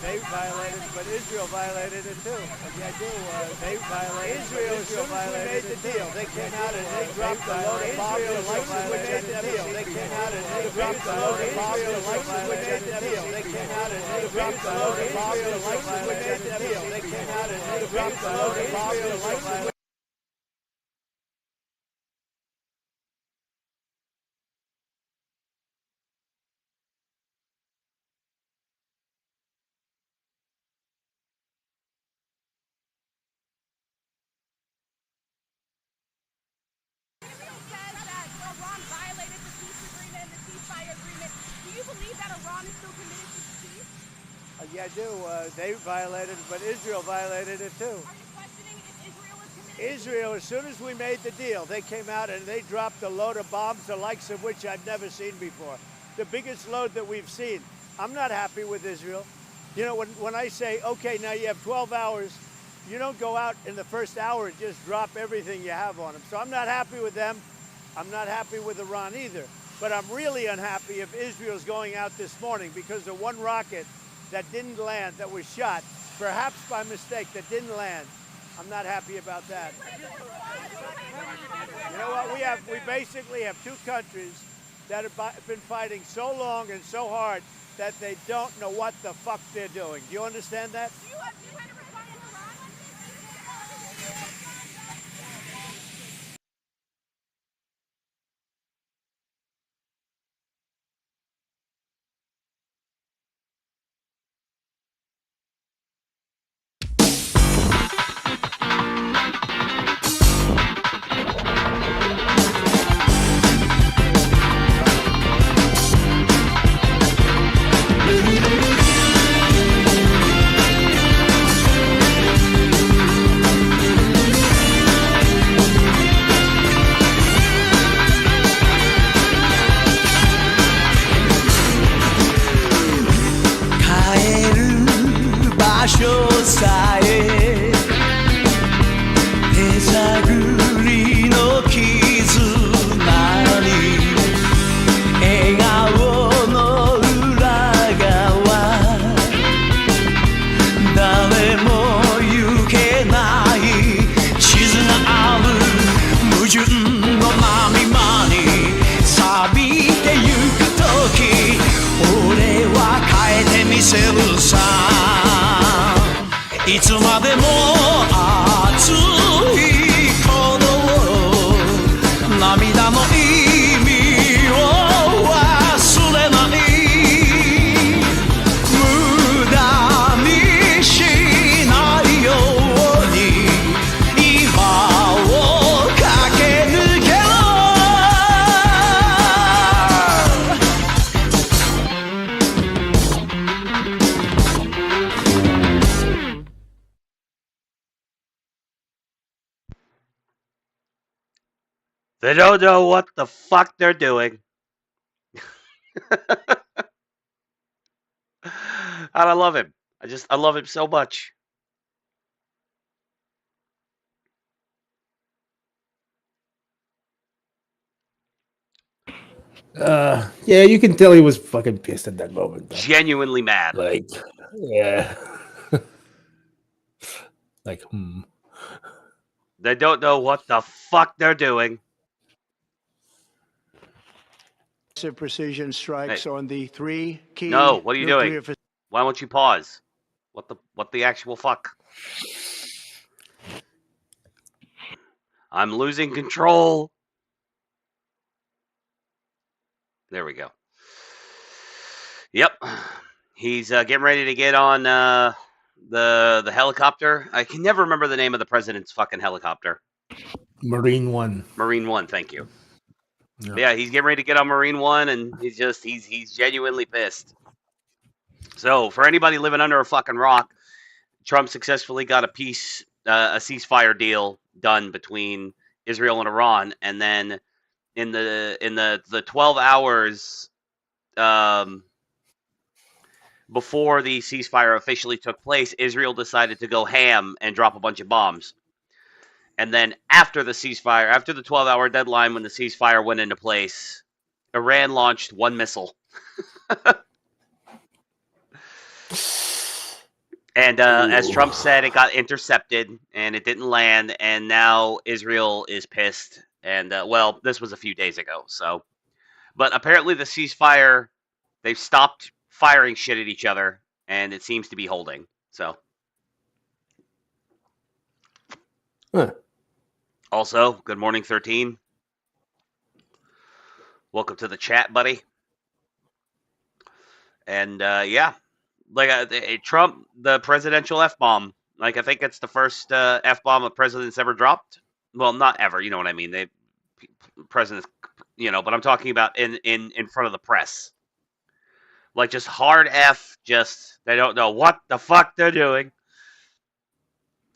They violated, but Israel violated it too. Yeah, I do. They violated. Israel, as soon as we made the deal, they came out and they dropped a load of bombs. As soon as we made the deal, they came out and they dropped a load of bombs. As soon as we made the deal, they came out and they dropped a load of bombs. As soon as we made the deal, they came out and they dropped a load of bombs. As soon as we Yeah, I do. They violated, but Israel violated it too. Are you questioning if Israel is committed? Israel, as soon as we made the deal, they came out and they dropped a load of bombs, the likes of which I've never seen before. The biggest load that we've seen. I'm not happy with Israel. You know, when I say, okay, now you have 12 hours, you don't go out in the first hour and just drop everything you have on them. So I'm not happy with them. I'm not happy with Iran either. But I'm really unhappy if Israel's going out this morning because of one rocket that didn't land, that was shot, perhaps by mistake, that didn't land. I'm not happy about that. You know what? We basically have two countries that have been fighting so long and so hard that they don't know what the fuck they're doing. Do you understand that? Do you have to respond to Iran? They don't know what the fuck they're doing. And I love him. I love him so much. Yeah, you can tell he was fucking pissed at that moment. Though. Genuinely mad. Like, yeah. Like, They don't know what the fuck they're doing. Precision strikes on the three key. No, what are you doing? Why won't you pause? What the actual fuck? I'm losing control. There we go. Yep. He's getting ready to get on the helicopter. I can never remember the name of the president's fucking helicopter. Marine One. Marine One, thank you. Yeah, he's getting ready to get on Marine One, and he's genuinely pissed. So for anybody living under a fucking rock, Trump successfully got a ceasefire deal done between Israel and Iran, and then in the 12 hours before the ceasefire officially took place, Israel decided to go ham and drop a bunch of bombs. And then after the ceasefire, after the 12-hour deadline when the ceasefire went into place, Iran launched one missile. And as Trump said, it got intercepted and it didn't land. And now Israel is pissed. And well, this was a few days ago. So, but apparently the ceasefire, they've stopped firing shit at each other, and it seems to be holding. So. Huh. Also, good morning, 13. Welcome to the chat, buddy. And yeah, like Trump, the presidential F-bomb. Like I think it's the first F-bomb a president's ever dropped. Well, not ever, you know what I mean. Presidents, but I'm talking about in front of the press. Like just hard F, just they don't know what the fuck they're doing.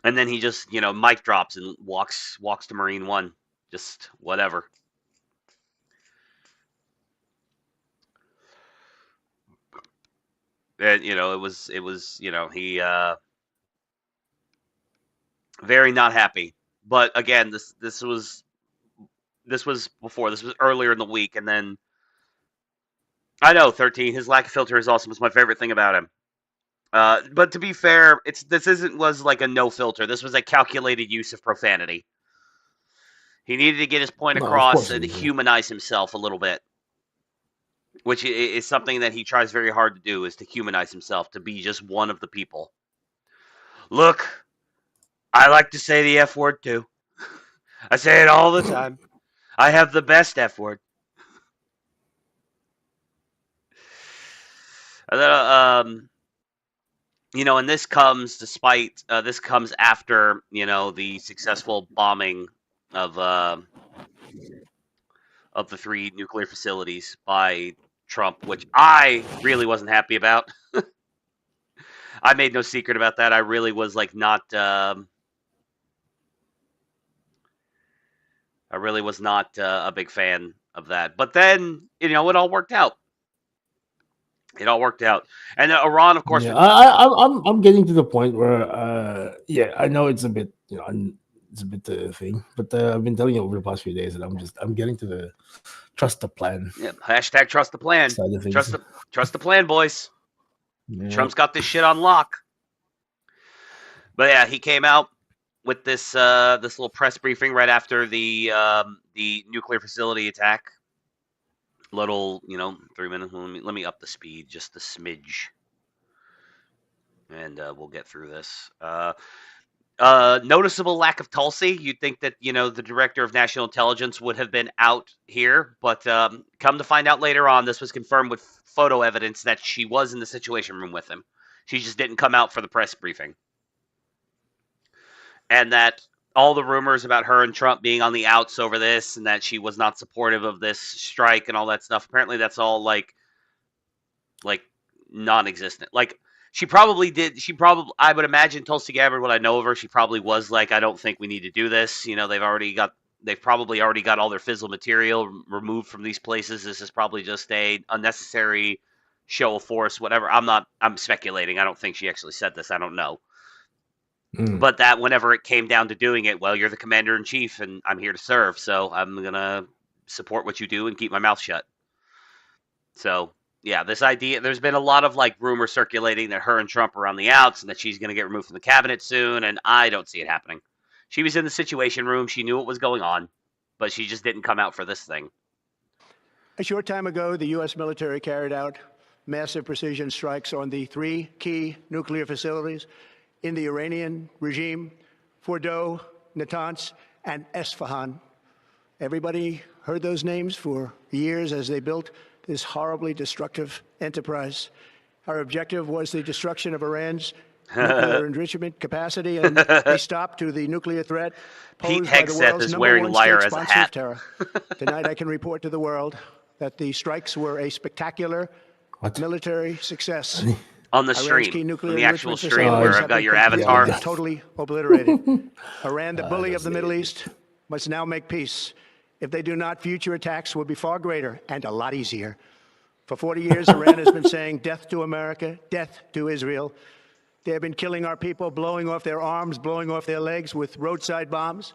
And then he just, mic drops and walks to Marine One. Just whatever. And it was he very not happy. But again, this was before. This was earlier in the week, and then I know 13. His lack of filter is awesome. It's my favorite thing about him. But to be fair, was like a no filter. This was a calculated use of profanity. He needed to get his point across and humanize himself a little bit, which is something that he tries very hard to do, is to humanize himself, to be just one of the people. Look, I like to say the F word too. I say it all the time. I have the best F word. And this comes after, the successful bombing of the 3 nuclear facilities by Trump, which I really wasn't happy about. I made no secret about that. I really was not. I really was not a big fan of that. But then, it all worked out. It all worked out, and Iran, of course. Yeah, I'm getting to the point where, I know it's a bit, it's a bit thing, but I've been telling you over the past few days that I'm getting to the trust the plan. Yeah, hashtag trust the plan. Trust the plan, boys. Yeah. Trump's got this shit on lock. But yeah, he came out with this little press briefing right after the nuclear facility attack. Little, 3 minutes. Let me up the speed just a smidge, and we'll get through this. Noticeable lack of Tulsi. You'd think that the director of national intelligence would have been out here, but come to find out later on, this was confirmed with photo evidence that she was in the Situation Room with him. She just didn't come out for the press briefing, and that all the rumors about her and Trump being on the outs over this, and that she was not supportive of this strike and all that stuff. Apparently, that's all like non-existent. Like she probably did. I would imagine Tulsi Gabbard. What I know of her, she probably was like, I don't think we need to do this. They've probably already got all their fizzle material removed from these places. This is probably just a unnecessary show of force. Whatever. I'm speculating. I don't think she actually said this. I don't know. But that whenever it came down to doing it, well, you're the commander-in-chief, and I'm here to serve, so I'm going to support what you do and keep my mouth shut. So, yeah, this idea, there's been a lot of, rumors circulating that her and Trump are on the outs and that she's going to get removed from the cabinet soon, and I don't see it happening. She was in the Situation Room. She knew what was going on, but she just didn't come out for this thing. A short time ago, the U.S. military carried out massive precision strikes on the 3 key nuclear facilities in the Iranian regime: Fordow, Natanz, and Esfahan. Everybody heard those names for years as they built this horribly destructive enterprise. Our objective was the destruction of Iran's nuclear enrichment capacity and a stop to the nuclear threat posed by the world's #1 state sponsor of terror. Tonight, I can report to the world that the strikes were a spectacular military success. On the stream, on the actual stream where I've got your avatar. Totally obliterated. Iran, the bully of the Middle East, must now make peace. If they do not, future attacks will be far greater and a lot easier. For 40 years, Iran has been saying death to America, death to Israel. They have been killing our people, blowing off their arms, blowing off their legs with roadside bombs.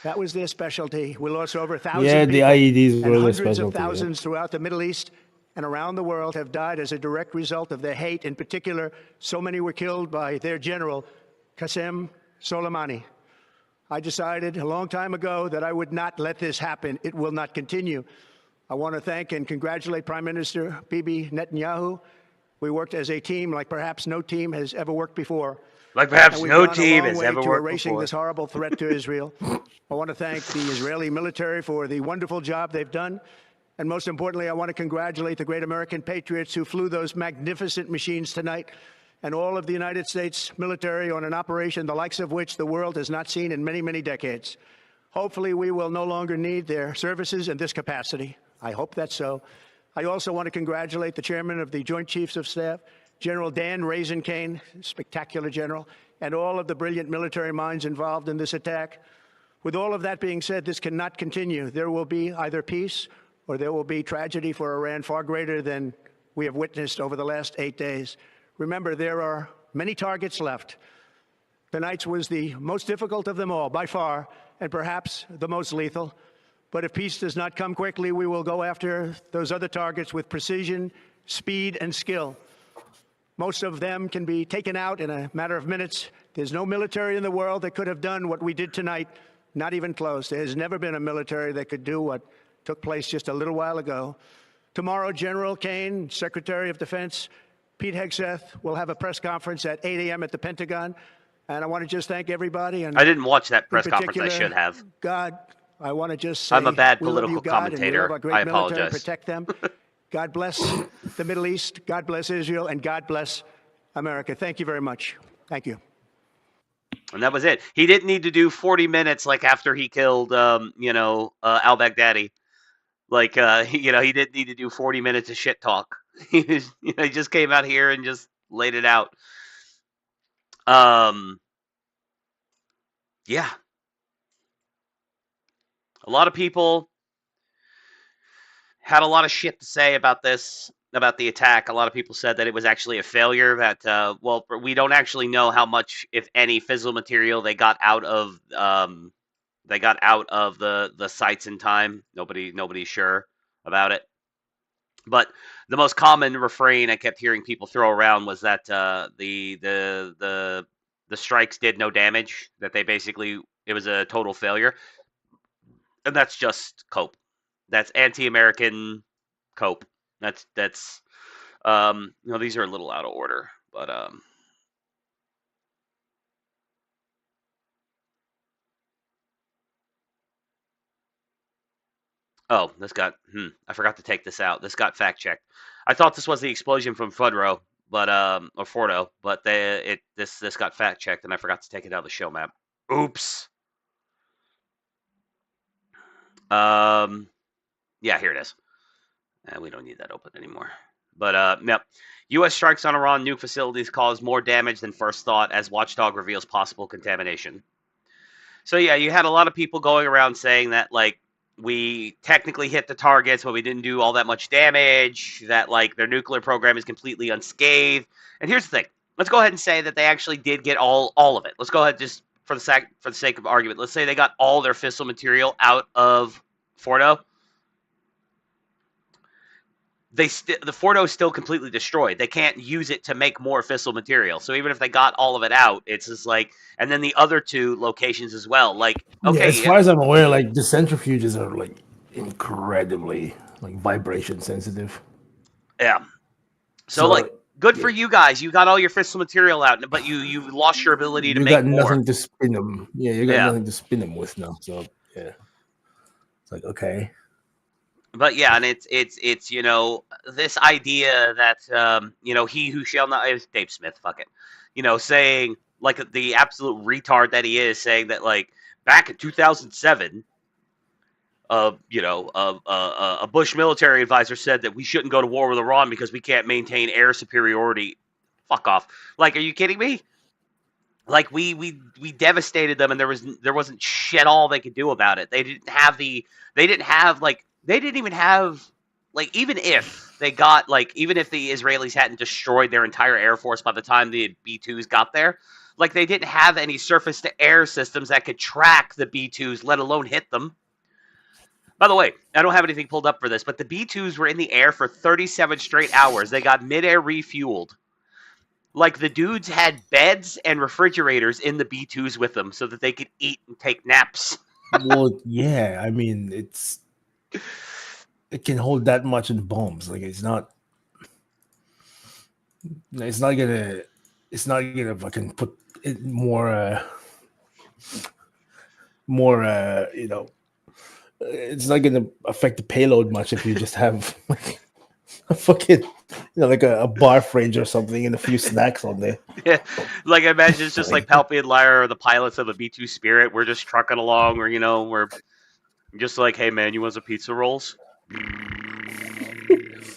That was their specialty. We lost over 1,000 people the IEDs were and their hundreds specialty, of thousands throughout the Middle East and around the world have died as a direct result of their hate. In particular, so many were killed by their general, Qasem Soleimani. I decided a long time ago that I would not let this happen. It will not continue. I want to thank and congratulate Prime Minister Bibi Netanyahu. We worked as a team like perhaps no team has ever worked before. Like perhaps no team has ever worked erasing before. This horrible threat to Israel. I want to thank the Israeli military for the wonderful job they've done. And most importantly, I want to congratulate the great American patriots who flew those magnificent machines tonight, and all of the United States military on an operation the likes of which the world has not seen in many, many decades. Hopefully, we will no longer need their services in this capacity. I hope that's so. I also want to congratulate the chairman of the Joint Chiefs of Staff, General Dan Raisin-Kane, spectacular general, and all of the brilliant military minds involved in this attack. With all of that being said, this cannot continue. There will be either peace or there will be tragedy for Iran far greater than we have witnessed over the last 8 days. Remember, there are many targets left. Tonight's was the most difficult of them all, by far, and perhaps the most lethal. But if peace does not come quickly, we will go after those other targets with precision, speed, and skill. Most of them can be taken out in a matter of minutes. There's no military in the world that could have done what we did tonight, not even close. There has never been a military that could do what took place just a little while ago. Tomorrow, General Kane, Secretary of Defense, Pete Hegseth will have a press conference at 8 a.m. at the Pentagon. And I want to just thank everybody. And I didn't watch that press conference. I should have. God, I want to just say I'm a bad we love political you, God, commentator. and we love our great I military. apologize. Protect them. God bless the Middle East. God bless Israel. And God bless America. Thank you very much. Thank you. And that was it. He didn't need to do 40 minutes like after he killed, al-Baghdadi. Like, he didn't need to do 40 minutes of shit talk. He just came out here and just laid it out. Yeah. A lot of people had a lot of shit to say about this, about the attack. A lot of people said that it was actually a failure, that, we don't actually know how much, if any, fissile material they got out of the sites in time. Nobody's sure about it. But the most common refrain I kept hearing people throw around was that the strikes did no damage, that it was a total failure. And that's just cope. That's anti-American cope. That's these are a little out of order, but oh, this got I forgot to take this out. This got fact checked. I thought this was the explosion from Fordo, but this got fact checked, and I forgot to take it out of the show map. Oops. Yeah, here it is. We don't need that open anymore. But yep. U.S. strikes on Iran nuke facilities cause more damage than first thought, as Watchdog reveals possible contamination. So yeah, you had a lot of people going around saying that, like, we technically hit the targets, but we didn't do all that much damage, that, like, their nuclear program is completely unscathed. And here's the thing. Let's go ahead and say that they actually did get all of it. Let's go ahead, just for the sake of argument, let's say they got all their fissile material out of Fordo. The Fordo is still completely destroyed. They can't use it to make more fissile material. So even if they got all of it out, it's just like, and then the other two locations as well. Like, okay, yeah, as far as I'm aware, like the centrifuges are like incredibly like vibration sensitive. Yeah. So like, good for you guys. You got all your fissile material out, but you lost your ability to make more. You got nothing to spin them. Yeah, you got nothing to spin them with now. So yeah, it's like okay. But yeah, and it's this idea that he who shall not, it was Dave Smith, fuck it, saying, like, the absolute retard that he is, saying that, like, back in 2007, a Bush military advisor said that we shouldn't go to war with Iran because we can't maintain air superiority. Fuck off! Like, are you kidding me? Like, we devastated them, and there wasn't shit all they could do about it. They didn't even have, like, even if the Israelis hadn't destroyed their entire Air Force by the time the B-2s got there, like, they didn't have any surface-to-air systems that could track the B-2s, let alone hit them. By the way, I don't have anything pulled up for this, but the B-2s were in the air for 37 straight hours. They got mid-air refueled. Like, the dudes had beds and refrigerators in the B-2s with them so that they could eat and take naps. Well, yeah, I mean, it can hold that much in bombs. Like, it's not gonna fucking put it more, it's not gonna affect the payload much if you just have like a fucking, like a bar fridge or something and a few snacks on there. Yeah, like I imagine it's just like Palpy and Lyra or the pilots of a B-2 Spirit. We're just trucking along, or we're just like, hey man, you want some pizza rolls?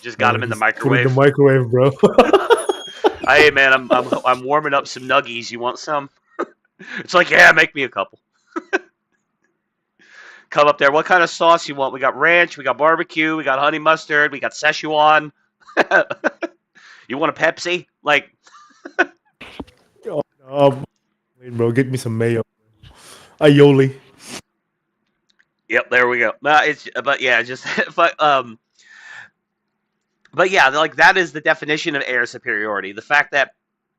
Just got them in the microwave. Put it in the microwave, bro. Hey man, I'm warming up some nuggies. You want some? It's like, yeah, make me a couple. Come up there. What kind of sauce you want? We got ranch, we got barbecue, we got honey mustard, we got Szechuan. You want a Pepsi? Like, Bro, get me some mayo. Aioli. Yep, there we go. But yeah, like that is the definition of air superiority. The fact that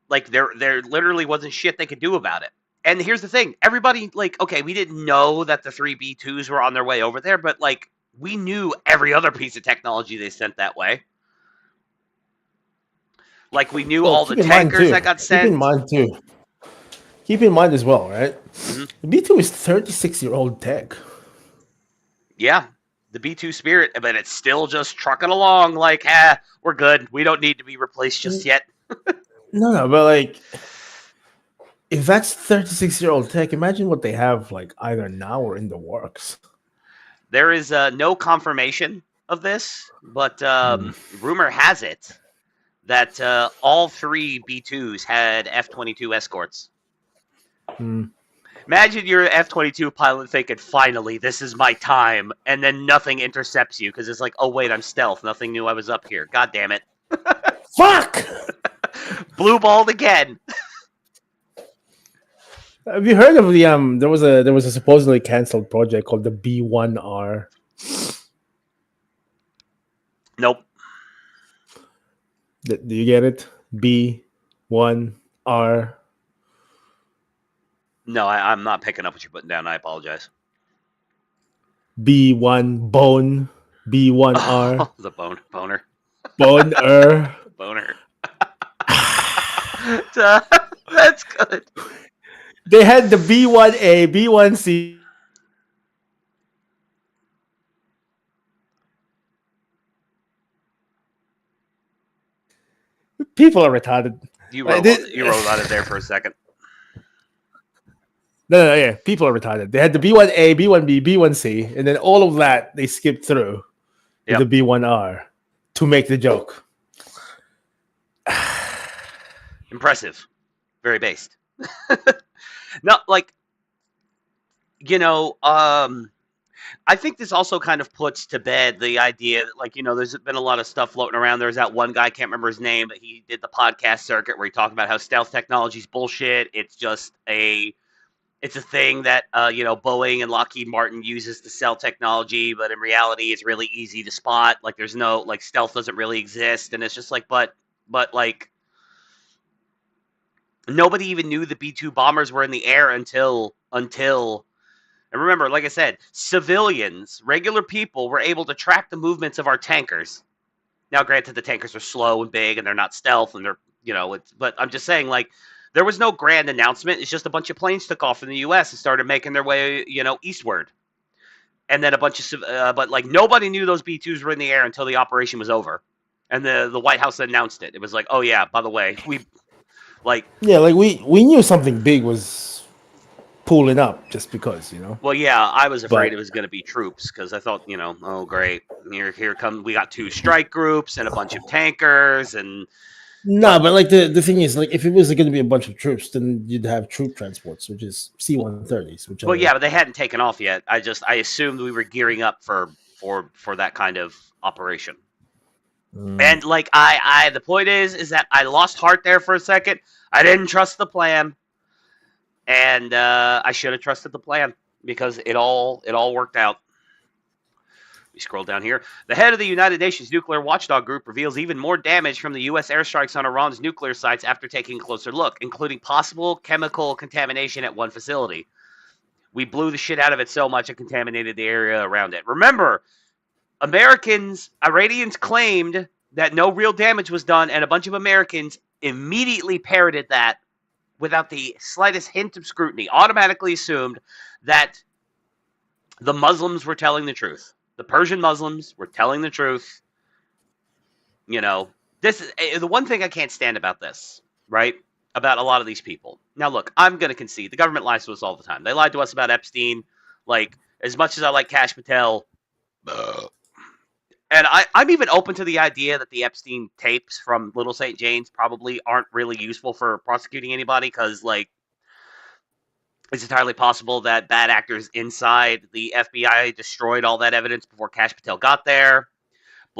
like there literally wasn't shit they could do about it. And here's the thing: everybody, like, okay, we didn't know that the 3 B-2s were on their way over there, but like we knew every other piece of technology they sent that way. Like we knew all the tankers that got sent. Keep in mind as well, right? Mm-hmm. The B-2 is 36-year-old tech. Yeah, the B-2 Spirit, but it's still just trucking along like, we're good. We don't need to be replaced just yet. No, but like, if that's 36-year-old tech, imagine what they have like either now or in the works. There is no confirmation of this, but rumor has it that all 3 B-2s had F-22 escorts. Imagine you're an F-22 pilot thinking, finally, this is my time, and then nothing intercepts you because it's like, oh wait, I'm stealth. Nothing knew I was up here. God damn it. Fuck! Blue balled again. Have you heard of the there was a supposedly canceled project called the B-1R? Nope. Do you get it? B-1R. No, I'm not picking up what you're putting down. I apologize. B1 bone. B1R. Oh, the boner. Boner. Boner. That's good. They had the B1A, B1C. People are retarded. You rolled out of there for a second. No, yeah. People are retarded. They had the B1A, B1B, B1C, and then all of that they skipped through the B1R to make the joke. Impressive. Very based. No, like, I think this also kind of puts to bed the idea that, like, there's been a lot of stuff floating around. There's that one guy, I can't remember his name, but he did the podcast circuit where he talked about how stealth technology is bullshit. It's just it's a thing that, Boeing and Lockheed Martin uses to sell technology, but in reality, it's really easy to spot. Like, there's no, like, stealth doesn't really exist. And it's just like, but like, nobody even knew the B-2 bombers were in the air until, and remember, like I said, civilians, regular people were able to track the movements of our tankers. Now, granted, the tankers are slow and big and they're not stealth and they're, but I'm just saying, like, there was no grand announcement. It's just a bunch of planes took off from the U.S. and started making their way, eastward. And then a bunch of, but like nobody knew those B-2s were in the air until the operation was over. And the White House announced it. It was like, oh yeah, by the way, we knew something big was pulling up just because, Well, yeah, I was afraid it was going to be troops because I thought, oh great, here come, we got 2 strike groups and a bunch of tankers and. No, but like the thing is, like, if it was going to be a bunch of troops, then you'd have troop transports, which is C-130s. Well, yeah, but they hadn't taken off yet. I assumed we were gearing up for that kind of operation. And like the point is that I lost heart there for a second. I didn't trust the plan, and I should have trusted the plan because it all worked out. We scroll down here. The head of the United Nations Nuclear Watchdog Group reveals even more damage from the U.S. airstrikes on Iran's nuclear sites after taking a closer look, including possible chemical contamination at one facility. We blew the shit out of it so much it contaminated the area around it. Remember, Iranians claimed that no real damage was done, and a bunch of Americans immediately parroted that without the slightest hint of scrutiny, automatically assumed that the Muslims were telling the truth. The Persian Muslims were telling the truth. This is the one thing I can't stand about this, right? About a lot of these people. Now, look, I'm going to concede. The government lies to us all the time. They lied to us about Epstein. Like, as much as I like Kash Patel, and I'm even open to the idea that the Epstein tapes from Little St. James probably aren't really useful for prosecuting anybody because, like, it's entirely possible that bad actors inside the FBI destroyed all that evidence before Kash Patel got there.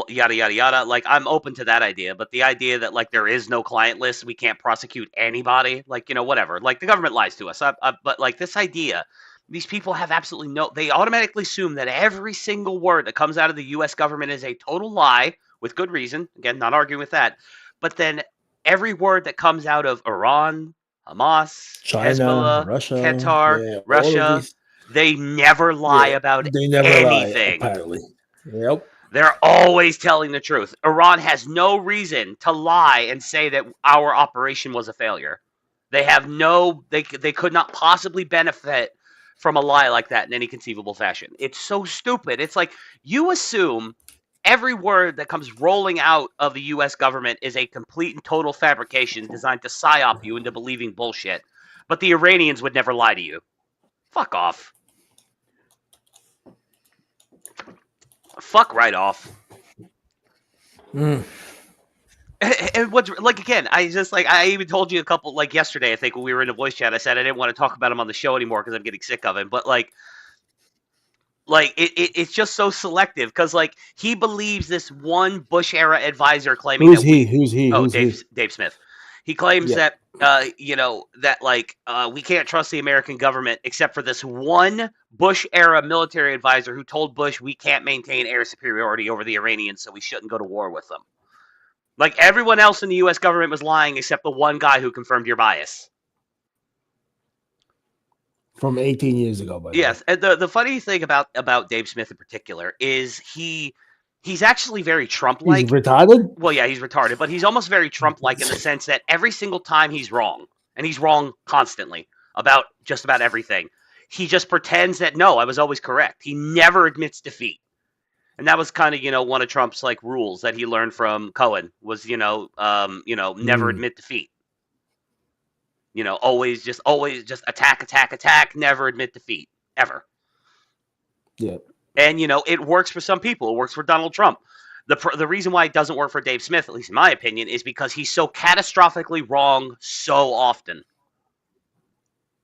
Yada, yada, yada. Like, I'm open to that idea. But the idea that, like, there is no client list, we can't prosecute anybody, like, whatever. Like, the government lies to us. But, like, this idea, these people have absolutely they automatically assume that every single word that comes out of the U.S. government is a total lie, with good reason. Again, not arguing with that. But then every word that comes out of Iran, Hamas, China, Hezbollah, Russia, Qatar, Russia, they never lie about anything. Lie, apparently. Yep. They're always telling the truth. Iran has no reason to lie and say that our operation was a failure. They have they could not possibly benefit from a lie like that in any conceivable fashion. It's so stupid. It's like you assume every word that comes rolling out of the U.S. government is a complete and total fabrication designed to psyop you into believing bullshit. But the Iranians would never lie to you. Fuck off. Fuck right off. And what's like again? I even told you a couple yesterday. I think when we were in a voice chat, I said I didn't want to talk about him on the show anymore because I'm getting sick of him. But it's just so selective because he believes this one Bush era advisor claiming Who's he? Oh, Dave Smith. He claims that we can't trust the American government except for this one Bush era military advisor who told Bush we can't maintain air superiority over the Iranians, so we shouldn't go to war with them. Like everyone else in the U.S. government was lying except the one guy who confirmed your bias. From 18 years ago, by the way. Yes, and the funny thing about Dave Smith in particular is he's actually very Trump-like. He's retarded? Well, yeah, he's retarded, but he's almost very Trump-like in the sense that every single time he's wrong, and he's wrong constantly about just about everything, he just pretends that, no, I was always correct. He never admits defeat. And that was kind of, one of Trump's rules that he learned from Cohen was, never admit defeat. Always just attack, never admit defeat, ever. Yeah. And, it works for some people. It works for Donald Trump. The reason why it doesn't work for Dave Smith, at least in my opinion, is because he's so catastrophically wrong so often.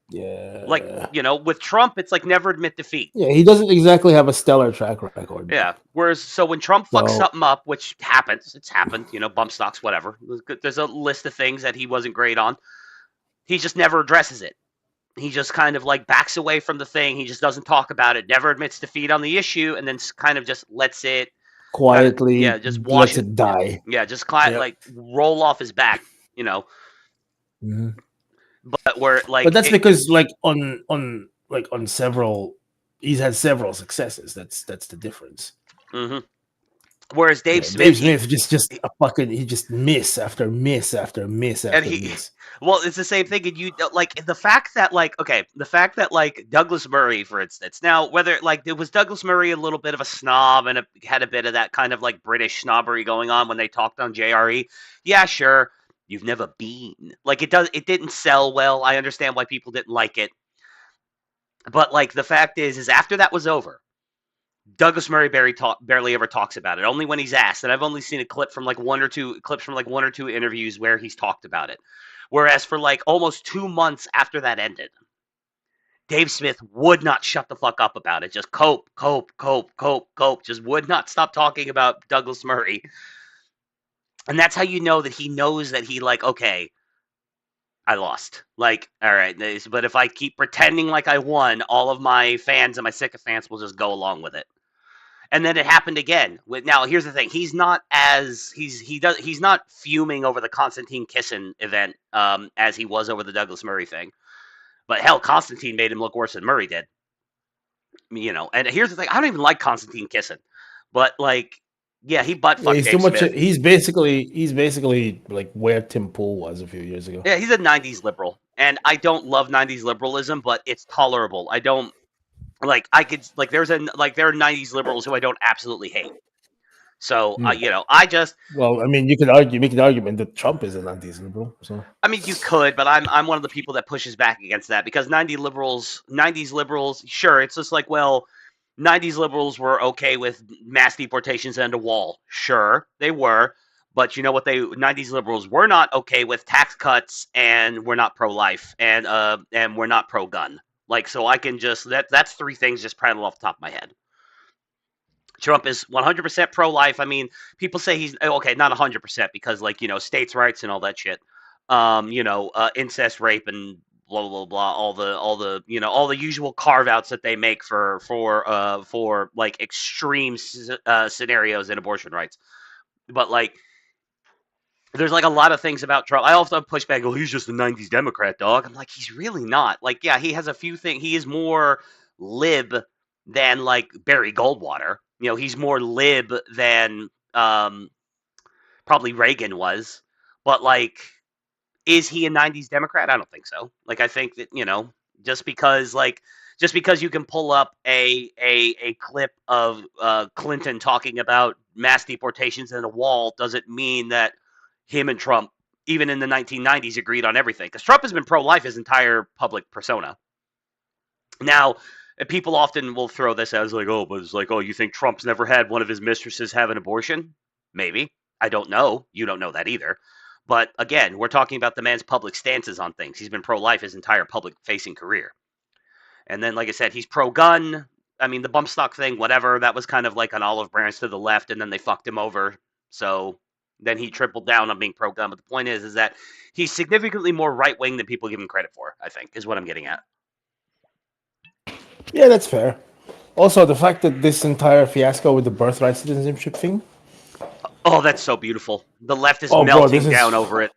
Yeah. With Trump, it's never admit defeat. Yeah, he doesn't exactly have a stellar track record. Yeah. Whereas, so when Trump fucks something up, which happens, it's happened, bump stocks, whatever. There's a list of things that he wasn't great on. He just never addresses it. He just kind of backs away from the thing. He just doesn't talk about it, never admits defeat on the issue, and then kind of just lets it quietly, just wash it die. Yeah, just roll off his back, Mm-hmm. But where but that's because on several, he's had several successes. That's the difference. Mm-hmm. Whereas Dave Smith he just miss after miss after miss after miss. Well, it's the same thing. And the fact that Douglas Murray, for instance, now whether it was Douglas Murray a little bit of a snob and had a bit of that kind of British snobbery going on when they talked on JRE. Yeah, sure. You've never been it didn't sell well. I understand why people didn't like it. But the fact is after that was over, Douglas Murray barely ever talks about it. Only when he's asked, and I've only seen a clip from one or two interviews where he's talked about it. Whereas for almost 2 months after that ended, Dave Smith would not shut the fuck up about it. Just cope. Just would not stop talking about Douglas Murray. And that's how you know that he knows that okay, I lost. All right, but if I keep pretending like I won, all of my fans and my sycophants will just go along with it. And then it happened again. Now, here's the thing: he's not fuming over the Konstantin Kisin event as he was over the Douglas Murray thing. But hell, Konstantin made him look worse than Murray did. And here's the thing: I don't even like Konstantin Kisin, but like, yeah, he butt fucked he's Dave too much. Smith. He's basically like where Tim Pool was a few years ago. Yeah, he's a '90s liberal, and I don't love '90s liberalism, but it's tolerable. I don't like. I could like. There are '90s liberals who I don't absolutely hate. So I just. Well, I mean, you could make an argument that Trump is an anti-liberal. So I mean, you could, but I'm one of the people that pushes back against that because '90s liberals, sure, it's just like, well, '90s liberals were okay with mass deportations and a wall, sure, they were, but you know what? '90s liberals were not okay with tax cuts, and we're not pro-life, and we're not pro-gun. Like, so I can just that's three things just prattle off the top of my head. Trump is 100% pro-life. I mean, people say he's okay, not 100% because, like, states' rights and all that shit. Incest, rape, and blah blah blah. All the usual carve-outs that they make for like extreme scenarios in abortion rights. But like, there's like a lot of things about Trump. I also push back. Oh, he's just a '90s Democrat, dog. I'm like, he's really not. Like, yeah, he has a few things. He is more lib than like Barry Goldwater. He's more lib than probably Reagan was. But like, is he a '90s Democrat? I don't think so. Like, I think that just because you can pull up a clip of Clinton talking about mass deportations and a wall doesn't mean that him and Trump, even in the 1990s, agreed on everything. Because Trump has been pro-life his entire public persona. Now, people often will throw this as like, oh, but it's like, oh, you think Trump's never had one of his mistresses have an abortion? Maybe. I don't know. You don't know that either. But again, we're talking about the man's public stances on things. He's been pro-life his entire public-facing career. And then, like I said, he's pro-gun. I mean, the bump stock thing, whatever, that was kind of like an olive branch to the left, and then they fucked him over. So then he tripled down on being pro-gun. But the point is that he's significantly more right-wing than people give him credit for, I think, is what I'm getting at. Yeah, that's fair. Also, the fact that this entire fiasco with the birthright citizenship thing. Oh, that's so beautiful. The left is melting down over it.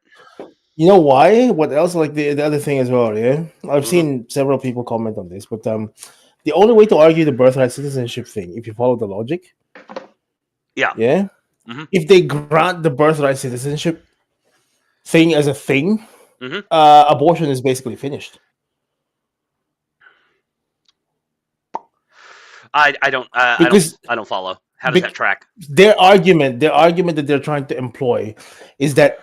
You know why? What else? Like the other thing as well, yeah? I've seen several people comment on this, but the only way to argue the birthright citizenship thing, if you follow the logic, yeah, if they grant the birthright citizenship thing as a thing, abortion is basically finished. I don't follow. How does that track? Their argument that they're trying to employ is that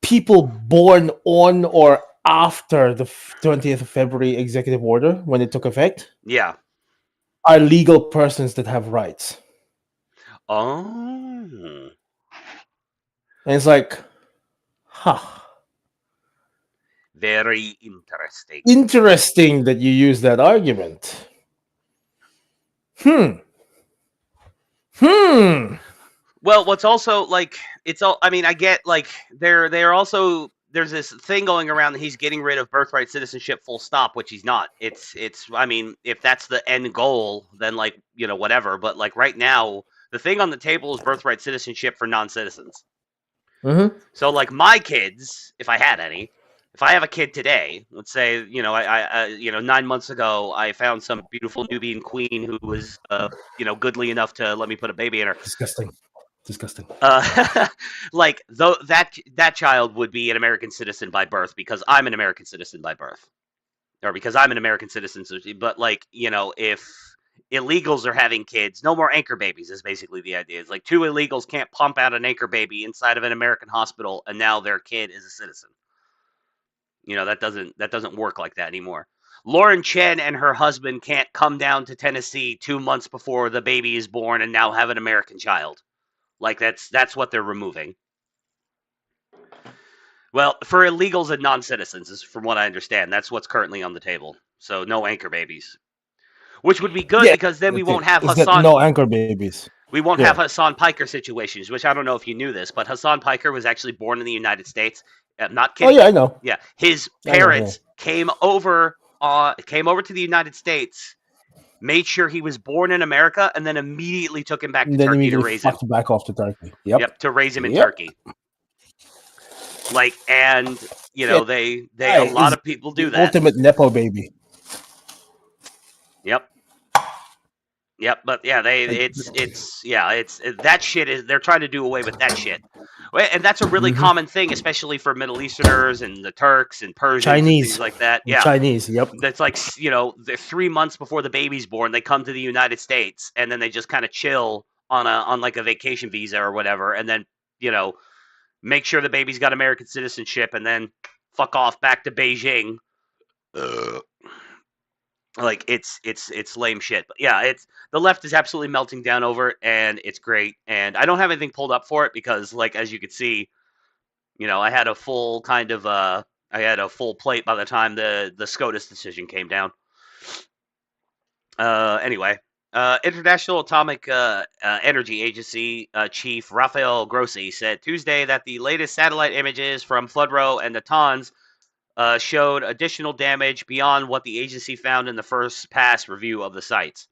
people born on or after the 20th of February executive order, when it took effect, are legal persons that have rights. Oh. And it's like, very interesting. Interesting that you use that argument. Well, what's also like, it's all, I mean, I get like they're also, there's this thing going around that he's getting rid of birthright citizenship full stop, which he's not. It's I mean, if that's the end goal, then like, whatever. But like right now, the thing on the table is birthright citizenship for non-citizens. So like my kids, if I had any, if I have a kid today, let's say, I 9 months ago, I found some beautiful Nubian queen who was, goodly enough to let me put a baby in her. Disgusting. Like though that child would be an American citizen by birth because I'm an American citizen by birth, or because I'm an American citizen. But like, if illegals are having kids, no more anchor babies is basically the idea. It's like two illegals can't pump out an anchor baby inside of an American hospital, and now their kid is a citizen. That doesn't work like that anymore. Lauren Chen and her husband can't come down to Tennessee 2 months before the baby is born and now have an American child. Like that's what they're removing. Well, for illegals and non-citizens, is from what I understand, that's what's currently on the table. So no anchor babies, which would be good because then we won't have Hassan. No anchor babies. We won't have Hassan Piker situations, which I don't know if you knew this, but Hassan Piker was actually born in the United States. Not kidding. Oh yeah, I know. Yeah, his parents came over to the United States made sure he was born in America, and then immediately took him back to And then Turkey to immediately raise him. fucked back off to Turkey. Yep. To raise him in Turkey. Like, and you know, they a lot of people do that. Ultimate nepo baby. Yep. But yeah, it's that shit is, they're trying to do away with that shit. And that's a really common thing, especially for Middle Easterners and the Turks and Persians Chinese. and things like that. Yeah. Chinese, yep. That's like, you know, they're 3 months before the baby's born, they come to the United States, and then they just kind of chill on like a vacation visa or whatever, and then, you know, make sure the baby's got American citizenship, and then fuck off back to Beijing. Like, it's lame shit. But yeah, it's, the left is absolutely melting down over it, and it's great. And I don't have anything pulled up for it because, like, as you could see, you know, I had a full kind of I had a full plate by the time the SCOTUS decision came down. Anyway, International Atomic Energy Agency Chief Rafael Grossi said Tuesday that the latest satellite images from Fudrow and Natanz showed additional damage beyond what the agency found in the first pass review of the sites.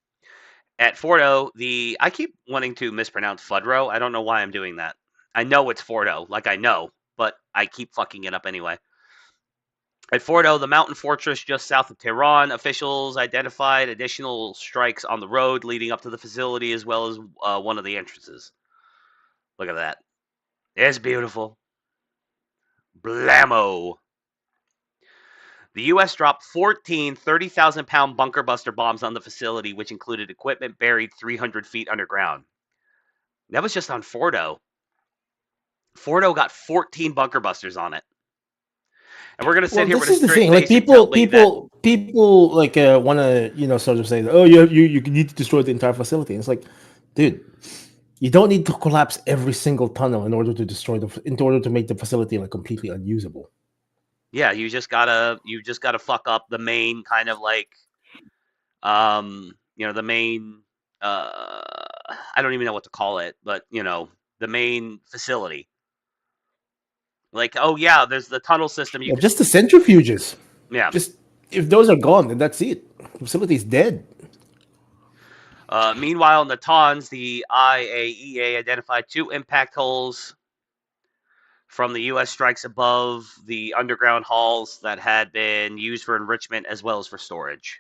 At Fordo, I keep wanting to mispronounce Fudrow. I don't know why I'm doing that. I know it's Fordo, like I know, but I keep fucking it up anyway. At Fordo, the mountain fortress just south of Tehran, officials identified additional strikes on the road leading up to the facility, as well as one of the entrances. Look at that. It's beautiful. Blammo. The U.S. dropped 14 30,000-pound bunker buster bombs on the facility, which included equipment buried 300 feet underground. That was just on Fordo. Fordo got 14 bunker busters on it. And we're gonna sit here with a straight face and tell me that people like want to, you know, sort of say, oh, you need to destroy the entire facility. And it's like, dude, you don't need to collapse every single tunnel in order to make the facility like completely unusable. Yeah, you just gotta fuck up the main kind of like, you know, the main I don't even know what to call it, but you know, the main facility. Like, oh yeah, there's the tunnel system. Just the centrifuges. Yeah. Just if those are gone, then that's it. The facility's dead. Meanwhile, in Natanz, the IAEA identified 2 impact holes from the U.S. strikes above the underground halls that had been used for enrichment as well as for storage.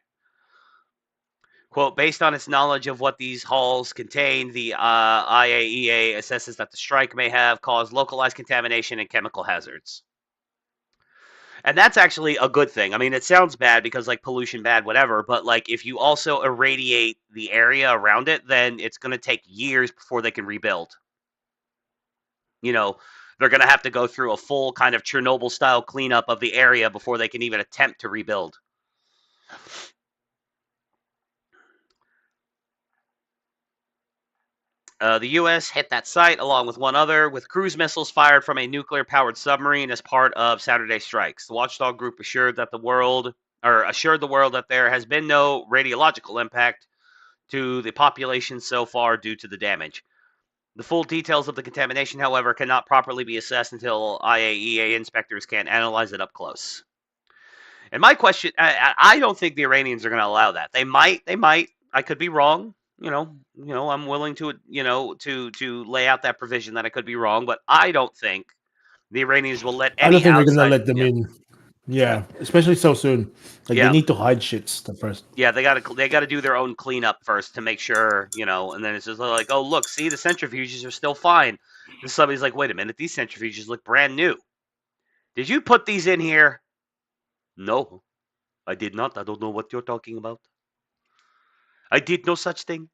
Quote, based on its knowledge of what these halls contain, the IAEA assesses that the strike may have caused localized contamination and chemical hazards. And that's actually a good thing. I mean, it sounds bad because, like, pollution bad, whatever, but, like, if you also irradiate the area around it, then it's going to take years before they can rebuild. You know, they're going to have to go through a full kind of Chernobyl-style cleanup of the area before they can even attempt to rebuild. The U.S. hit that site along with one other with cruise missiles fired from a nuclear-powered submarine as part of Saturday's strikes. The watchdog group assured the world that there has been no radiological impact to the population so far due to the damage. The full details of the contamination, however, cannot properly be assessed until IAEA inspectors can analyze it up close. And my question, I don't think the Iranians are going to allow that. They might. I could be wrong. You know, I'm willing to, to lay out that provision that I could be wrong, but I don't think the Iranians will let any I don't think they're going to outside- let them in. Yeah, especially so soon. Like, Yeah. they need to hide shit first. Yeah, they got to do their own cleanup first to make sure, you know, and then it's just like, oh, look, see, the centrifuges are still fine. And somebody's like, wait a minute, these centrifuges look brand new. Did you put these in here? No, I did not. I don't know what you're talking about. I did no such thing.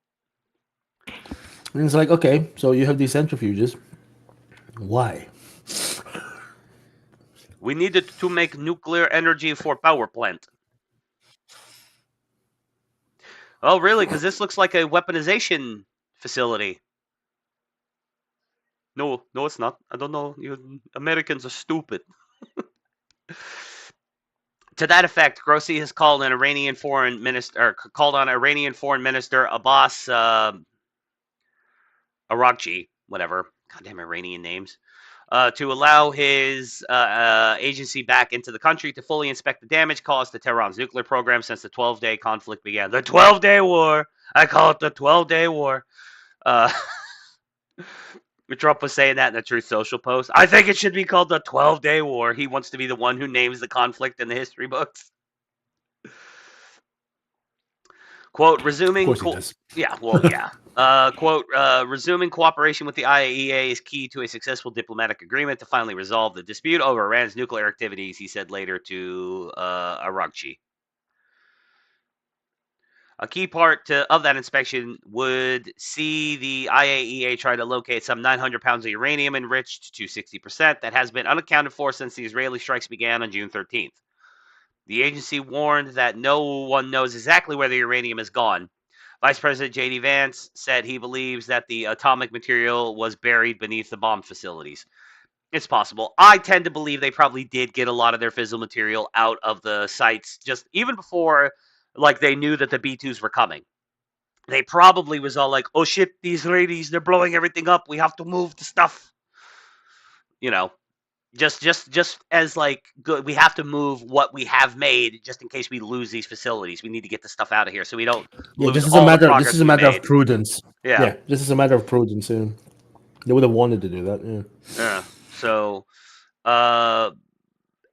And it's like, okay, so you have these centrifuges. Why? We needed to make nuclear energy for power plant. Oh, really? Because this looks like a weaponization facility. No, it's not. I don't know. You Americans are stupid. To that effect, Grossi has called on Iranian Foreign Minister Abbas Araghchi, whatever, goddamn Iranian names, to allow his agency back into the country to fully inspect the damage caused to Tehran's nuclear program since the 12-day conflict began. The 12-day war. I call it the 12-day war. Trump was saying that in the Truth Social post. I think it should be called the 12-day war. He wants to be the one who names the conflict in the history books. Quote, resuming... Of course he does. Yeah, well, yeah. Quote, resuming cooperation with the IAEA is key to a successful diplomatic agreement to finally resolve the dispute over Iran's nuclear activities, he said later to Aragchi. A key part of that inspection would see the IAEA try to locate some 900 pounds of uranium enriched to 60% that has been unaccounted for since the Israeli strikes began on June 13th. The agency warned that no one knows exactly where the uranium is gone. Vice President J.D. Vance said he believes that the atomic material was buried beneath the bomb facilities. It's possible. I tend to believe they probably did get a lot of their fissile material out of the sites just even before they knew that the B-2s were coming. They probably was all like, oh shit, these Israelis, they're blowing everything up. We have to move the stuff. Just as good, we have to move what we have made just in case we lose these facilities. We need to get the stuff out of here so we don't lose this is all a matter. the progress This is a matter of prudence. Yeah, this is a matter of prudence. Yeah. They would have wanted to do that. Yeah. So,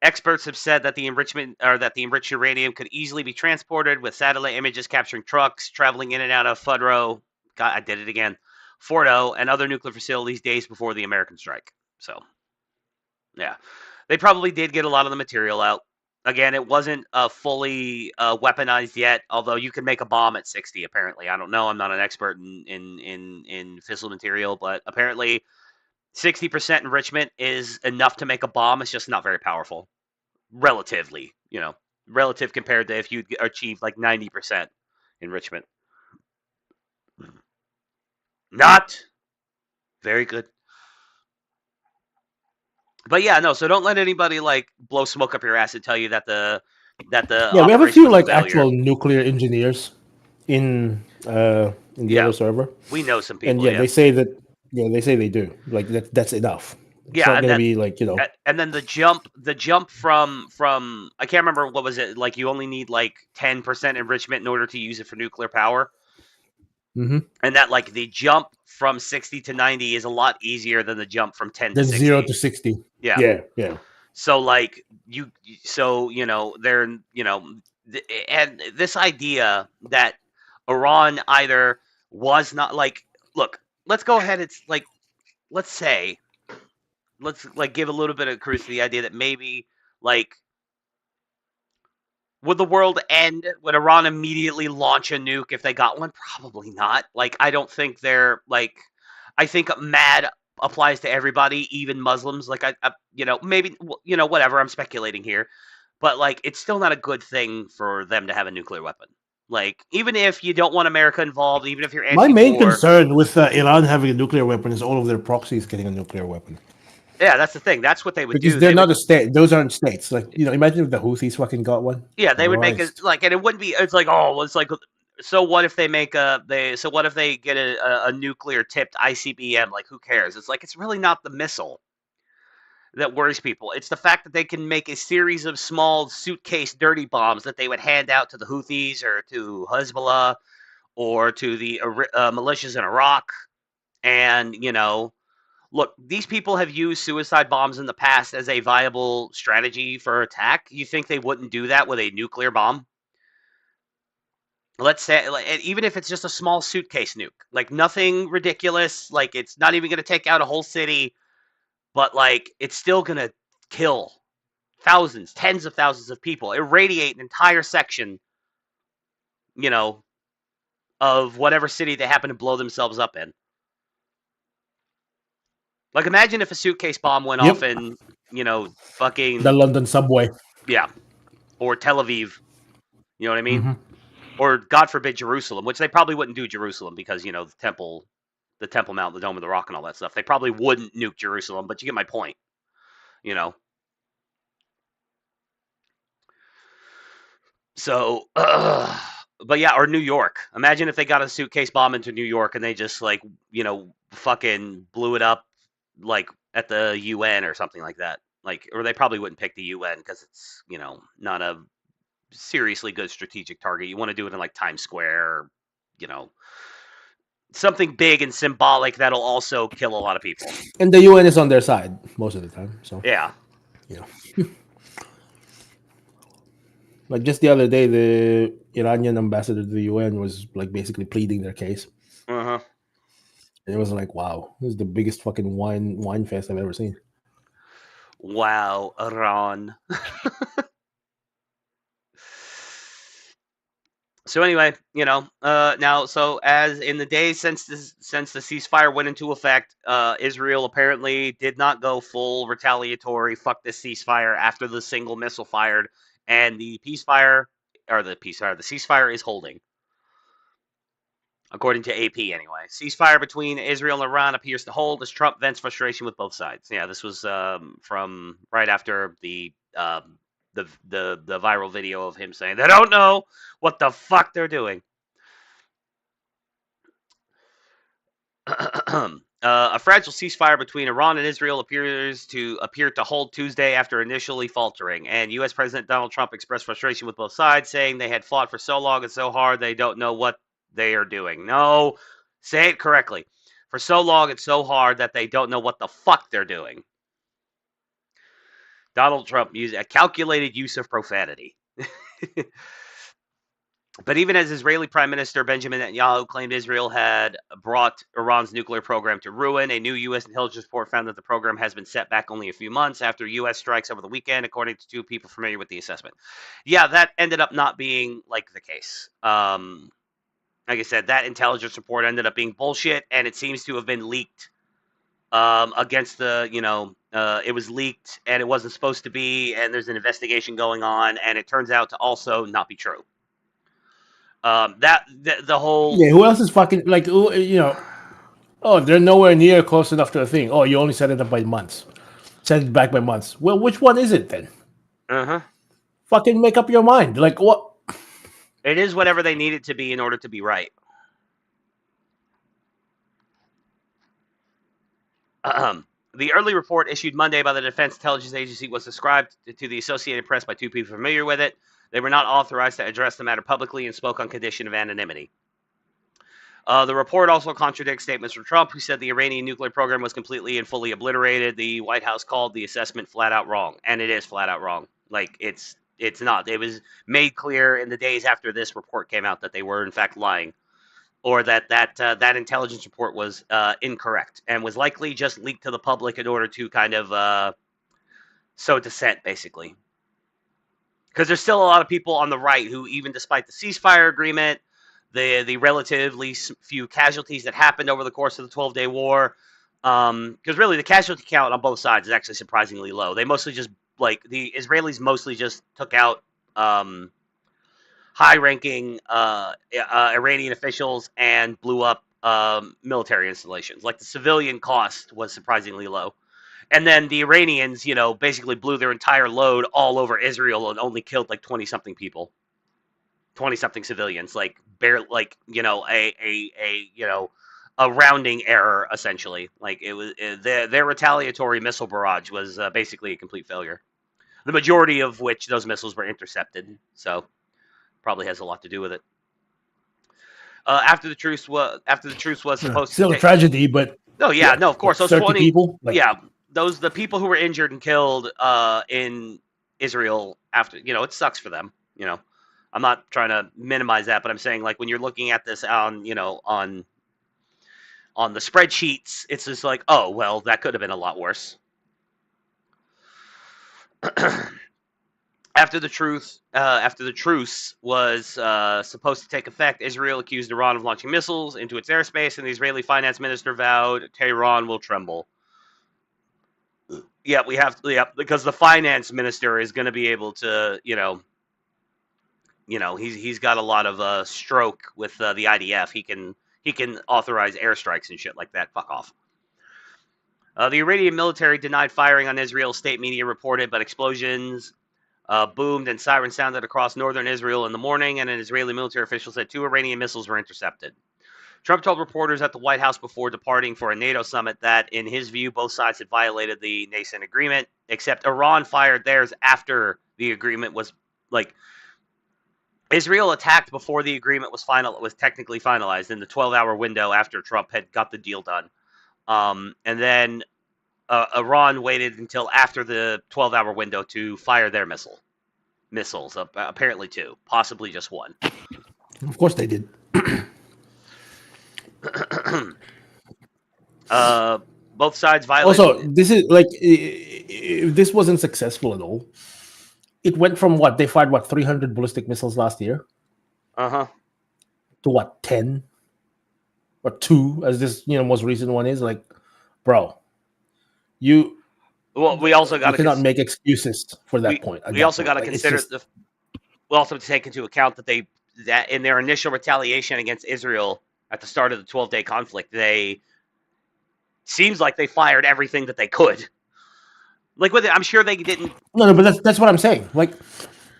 experts have said that the enriched uranium could easily be transported with satellite images capturing trucks traveling in and out of Fordo. God, I did it again. Fordo and other nuclear facilities days before the American strike. So, yeah, they probably did get a lot of the material out. Again, it wasn't fully weaponized yet, although you can make a bomb at 60. Apparently, I don't know. I'm not an expert in fissile material, but apparently 60% enrichment is enough to make a bomb. It's just not very powerful, relatively, relative compared to if you achieve 90% enrichment. Not very good. But yeah, no. So don't let anybody blow smoke up your ass and tell you that the we have a few actual nuclear engineers in the other server. We know some people, and they say that. Yeah, they say they do. That's enough. It's not gonna be And then the jump from I can't remember what was it you only need 10% enrichment in order to use it for nuclear power. Mm-hmm. And that the jump from 60 to 90 is a lot easier than the jump from 10 to 60. 0 to 60. Yeah. So they're and this idea that Iran either was not look, let's go ahead. It's let's give a little bit of credence to the idea that maybe would the world end? Would Iran immediately launch a nuke if they got one? Probably not. I don't think they're I think mad applies to everybody, even Muslims. Maybe whatever. I'm speculating here, but it's still not a good thing for them to have a nuclear weapon. Even if you don't want America involved, even if you're anti-war. My main concern with Iran having a nuclear weapon is all of their proxies getting a nuclear weapon. Yeah, that's the thing. That's what they would do. Because they're not a state. Those aren't states. Imagine if the Houthis fucking got one. Yeah, they would make it and it wouldn't be. It's so what if they make so what if they get a nuclear tipped ICBM? Who cares? It's really not the missile that worries people. It's the fact that they can make a series of small suitcase dirty bombs that they would hand out to the Houthis or to Hezbollah or to the militias in Iraq. And, look, these people have used suicide bombs in the past as a viable strategy for attack. You think they wouldn't do that with a nuclear bomb? Let's say, even if it's just a small suitcase nuke, nothing ridiculous, it's not even going to take out a whole city. But it's still gonna kill thousands, tens of thousands of people, irradiate an entire section, of whatever city they happen to blow themselves up in. Imagine if a suitcase bomb went off in, fucking the London subway. Yeah, or Tel Aviv. You know what I mean? Mm-hmm. Or God forbid Jerusalem, which they probably wouldn't do Jerusalem because the Temple Mount, the Dome of the Rock, and all that stuff. They probably wouldn't nuke Jerusalem, but you get my point. So, but yeah, or New York. Imagine if they got a suitcase bomb into New York and they just fucking blew it up at the UN or something like that. Like, or they probably wouldn't pick the UN because it's, you know, not a seriously good strategic target. You want to do it in like Times Square, or, you know, something big and symbolic that'll also kill a lot of people. And the UN is on their side most of the time. So Yeah. you know. Like just the other day, the Iranian ambassador to the UN was like basically pleading their case. Uh-huh. And it was like, wow, this is the biggest fucking wine fest I've ever seen. Wow, Iran. So anyway, you know, now, so as in the days since the ceasefire went into effect, Israel apparently did not go full retaliatory, fuck this ceasefire after the single missile fired, and the ceasefire is holding. According to AP, anyway. Ceasefire between Israel and Iran appears to hold as Trump vents frustration with both sides. Yeah, this was from right after the viral video of him saying they don't know what the fuck they're doing. A fragile ceasefire between Iran and Israel appears to hold Tuesday after initially faltering, and U.S. President Donald Trump expressed frustration with both sides, saying they had fought for so long and so hard they don't know what they are doing. No, say it correctly. For so long and so hard that they don't know what the fuck they're doing. Donald Trump used a calculated use of profanity. But even as Israeli Prime Minister Benjamin Netanyahu claimed Israel had brought Iran's nuclear program to ruin, a new U.S. intelligence report found that the program has been set back only a few months after U.S. strikes over the weekend, according to two people familiar with the assessment. Yeah, that ended up not being like the case. Like I said, that intelligence report ended up being bullshit, and it seems to have been leaked against the, it was leaked, and it wasn't supposed to be, and there's an investigation going on, and it turns out to also not be true. The whole who else is fucking like, you know, oh, they're nowhere near close enough to a thing. Oh, you only set it up by months, set it back by months. Well, which one is it then? Fucking make up your mind. Like what? It is whatever they need it to be in order to be right. The early report issued Monday by the Defense Intelligence Agency was described to the Associated Press by two people familiar with it. They were not authorized to address the matter publicly and spoke on condition of anonymity. The report also contradicts statements from Trump, who said the Iranian nuclear program was completely and fully obliterated. The White House called the assessment flat out wrong, and it is flat out wrong. Like, it's not. It was made clear in the days after this report came out that they were in fact lying, or that intelligence report was incorrect and was likely just leaked to the public in order to kind of sow dissent, basically. Because there's still a lot of people on the right who, even despite the ceasefire agreement, the relatively few casualties that happened over the course of the 12-day war, because really the casualty count on both sides is actually surprisingly low. They mostly just, like, the Israelis mostly just took out high-ranking Iranian officials and blew up military installations. Like, the civilian cost was surprisingly low. And then the Iranians, basically blew their entire load all over Israel and only killed like 20-something people. 20-something civilians, like a rounding error, essentially. Like, it was their retaliatory missile barrage was basically a complete failure. The majority of which those missiles were intercepted, so probably has a lot to do with it. After the truce was supposed still to a tragedy, but no, of course, those 30 people, the people who were injured and killed in Israel after, it sucks for them. I'm not trying to minimize that, but I'm saying, like, when you're looking at this on the spreadsheets, it's just like, oh well, that could have been a lot worse. After the truce was supposed to take effect, Israel accused Iran of launching missiles into its airspace, and the Israeli finance minister vowed Tehran will tremble. Yeah, because the finance minister is going to be able to, he's got a lot of stroke with the IDF. He can authorize airstrikes and shit like that. Fuck off. The Iranian military denied firing on Israel, state media reported, but explosions boomed and sirens sounded across northern Israel in the morning, and an Israeli military official said 2 Iranian missiles were intercepted. Trump told reporters at the White House before departing for a NATO summit that, in his view, both sides had violated the nascent agreement, except Iran fired theirs after the agreement was, like, Israel attacked before the agreement was technically finalized in the 12-hour window after Trump had got the deal done. And then Iran waited until after the 12-hour window to fire their missiles, apparently 2, possibly just 1. Of course they did. Both sides violated. Also, this is like, if this wasn't successful at all, it went from what they fired 300 ballistic missiles last year, to what 10 or 2, as this most recent one is. Like, bro, we also got you cannot make excuses for that point. We also got to consider we also have to take into account that in their initial retaliation against Israel at the start of the 12-day conflict, seems like they fired everything that they could. Like with it, I'm sure they didn't. No, but that's what I'm saying. Like,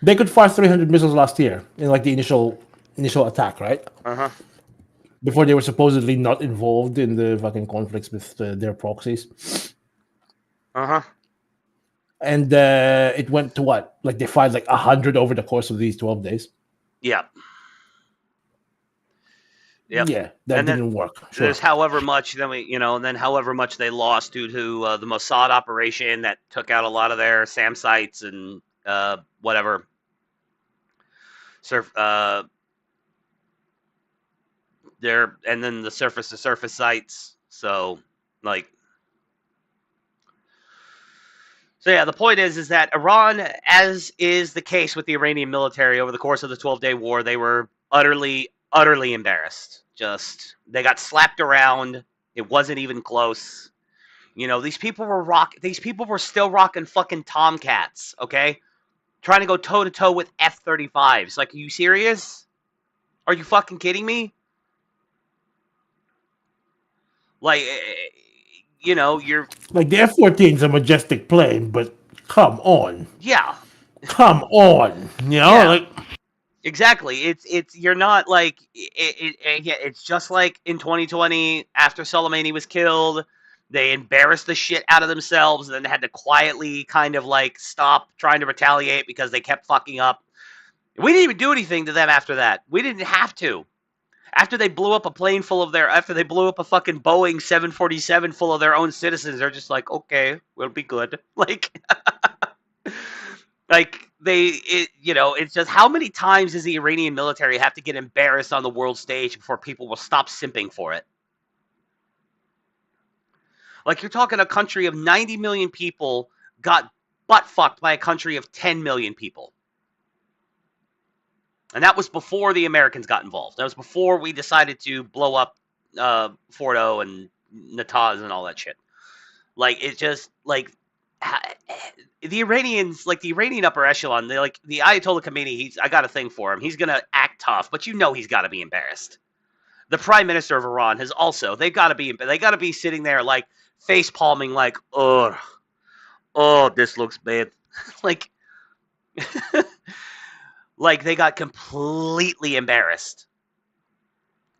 they could fire 300 missiles last year in like the initial attack, right? Before they were supposedly not involved in the fucking conflicts with their proxies. And it went to what? Like, they fired like 100 over the course of these 12 days. Yeah. Yep. Yeah, that didn't work. Sure. There's however much, then however much they lost due to the Mossad operation that took out a lot of their SAM sites and whatever. And then the surface-to-surface sites. So yeah, the point is that Iran, as is the case with the Iranian military over the course of the 12-day war, they were utterly embarrassed. They got slapped around. It wasn't even close. These people were still rocking fucking Tomcats, okay? Trying to go toe-to-toe with F-35s. Like, are you serious? Are you fucking kidding me? Like, you're... Like, the F-14 is a majestic plane, but come on. Yeah. Come on. Yeah. Like... Exactly. It's you're not like it's just like in 2020 after Soleimani was killed, they embarrassed the shit out of themselves and then had to quietly kind of like stop trying to retaliate because they kept fucking up. We didn't even do anything to them after that. We didn't have to. After they blew up a fucking Boeing 747 full of their own citizens, they're just like, okay, we'll be good. It's just how many times does the Iranian military have to get embarrassed on the world stage before people will stop simping for it? Like, you're talking a country of 90 million people got butt-fucked by a country of 10 million people. And that was before the Americans got involved. That was before we decided to blow up Fordo and Natanz and all that shit. Like, it's just, like... The Iranians, like the Iranian upper echelon, the Ayatollah Khomeini, I got a thing for him. He's going to act tough, but he's got to be embarrassed. The prime minister of Iran has also, they got to be sitting there like face palming like, oh, this looks bad. like they got completely embarrassed.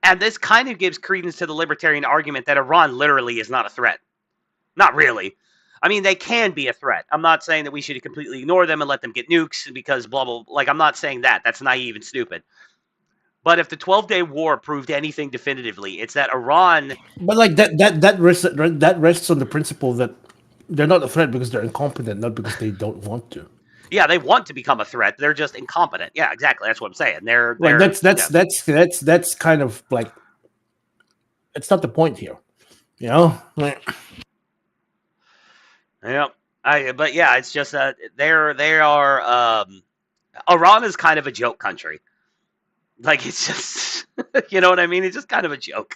And this kind of gives credence to the libertarian argument that Iran literally is not a threat. Not really. I mean, they can be a threat. I'm not saying that we should completely ignore them and let them get nukes because blah, blah, blah. Like, I'm not saying that. That's naive and stupid. But if the 12-day war proved anything definitively, it's that Iran... But, like, that rests on the principle that they're not a threat because they're incompetent, not because they don't want to. Yeah, they want to become a threat. They're just incompetent. Yeah, exactly. That's what I'm saying. They're that's kind of, like... It's not the point here. Like... Yeah, but yeah, it's just that they are. Iran is kind of a joke country. Like, it's just, you know what I mean? It's just kind of a joke.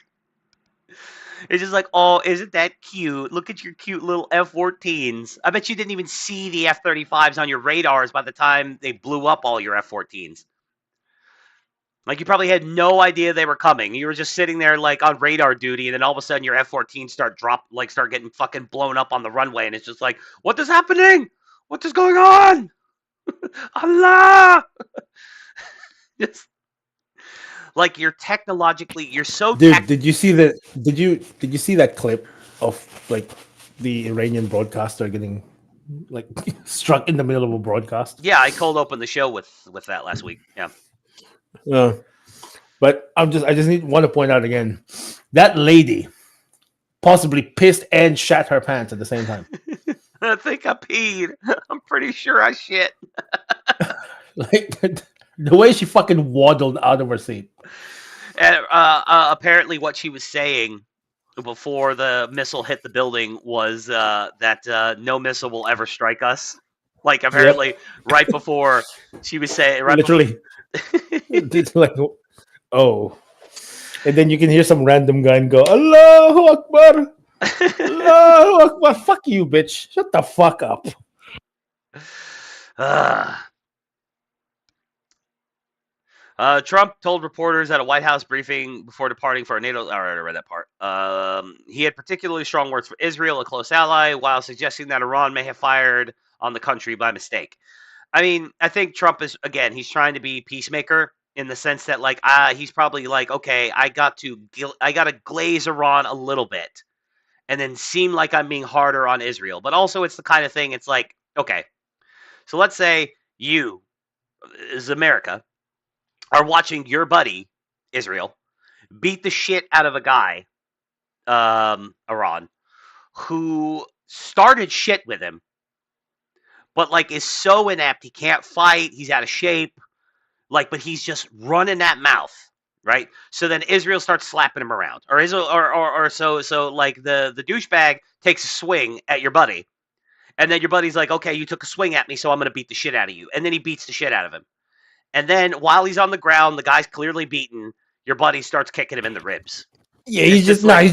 It's just like, oh, isn't that cute? Look at your cute little F-14s. I bet you didn't even see the F-35s on your radars by the time they blew up all your F-14s. Like, you probably had no idea they were coming. You were just sitting there, like, on radar duty, and then all of a sudden your F-14s start getting fucking blown up on the runway, and it's just like, what is happening? What is going on? Allah! Just, Like you're so Dude, did you see that? Did you see that clip of like the Iranian broadcaster getting like struck in the middle of a broadcast? Yeah, I cold opened the show with that last week. Yeah. But I just want to point out again, that lady possibly pissed and shat her pants at the same time. I think I peed. I'm pretty sure I shit. Like the way she fucking waddled out of her seat. And apparently, what she was saying before the missile hit the building was that no missile will ever strike us. Like apparently, right before she was saying, literally, it's like, oh, and then you can hear some random guy and go, "Allahu Akbar, Allahu Akbar." Fuck you, bitch! Shut the fuck up. Trump told reporters at a White House briefing before departing for a NATO. I already read that part. He had particularly strong words for Israel, a close ally, while suggesting that Iran may have fired on the country by mistake. I mean, I think Trump is, again, he's trying to be peacemaker in the sense that, like, he's probably like, okay, I got to glaze Iran a little bit, and then seem like I'm being harder on Israel. But also, it's the kind of thing. It's like, okay, so let's say you, as America, are watching your buddy, Israel, beat the shit out of a guy, Iran, who started shit with him, but, like, is so inept, he can't fight, he's out of shape, like, but he's just running that mouth, right? So then Israel starts slapping him around. Or so like, the douchebag takes a swing at your buddy, and then your buddy's like, okay, you took a swing at me, so I'm going to beat the shit out of you. And then he beats the shit out of him. And then while he's on the ground, the guy's clearly beaten. Your buddy starts kicking him in the ribs. Yeah, he's just like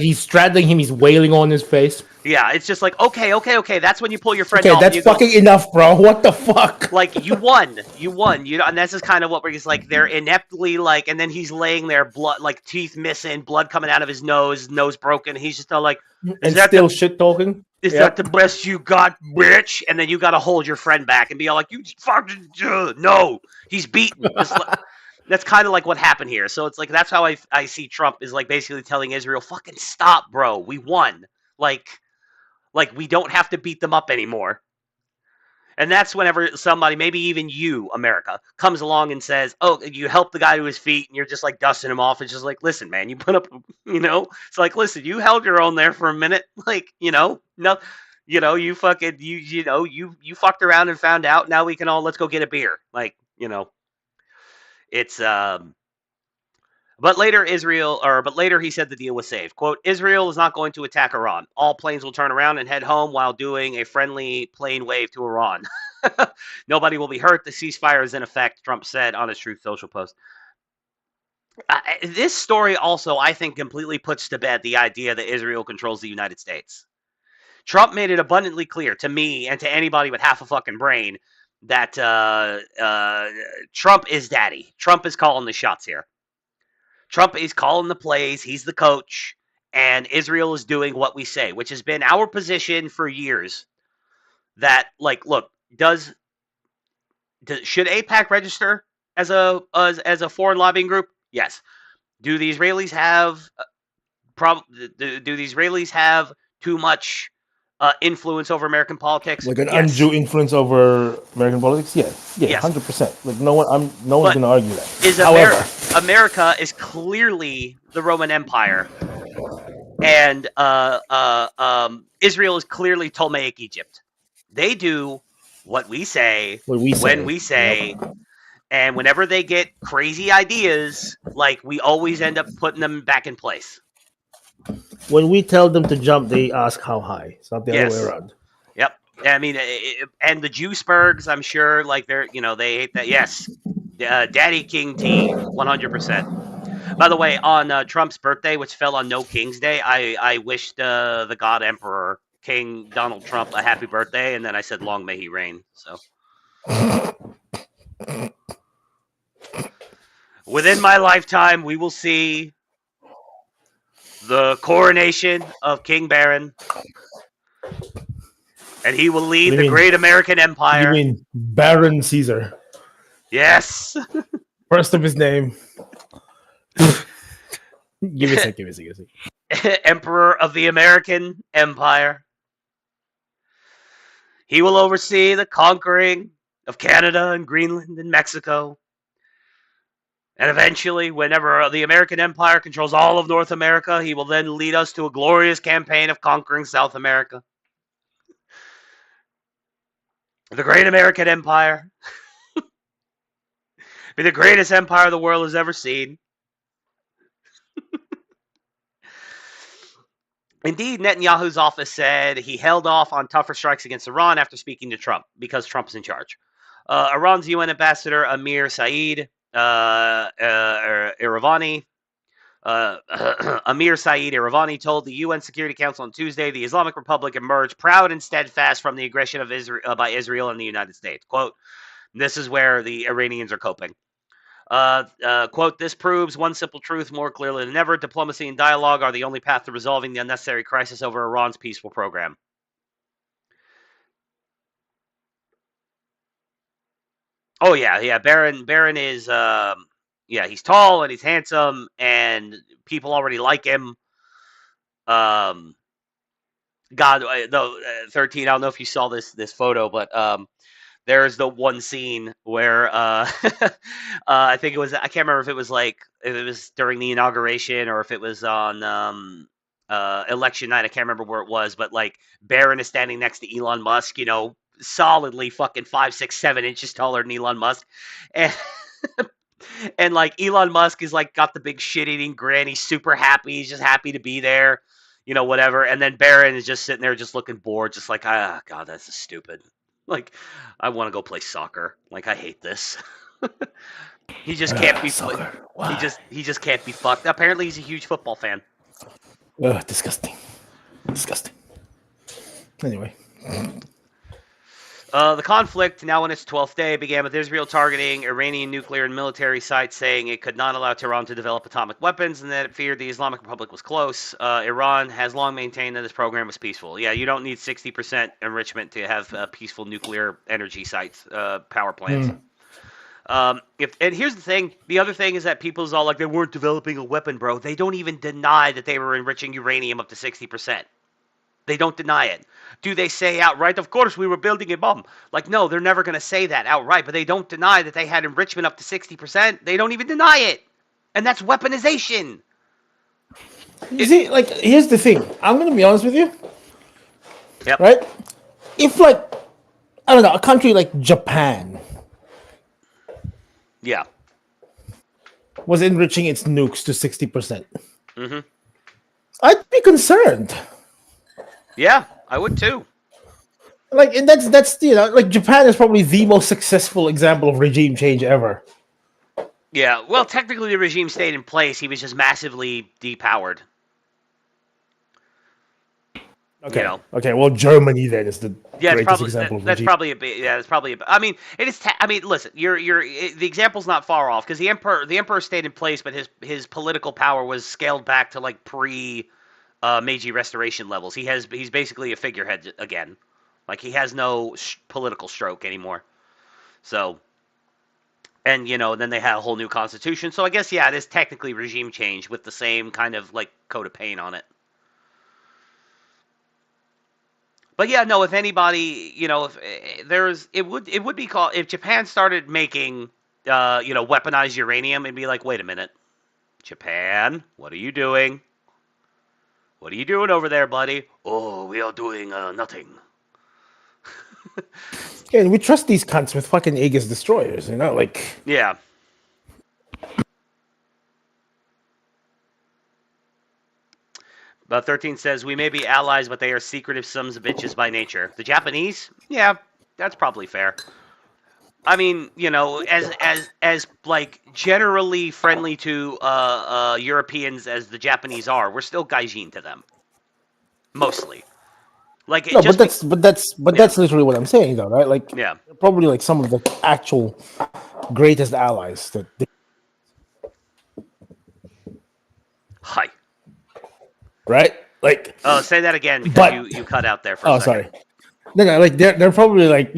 he's straddling him. He's wailing on his face. Yeah, it's just like, okay. That's when you pull your friend off. Okay, that's fucking enough, bro. What the fuck? Like, you won. You know, and this is kind of what we're just like, they're ineptly like, and then he's laying there, blood, like teeth missing, blood coming out of his nose broken. He's just like, and still shit talking. Is that the best you got, bitch? And then you got to hold your friend back and be all like, you fucking no, he's beaten. That's kind of like what happened here. So it's like, that's how I see Trump is like basically telling Israel, fucking stop, bro. We won. Like we don't have to beat them up anymore. And that's whenever somebody, maybe even you, America, comes along and says, oh, you help the guy to his feet and you're just like dusting him off. It's just like, listen, man, you put up, it's like, listen, you held your own there for a minute. Like, no, you fucking, you fucked around and found out. Now we can all, let's go get a beer. Like, it's, but later he said the deal was safe. Quote, Israel is not going to attack Iran. All planes will turn around and head home while doing a friendly plane wave to Iran. Nobody will be hurt. The ceasefire is in effect, Trump said on his Truth Social post. This story also, I think, completely puts to bed the idea that Israel controls the United States. Trump made it abundantly clear to me and to anybody with half a fucking brain that Trump is daddy. Trump is calling the shots here. Trump is calling the plays. He's the coach. And Israel is doing what we say, which has been our position for years. That, like, look, should AIPAC register as a foreign lobbying group? Yes. Do the Israelis have too much influence over American politics? Like an undue influence over American politics? Yeah, yes. 100%. Like no one's going to argue that. However, America is clearly the Roman Empire, and Israel is clearly Ptolemaic Egypt. They do what we say when we say. Yep. And whenever they get crazy ideas, like, we always end up putting them back in place. When we tell them to jump, they ask how high. It's not the other way around. Yep. I mean, and the Jewsburgs, I'm sure, like, they hate that. Yes. Daddy King T, 100%. By the way, on Trump's birthday, which fell on No King's Day, I wished the God Emperor, King Donald Trump, a happy birthday, and then I said, long may he reign. So. Within my lifetime, we will see the coronation of King Baron, and he will lead the great American Empire. You mean Baron Caesar? Yes. First of his name. Give me a sec. Emperor of the American Empire. He will oversee the conquering of Canada and Greenland and Mexico. And eventually, whenever the American Empire controls all of North America, he will then lead us to a glorious campaign of conquering South America. The great American Empire. Be the greatest empire the world has ever seen. Indeed, Netanyahu's office said he held off on tougher strikes against Iran after speaking to Trump, because Trump's in charge. Iran's UN ambassador Amir Saeed Iravani Amir Saeed Iravani told the UN Security Council on Tuesday the Islamic Republic emerged proud and steadfast from the aggression of Israel by Israel and the United States. Quote, this is where the Iranians are coping. Quote, this proves one simple truth more clearly than ever. Diplomacy and dialogue are the only path to resolving the unnecessary crisis over Iran's peaceful program. Oh, yeah. Barron is, he's tall and he's handsome and people already like him. God, though, 13, I don't know if you saw this photo, but there's the one scene where I think it was, I can't remember if it was during the inauguration or if it was on election night. I can't remember where it was, but like Barron is standing next to Elon Musk, solidly fucking 5, 6, 7 inches taller than Elon Musk. And and like Elon Musk is like got the big shit-eating grin. He's super happy. He's just happy to be there, whatever. And then Barron is just sitting there just looking bored, just like, God, that's just stupid. Like, I want to go play soccer. Like, I hate this. He just can't be soccer. He just can't be fucked. Apparently, he's a huge football fan. Disgusting. Anyway. The conflict, now in its 12th day, began with Israel targeting Iranian nuclear and military sites, saying it could not allow Tehran to develop atomic weapons and that it feared the Islamic Republic was close. Iran has long maintained that this program was peaceful. Yeah, you don't need 60% enrichment to have peaceful nuclear energy sites, power plants. And here's the thing. The other thing is that people's all like, they weren't developing a weapon, bro. They don't even deny that they were enriching uranium up to 60%. They don't deny it. Do they say outright, of course, we were building a bomb? Like, no, they're never going to say that outright, but they don't deny that they had enrichment up to 60%. They don't even deny it. And that's weaponization. You see, like, here's the thing. I'm going to be honest with you. Yep. Right? If, like, I don't know, a country like Japan. Yeah. Was enriching its nukes to 60%. Mm-hmm. I'd be concerned. Yeah, I would too. Like, and that's like Japan is probably the most successful example of regime change ever. Yeah, well, technically the regime stayed in place. He was just massively depowered. Okay. Okay. Well, Germany then is the greatest example. That's probably a bit. Yeah, that's probably a bit. I mean, it is. I mean, listen, the example's not far off because the emperor stayed in place, but his political power was scaled back to like pre Meiji Restoration levels. He's basically a figurehead again. Like, he has no political stroke anymore. So, and then they had a whole new constitution. So I guess, yeah, it is technically regime change with the same kind of like coat of paint on it. But yeah, no, if anybody, it would be called, if Japan started making, weaponized uranium, it'd be like, wait a minute, Japan, what are you doing? What are you doing over there, buddy? Oh, we are doing nothing. Yeah, and we trust these cunts with fucking Aegis destroyers, like... Yeah. But 13 says, we may be allies, but they are secretive sons of bitches by nature. The Japanese? Yeah, that's probably fair. I mean, as like generally friendly to Europeans as the Japanese are, we're still gaijin to them, mostly. Like, no, but that's literally what I'm saying, though, right? Like, yeah, probably like some of the actual greatest allies that. Hi. Right, like. Oh, say that again because you cut out there for a second. Sorry. No, like they're probably like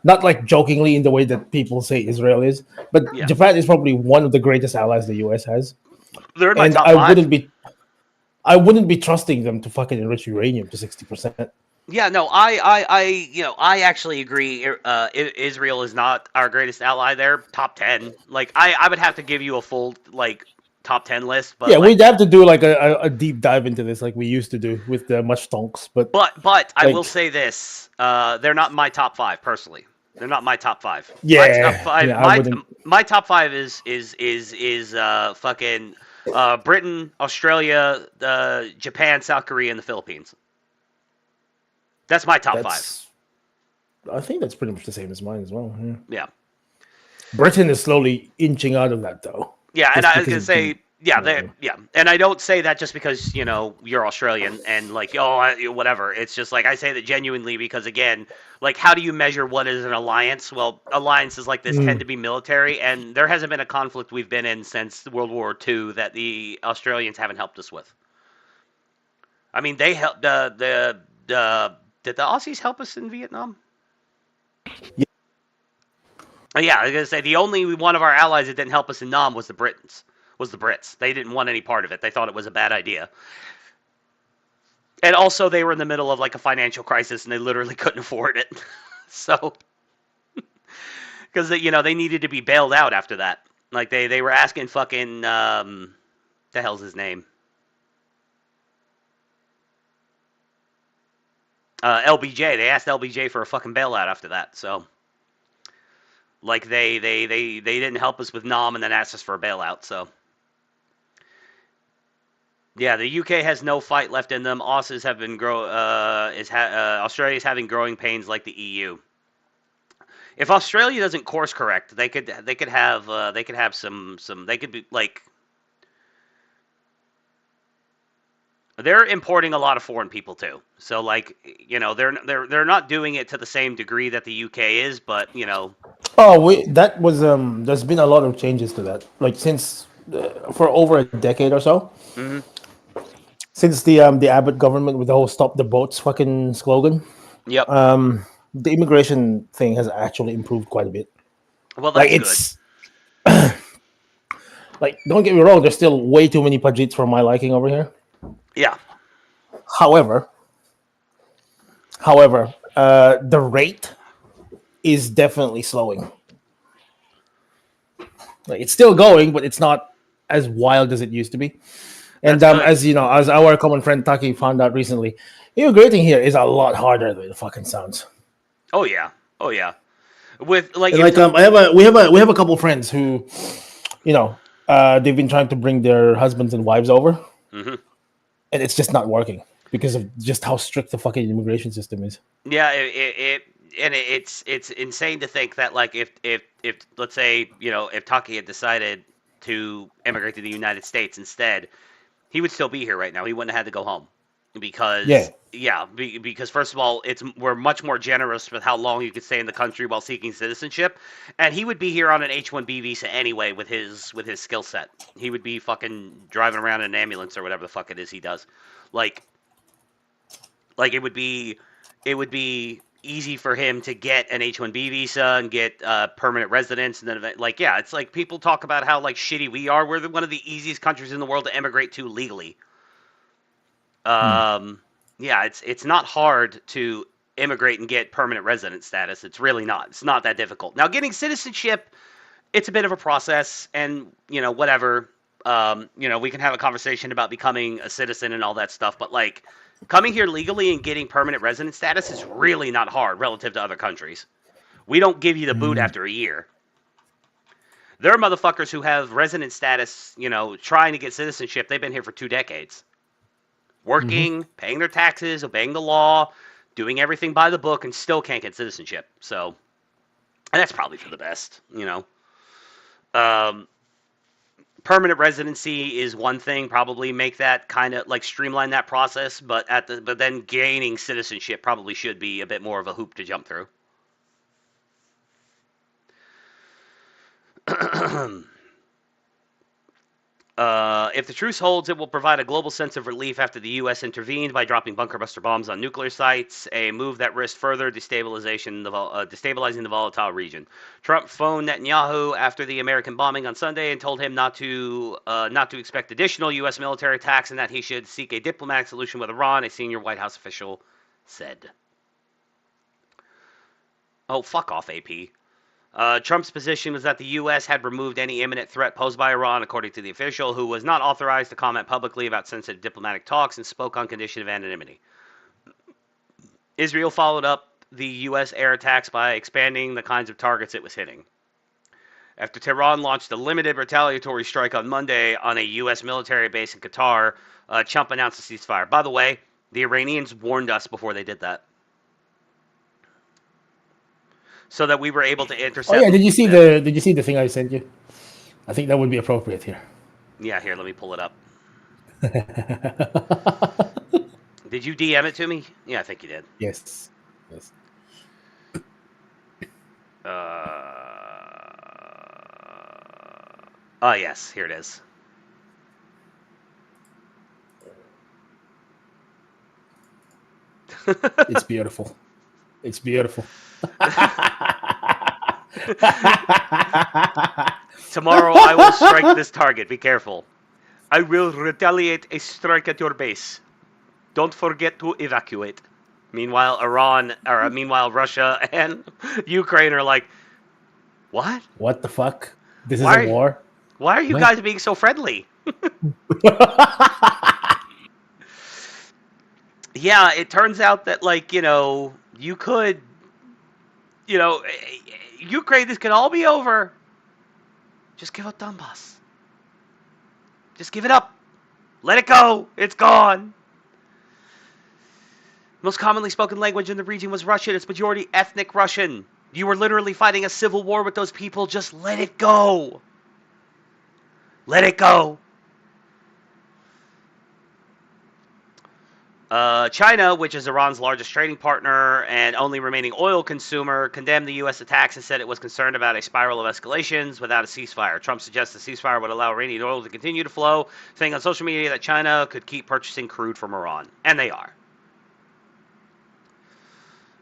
not like jokingly in the way that people say Israel is, but Yeah. Japan is probably one of the greatest allies the US has. They're in my And top I five. wouldn't be trusting them to fucking enrich uranium to 60%. Yeah, no, I actually agree. Israel is not our greatest ally. They're top 10. Like, I would have to give you a full like top 10 list, but Yeah, like, we'd have to do like a deep dive into this like we used to do with the much stonks. but I will Like, say this: they're not my top five personally. They're not my top five. My top yeah, five, yeah, I wouldn't. my top five is fucking Britain, Australia, Japan, South Korea, and the Philippines. That's my top five. I think that's pretty much the same as mine as well. Yeah. Yeah. Britain is slowly inching out of that though, Yeah, and just I was because gonna of the. say, and I don't say that just because you're Australian and like whatever. It's just like I say that genuinely because again, like how do you measure what is an alliance? Well, alliances like this tend to be military, and there hasn't been a conflict we've been in since World War II that the Australians haven't helped us with. I mean, they helped the did the Aussies help us in Vietnam? Yeah. Yeah, I was gonna say the only one of our allies that didn't help us in Nam was the Britons. Was the Brits. They didn't want any part of it. They thought it was a bad idea. And also they were in the middle of like a financial crisis and they literally couldn't afford it. So because they needed to be bailed out after that. Like they were asking fucking the hell's his name? LBJ. They asked LBJ for a fucking bailout after that. So like they didn't help us with Nam and then asked us for a bailout. So yeah, the UK has no fight left in them. Aussies have been Australia's having growing pains like the EU. If Australia doesn't course correct, they could have some they could be like they're importing a lot of foreign people too. So like they're not doing it to the same degree that the UK is, but Oh, that was there's been a lot of changes to that. Like since for over a decade or so, mm-hmm. since the Abbott government with the whole "Stop the Boats" fucking slogan, Yep. the immigration thing has actually improved quite a bit. Well, Like that's good. it's like don't get me wrong, there's still way too many Pajits for my liking over here. Yeah. However, the rate is definitely slowing. Like it's still going, but it's not as wild as it used to be. And That's good. as you know, as our common friend Taki found out recently, immigrating here is a lot harder than it fucking sounds. Oh yeah. Oh yeah. With like we have a couple friends who, they've been trying to bring their husbands and wives over, mm-hmm. and it's just not working because of just how strict the fucking immigration system is. Yeah, it's insane to think that like if let's say if Taki had decided to immigrate to the United States instead, he would still be here right now. He wouldn't have had to go home because because first of all, we're much more generous with how long you could stay in the country while seeking citizenship, and he would be here on an H-1B visa anyway with his skill set. He would be fucking driving around in an ambulance or whatever the fuck it is he does, like it would be easy for him to get an H-1B visa and get permanent residence, and then it's like people talk about how like shitty we are. We're one of the easiest countries in the world to immigrate to legally. Yeah, it's not hard to immigrate and get permanent resident status. It's really not. It's not that difficult. Now, getting citizenship, it's a bit of a process, and whatever. We can have a conversation about becoming a citizen and all that stuff, but like coming here legally and getting permanent resident status is really not hard relative to other countries. We don't give you the boot after a year. There are motherfuckers who have resident status, trying to get citizenship. They've been here for 2 decades. Working, paying their taxes, obeying the law, doing everything by the book, and still can't get citizenship. So, and that's probably for the best, Permanent residency is one thing, probably make that kind of like streamline that process, but then gaining citizenship probably should be a bit more of a hoop to jump through. If the truce holds, it will provide a global sense of relief after the U.S. intervened by dropping bunker buster bombs on nuclear sites, a move that risked further destabilizing the volatile region. Trump phoned Netanyahu after the American bombing on Sunday and told him not to expect additional U.S. military attacks and that he should seek a diplomatic solution with Iran, a senior White House official said. Oh, fuck off, AP. Trump's position was that the U.S. had removed any imminent threat posed by Iran, according to the official, who was not authorized to comment publicly about sensitive diplomatic talks and spoke on condition of anonymity. Israel followed up the U.S. air attacks by expanding the kinds of targets it was hitting. After Tehran launched a limited retaliatory strike on Monday on a U.S. military base in Qatar, Trump announced a ceasefire. By the way, the Iranians warned us before they did that, so that we were able to intercept. Oh yeah, did you see the thing I sent you? I think that would be appropriate here. Yeah, here, let me pull it up. Did you DM it to me? Yeah, I think you did. Yes. Oh yes, here it is. It's beautiful. It's beautiful. Tomorrow I will strike this target. Be careful. I will retaliate a strike at your base. Don't forget to evacuate. Meanwhile, Russia and Ukraine are like, what? What the fuck? This is a war? Why are you guys being so friendly? Yeah, it turns out that, you could, Ukraine, this can all be over. Just give up Donbass. Just give it up. Let it go. It's gone. Most commonly spoken language in the region was Russian. It's majority ethnic Russian. You were literally fighting a civil war with those people. Just let it go. Let it go. China, which is Iran's largest trading partner and only remaining oil consumer, condemned the U.S. attacks and said it was concerned about a spiral of escalations without a ceasefire. Trump suggests the ceasefire would allow Iranian oil to continue to flow, saying on social media that China could keep purchasing crude from Iran. And they are.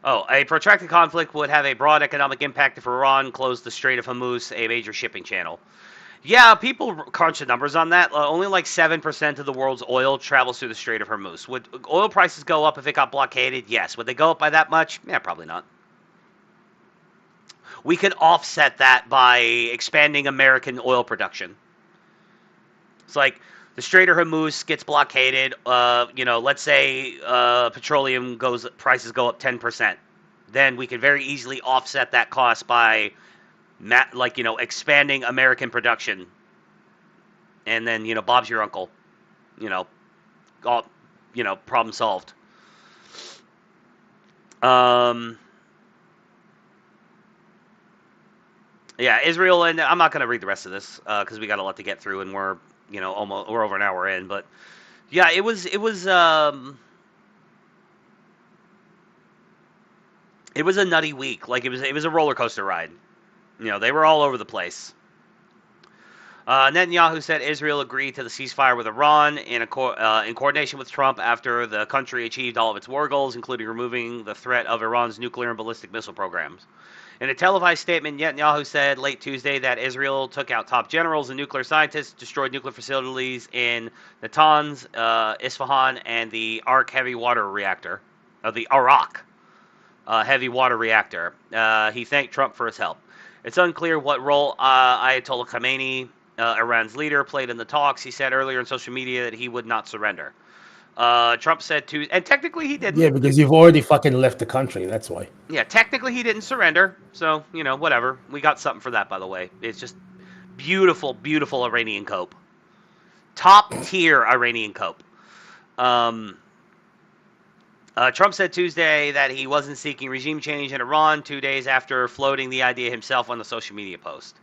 A protracted conflict would have a broad economic impact if Iran closed the Strait of Hormuz, a major shipping channel. Yeah, people crunch the numbers on that. Only like 7% of the world's oil travels through the Strait of Hormuz. Would oil prices go up if it got blockaded? Yes. Would they go up by that much? Yeah, probably not. We could offset that by expanding American oil production. It's like the Strait of Hormuz gets blockaded. Let's say petroleum prices go up 10%. Then we could very easily offset that cost by expanding American production, and then Bob's your uncle, problem solved. Yeah, Israel, and I'm not going to read the rest of this because we got a lot to get through, and we're over an hour in. But yeah, it was a nutty week. Like it was a roller coaster ride. They were all over the place. Netanyahu said Israel agreed to the ceasefire with Iran in coordination with Trump after the country achieved all of its war goals, including removing the threat of Iran's nuclear and ballistic missile programs. In a televised statement, Netanyahu said late Tuesday that Israel took out top generals and nuclear scientists, destroyed nuclear facilities in Natanz, Isfahan, and the Arak heavy water reactor. He thanked Trump for his help. It's unclear what role Ayatollah Khamenei, Iran's leader, played in the talks. He said earlier on social media that he would not surrender. Trump said to, and technically he didn't. Yeah, because you've already fucking left the country. That's why. Yeah, technically he didn't surrender. So, whatever. We got something for that, by the way. It's just beautiful, beautiful Iranian cope. Top tier Iranian cope. Trump said Tuesday that he wasn't seeking regime change in Iran 2 days after floating the idea himself on the social media post.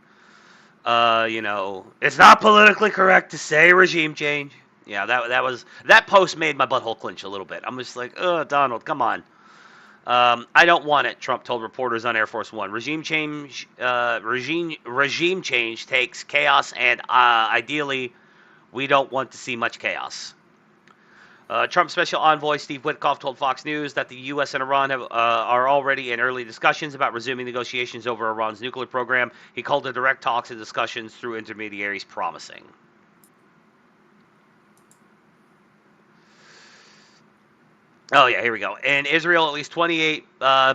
It's not politically correct to say regime change. Yeah, that post made my butthole clench a little bit. I'm just like, Donald, come on. I don't want it, Trump told reporters on Air Force One. Regime change takes chaos and ideally We don't want to see much chaos. Trump's special envoy Steve Witkoff told Fox News that the U.S. and Iran are already in early discussions about resuming negotiations over Iran's nuclear program. He called the direct talks and discussions through intermediaries promising. Oh, yeah, here we go. In Israel, at least 28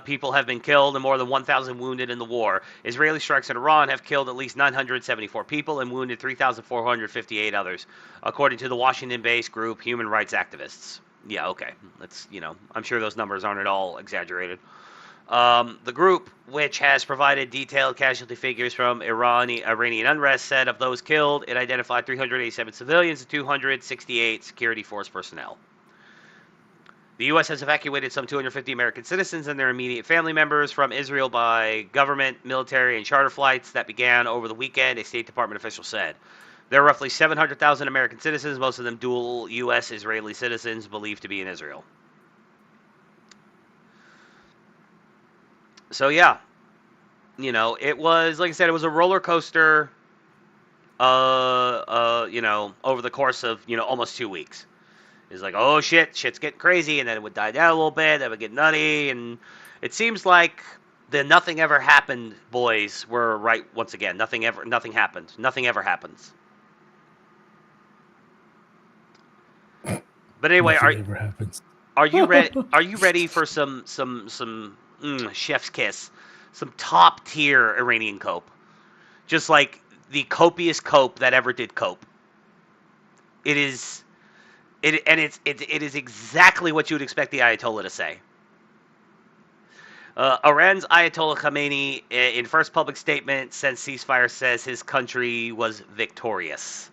people have been killed and more than 1,000 wounded in the war. Israeli strikes in Iran have killed at least 974 people and wounded 3,458 others, according to the Washington-based group Human Rights Activists. Yeah, okay. That's, I'm sure those numbers aren't at all exaggerated. The group, which has provided detailed casualty figures from Iranian unrest, said of those killed, it identified 387 civilians and 268 security force personnel. The U.S. has evacuated some 250 American citizens and their immediate family members from Israel by government, military, and charter flights that began over the weekend, a State Department official said. There are roughly 700,000 American citizens, most of them dual U.S.-Israeli citizens, believed to be in Israel. So, yeah. It was, like I said, it was a roller coaster, over the course of, almost 2 weeks. It's like, oh shit's getting crazy, and then it would die down a little bit, then it would get nutty, and it seems like the nothing ever happened boys were right once again. Nothing happened. Nothing ever happens. But anyway, are you ready? Are you ready for some chef's kiss, some top tier Iranian cope, just like the copious cope that ever did cope? It is exactly what you would expect the Ayatollah to say. Iran's Ayatollah Khamenei, in first public statement since ceasefire, says his country was victorious.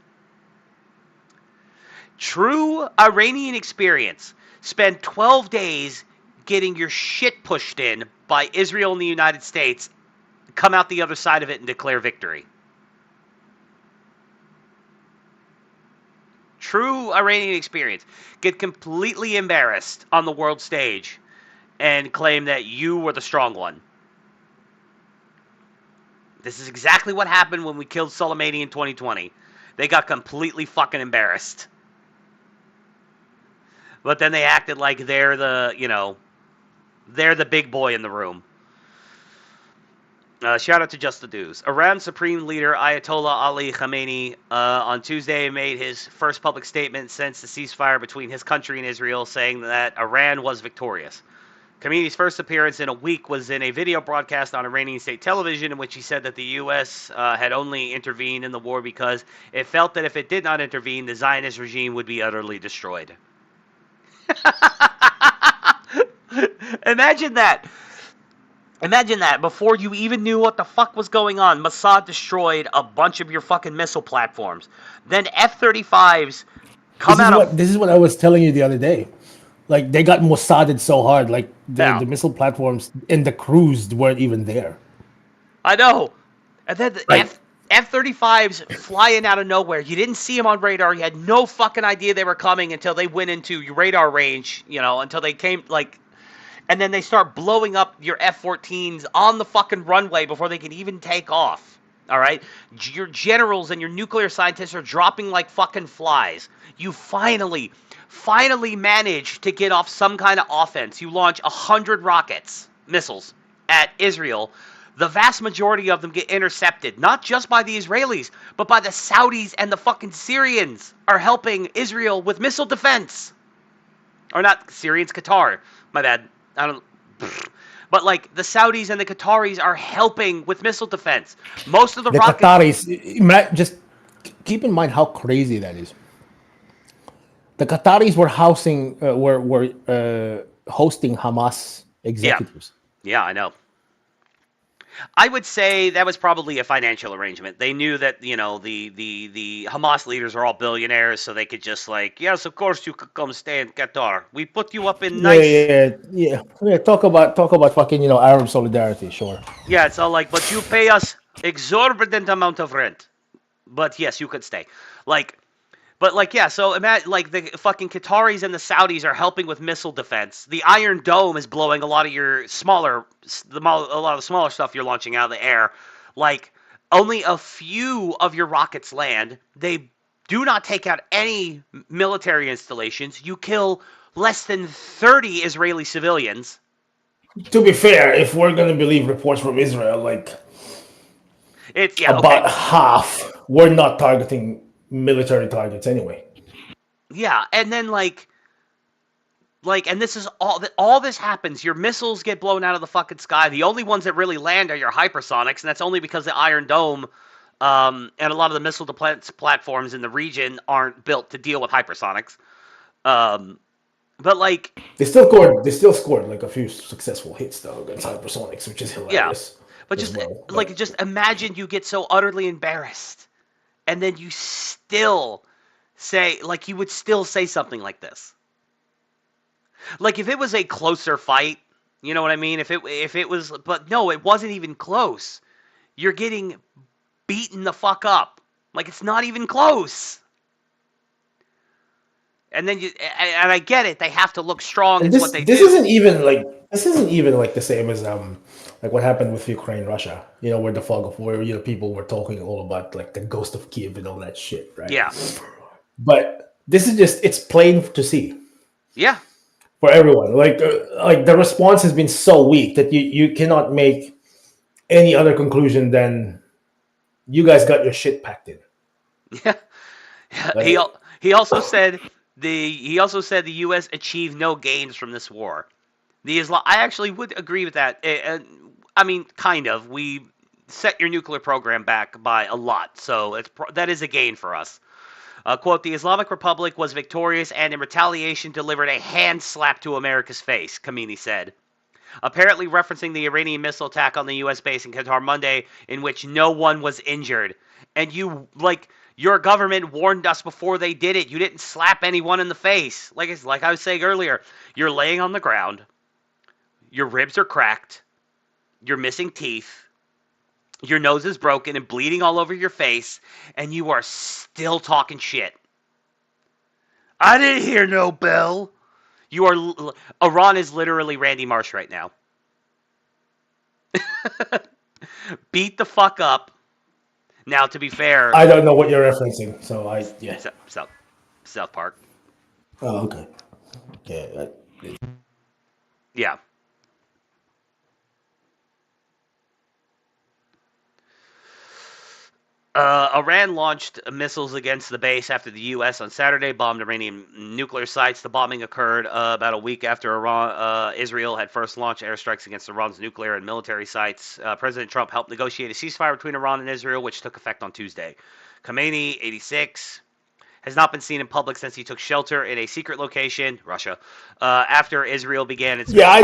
True Iranian experience. Spend 12 days getting your shit pushed in by Israel and the United States, come out the other side of it and declare victory. True Iranian experience. Get completely embarrassed on the world stage and claim that you were the strong one. This is exactly what happened when we killed Soleimani in 2020. They got completely fucking embarrassed. But then they acted like they're the big boy in the room. Shout out to Just the Dudes. Iran's Supreme Leader Ayatollah Ali Khamenei on Tuesday made his first public statement since the ceasefire between his country and Israel, saying that Iran was victorious. Khamenei's first appearance in a week was in a video broadcast on Iranian state television in which he said that the U.S. Had only intervened in the war because it felt that if it did not intervene, the Zionist regime would be utterly destroyed. Imagine that. Imagine that. Before you even knew what the fuck was going on, Mossad destroyed a bunch of your fucking missile platforms. Then F-35s come out. This is what I was telling you the other day. Like, they got Mossaded so hard. Like, the missile platforms and the crews weren't even there. I know. And then the F-35s flying out of nowhere. You didn't see them on radar. You had no fucking idea they were coming until they went into your radar range, until they came, and then they start blowing up your F-14s on the fucking runway before they can even take off. All right? Your generals and your nuclear scientists are dropping like fucking flies. You finally managed to get off some kind of offense. You launch 100 missiles, at Israel. The vast majority of them get intercepted, not just by the Israelis, but by the Saudis and the fucking Syrians are helping Israel with missile defense. Or not Syrians, Qatar. My bad. But the Saudis and the Qataris are helping with missile defense. Most of the rockets... Qataris, just keep in mind how crazy that is. The Qataris were hosting Hamas executives. Yeah, I know. I would say that was probably a financial arrangement. They knew that, the Hamas leaders are all billionaires, so they could just yes, of course you could come stay in Qatar. We put you up in nice... Yeah. Talk about fucking, Arab solidarity, sure. Yeah, it's all but you pay us exorbitant amount of rent. But yes, you could stay. So imagine, the fucking Qataris and the Saudis are helping with missile defense. The Iron Dome is blowing a lot of your smaller stuff you're launching out of the air. Only a few of your rockets land. They do not take out any military installations. You kill less than 30 Israeli civilians. To be fair, if we're going to believe reports from Israel, like about half were not targeting military targets anyway. Yeah, and then and this is all this happens. Your missiles get blown out of the fucking sky. The only ones that really land are your hypersonics, and that's only because the Iron Dome and a lot of the missile defense platforms in the region aren't built to deal with hypersonics. But they still scored like a few successful hits though against hypersonics, which is hilarious. Yeah, but just imagine you get so utterly embarrassed, and then you still say you would still say something like this. Like if it was a closer fight, you know what I mean? If it was, but no, it wasn't even close. You're getting beaten the fuck up. Like it's not even close. And then and I get it. They have to look strong. It's what they do. This isn't even like the same as like what happened with Ukraine, Russia. You know, where the fog of war, people were talking all about like the ghost of Kiev and all that shit, right? Yeah. But this is it's plain to see. Yeah. For everyone, like the response has been so weak that you cannot make any other conclusion than you guys got your shit packed in. Yeah. He also said the U.S. achieved no gains from this war. I actually would agree with that. I mean, kind of. We set your nuclear program back by a lot, so that is a gain for us. Quote, the Islamic Republic was victorious and in retaliation delivered a hand slap to America's face, Khamenei said. Apparently referencing the Iranian missile attack on the U.S. base in Qatar Monday, in which no one was injured. And your government warned us before they did it. You didn't slap anyone in the face. Like I was saying earlier, you're laying on the ground. Your ribs are cracked. You're missing teeth. Your nose is broken and bleeding all over your face, and you are still talking shit. I didn't hear no bell. Iran is literally Randy Marsh right now. Beat the fuck up. Now, to be fair, I don't know what you're referencing, so South Park. Oh, okay. Yeah. Yeah. Iran launched missiles against the base after the U.S. on Saturday bombed Iranian nuclear sites. The bombing occurred about a week after Israel had first launched airstrikes against Iran's nuclear and military sites. President Trump helped negotiate a ceasefire between Iran and Israel, which took effect on Tuesday. Khamenei, 86, has not been seen in public since he took shelter in a secret location, Russia, after Israel began its... I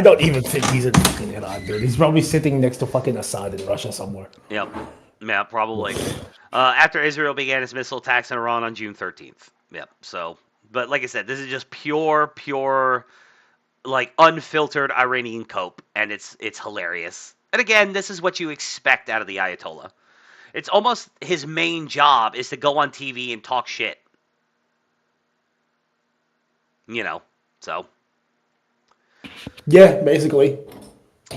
don't even think he's in fucking Iran, dude. He's probably sitting next to fucking Assad in Russia somewhere. Yep. Yeah, probably. After Israel began its missile attacks on Iran on June 13th. Yep. So, but like I said, this is just pure, unfiltered Iranian cope, and it's hilarious. And again, this is what you expect out of the Ayatollah. It's almost his main job is to go on TV and talk shit. So. Yeah, basically.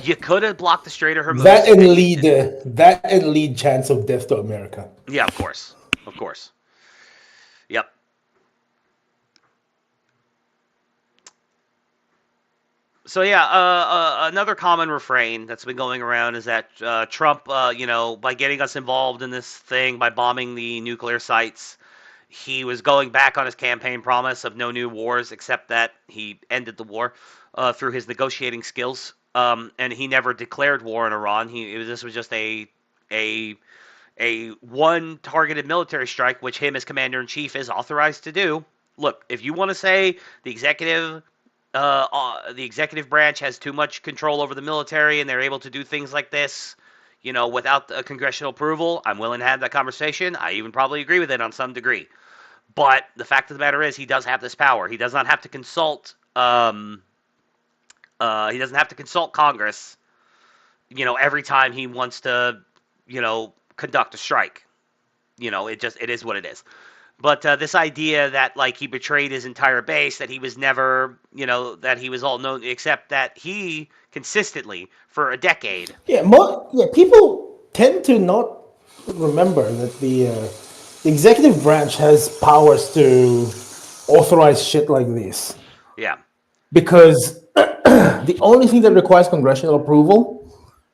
You could have blocked the Strait of Hormuz. That and lead chance of death to America. Yeah, of course. Yep. So yeah, another common refrain that's been going around is that Trump, by getting us involved in this thing, by bombing the nuclear sites, he was going back on his campaign promise of no new wars, except that he ended the war through his negotiating skills. And he never declared war on Iran. This was just a one targeted military strike, which him as commander in chief is authorized to do. Look, if you want to say the executive branch has too much control over the military and they're able to do things like this, without congressional approval, I'm willing to have that conversation. I even probably agree with it on some degree. But the fact of the matter is, he does have this power. He does not have to consult. He doesn't have to consult Congress, every time he wants to, conduct a strike. It is what it is. But this idea that he betrayed his entire base, that he was never, that he was all known, except that he consistently for a decade. Yeah, people tend to not remember that the the executive branch has powers to authorize shit like this. Yeah. Because the only thing that requires congressional approval,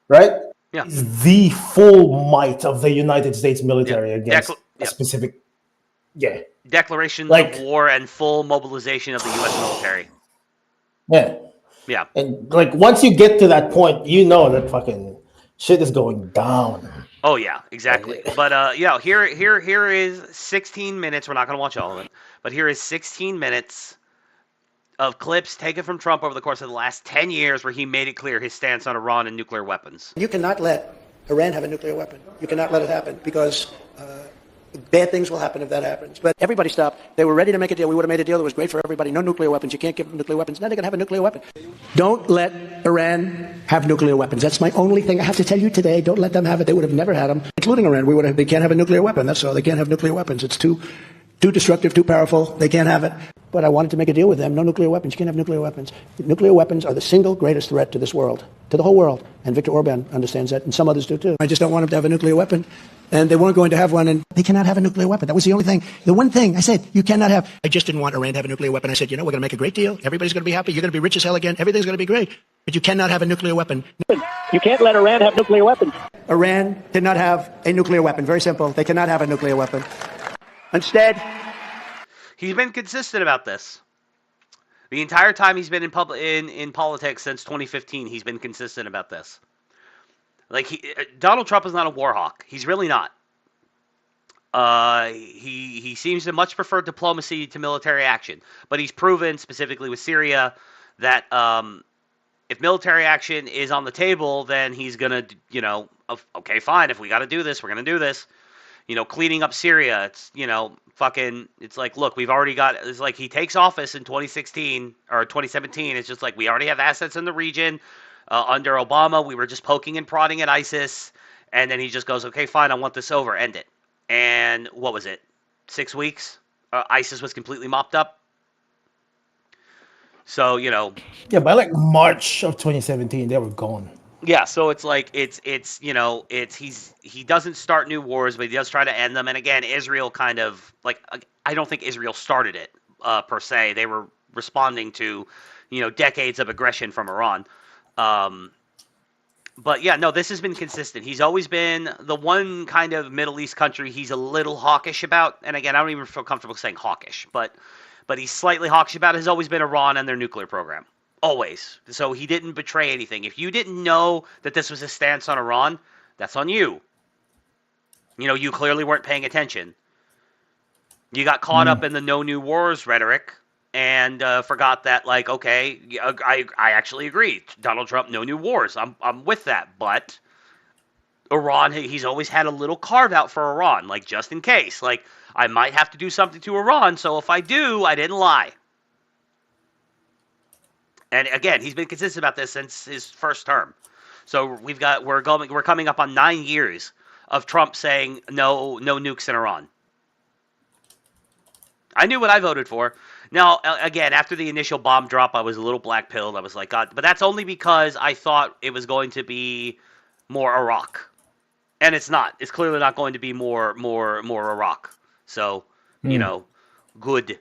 right, Yeah. is the full might of the United States military against a specific. Yeah. Declarations Like, of war and full mobilization of the U.S. military. Yeah. Yeah. And like once you get to that point, you know that fucking shit is going down. Oh yeah, exactly. But here is 16 minutes. We're not going to watch all of it, but here is 16 minutes of clips taken from Trump over the course of the last 10 years where he made it clear his stance on Iran and nuclear weapons. You cannot let Iran have a nuclear weapon. You cannot let it happen because bad things will happen if that happens. But everybody stopped. They were ready to make a deal. We would have made a deal that was great for everybody. No nuclear weapons. You can't give them nuclear weapons. Now they're going to have a nuclear weapon. Don't let Iran have nuclear weapons. That's my only thing I have to tell you today. Don't let them have it. They would have never had them, including Iran. They can't have a nuclear weapon. That's all. They can't have nuclear weapons. It's too destructive, too powerful. They can't have it. But I wanted to make a deal with them. No nuclear weapons. You can't have nuclear weapons. Nuclear weapons are the single greatest threat to this world, to the whole world. And Viktor Orban understands that, and some others do too. I just don't want them to have a nuclear weapon. And they weren't going to have one, and they cannot have a nuclear weapon. That was the only thing. The one thing I said, you cannot have. I just didn't want Iran to have a nuclear weapon. I said, we're going to make a great deal. Everybody's going to be happy. You're going to be rich as hell again. Everything's going to be great. But you cannot have a nuclear weapon. You can't let Iran have nuclear weapons. Iran did not have a nuclear weapon. Very simple. They cannot have a nuclear weapon. Instead, he's been consistent about this. The entire time he's been in politics since 2015, he's been consistent about this. Like Donald Trump is not a war hawk. He's really not. He seems to much prefer diplomacy to military action. But he's proven, specifically with Syria, that if military action is on the table, then he's gonna, okay, fine. If we got to do this, we're gonna do this. Cleaning up Syria. It's fucking. It's like, look, we've already got. It's like he takes office in 2016 or 2017. It's just like we already have assets in the region. Under Obama, we were just poking and prodding at ISIS, and then he just goes, okay, fine, I want this over, end it. And what was it? 6 weeks? ISIS was completely mopped up. So, Yeah, by like March of 2017, they were gone. Yeah, so it's like he doesn't start new wars, but he does try to end them. And again, Israel kind of I don't think Israel started it per se. They were responding to decades of aggression from Iran. But yeah, no, this has been consistent. He's always been the one kind of Middle East country he's a little hawkish about. And again, I don't even feel comfortable saying hawkish, but he's slightly hawkish about it. Has always been Iran and their nuclear program. Always. So he didn't betray anything. If you didn't know that this was his stance on Iran, that's on you. You clearly weren't paying attention. You got caught up in the no new wars rhetoric and forgot that, okay, I actually agree. Donald Trump, no new wars. I'm with that. But Iran, he's always had a little carve out for Iran, just in case. I might have to do something to Iran, so if I do, I didn't lie. And again, he's been consistent about this since his first term. So we're coming up on 9 years of Trump saying no nukes in Iran. I knew what I voted for. Now, again, after the initial bomb drop, I was a little black-pilled. I was like, God, but that's only because I thought it was going to be more Iraq. And it's not. It's clearly not going to be more Iraq. So, good.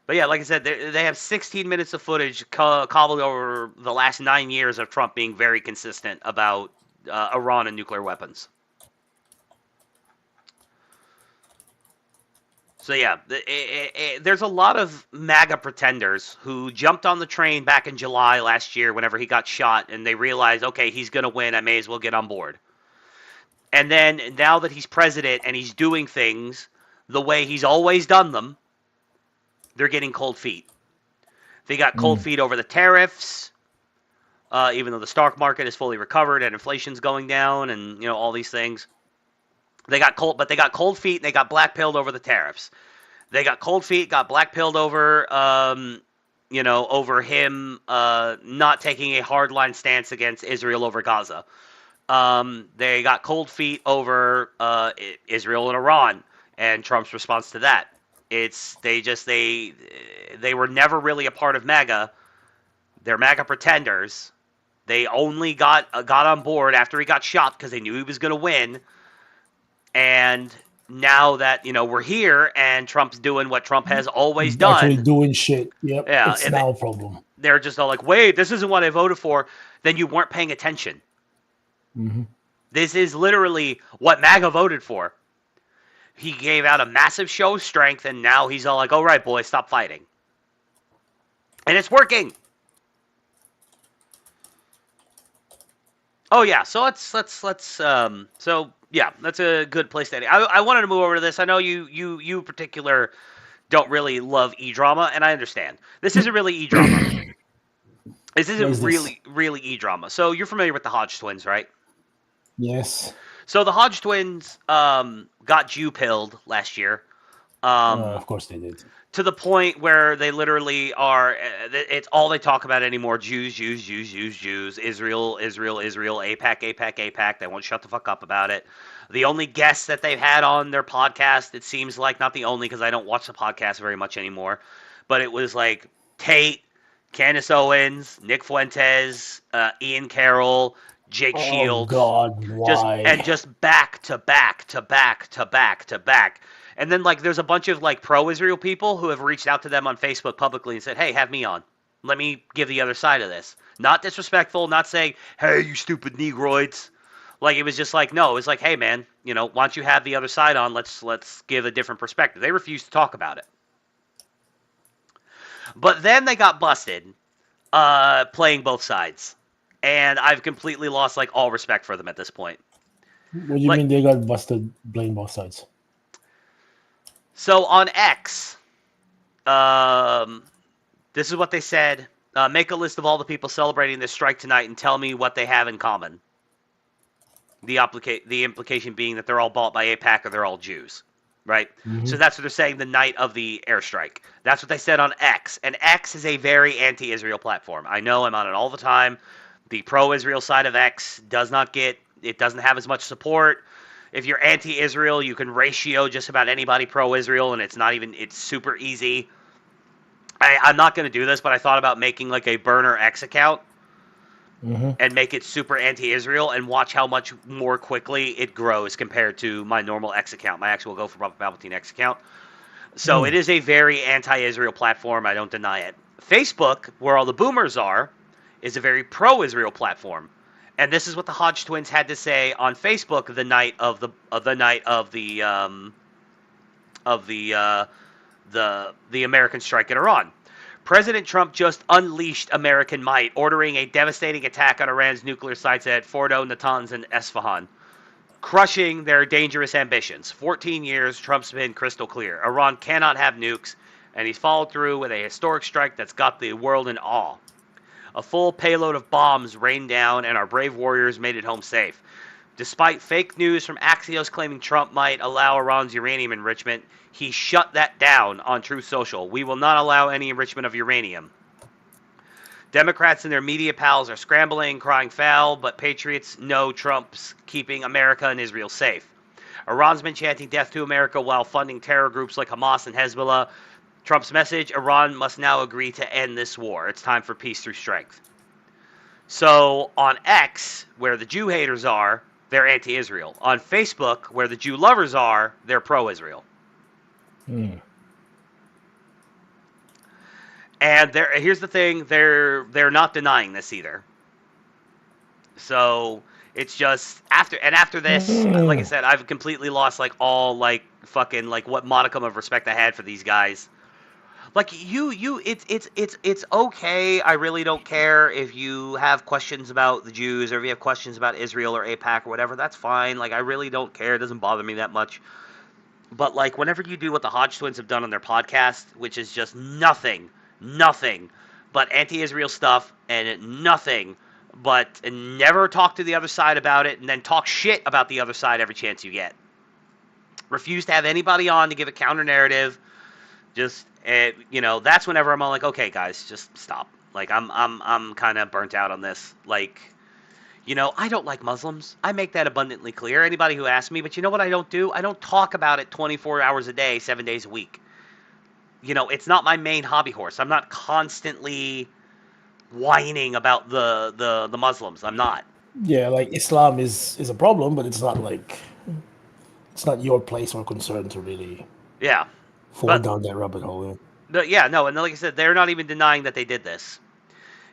But yeah, like I said, they have 16 minutes of footage cobbled over the last 9 years of Trump being very consistent about Iran and nuclear weapons. So yeah, there's a lot of MAGA pretenders who jumped on the train back in July last year whenever he got shot, and they realized, okay, he's going to win, I may as well get on board. And then now that he's president and he's doing things the way he's always done them, they're getting cold feet. They got cold feet over the tariffs, even though the stock market is fully recovered and inflation's going down and all these things. They got cold feet and they got black-pilled over the tariffs. They got cold feet, got black-pilled over, over him not taking a hardline stance against Israel over Gaza. They got cold feet over Israel and Iran and Trump's response to that. They were never really a part of MAGA. They're MAGA pretenders. They only got on board after he got shot because they knew he was going to win. And now that, we're here and Trump's doing what Trump has always done. Actually doing shit. Yep. Yeah, it's now a problem. They're just all like, wait, this isn't what I voted for. Then you weren't paying attention. Mm-hmm. This is literally what MAGA voted for. He gave out a massive show of strength, and now he's all like, all right, boys, stop fighting. And it's working. Oh, yeah, so let's yeah, that's a good place to end. I wanted to move over to this. I know you in particular don't really love e-drama, and I understand. This isn't really e-drama. This isn't really e-drama. So you're familiar with the Hodge twins, right? Yes. So the Hodge twins got Jew-pilled last year. Of course they did. To the point where they literally are, it's all they talk about anymore. Jews, Israel, APAC. They won't shut the fuck up about it. The only guests that they've had on their podcast, it seems like, not the only because I don't watch the podcast very much anymore, but it was like Tate, Candace Owens, Nick Fuentes, Ian Carroll, Jake Shields. Oh God, why? Just back to back to back to back to back. And then, like, there's a bunch of, like, pro-Israel people who have reached out to them on Facebook publicly and said, hey, have me on. Let me give the other side of this. Not disrespectful, not saying, hey, you stupid Negroids. Like, it was just like, no, it was like, hey, man, why don't you have the other side on? Let's give a different perspective. They refused to talk about it. But then they got busted playing both sides. And I've completely lost, like, all respect for them at this point. What do you mean they got busted playing both sides? So on X, this is what they said. Make a list of all the people celebrating this strike tonight and tell me what they have in common. The implication being that they're all bought by AIPAC or they're all Jews, right? Mm-hmm. So that's what they're saying the night of the airstrike. That's what they said on X. And X is a very anti-Israel platform. I know I'm on it all the time. The pro-Israel side of X doesn't have as much support. If you're anti-Israel, you can ratio just about anybody pro-Israel, and it's super easy. I'm not going to do this, but I thought about making like a burner X account and make it super anti-Israel and watch how much more quickly it grows compared to my normal X account, my actual Go for Palpatine X account. So it is a very anti-Israel platform. I don't deny it. Facebook, where all the boomers are, is a very pro-Israel platform. And this is what the Hodge twins had to say on Facebook the night of the American strike in Iran. President Trump just unleashed American might, ordering a devastating attack on Iran's nuclear sites at Fordo, Natanz, and Esfahan, crushing their dangerous ambitions. 14 years, Trump's been crystal clear. Iran cannot have nukes, and he's followed through with a historic strike that's got the world in awe. A full payload of bombs rained down, and our brave warriors made it home safe. Despite fake news from Axios claiming Trump might allow Iran's uranium enrichment, he shut that down on Truth Social. We will not allow any enrichment of uranium. Democrats and their media pals are scrambling, crying foul, but patriots know Trump's keeping America and Israel safe. Iran's been chanting death to America while funding terror groups like Hamas and Hezbollah. Trump's message, Iran must now agree to end this war. It's time for peace through strength. So on X, where the Jew haters are, they're anti-Israel. On Facebook, where the Jew lovers are, they're pro-Israel. And here's the thing, they're not denying this either. So it's just after this, like I said, I've completely lost like all like fucking like what modicum of respect I had for these guys. Like it's okay. I really don't care if you have questions about the Jews or if you have questions about Israel or AIPAC or whatever. That's fine. Like I really don't care. It doesn't bother me that much. But like whenever you do what the Hodge twins have done on their podcast, which is just nothing but anti-Israel stuff and nothing but never talk to the other side about it and then talk shit about the other side every chance you get. Refuse to have anybody on to give a counter narrative. Just that's whenever I'm all like, okay, guys, just stop. Like, I'm kind of burnt out on this. Like, I don't like Muslims. I make that abundantly clear. Anybody who asks me, but you know what I don't do? I don't talk about it 24 hours a day, 7 days a week. It's not my main hobby horse. I'm not constantly whining about the Muslims. I'm not. Yeah, like Islam is a problem, but it's not like it's not your place or concern to really fall but down that rabbit hole. no, and like I said, they're not even denying that they did this.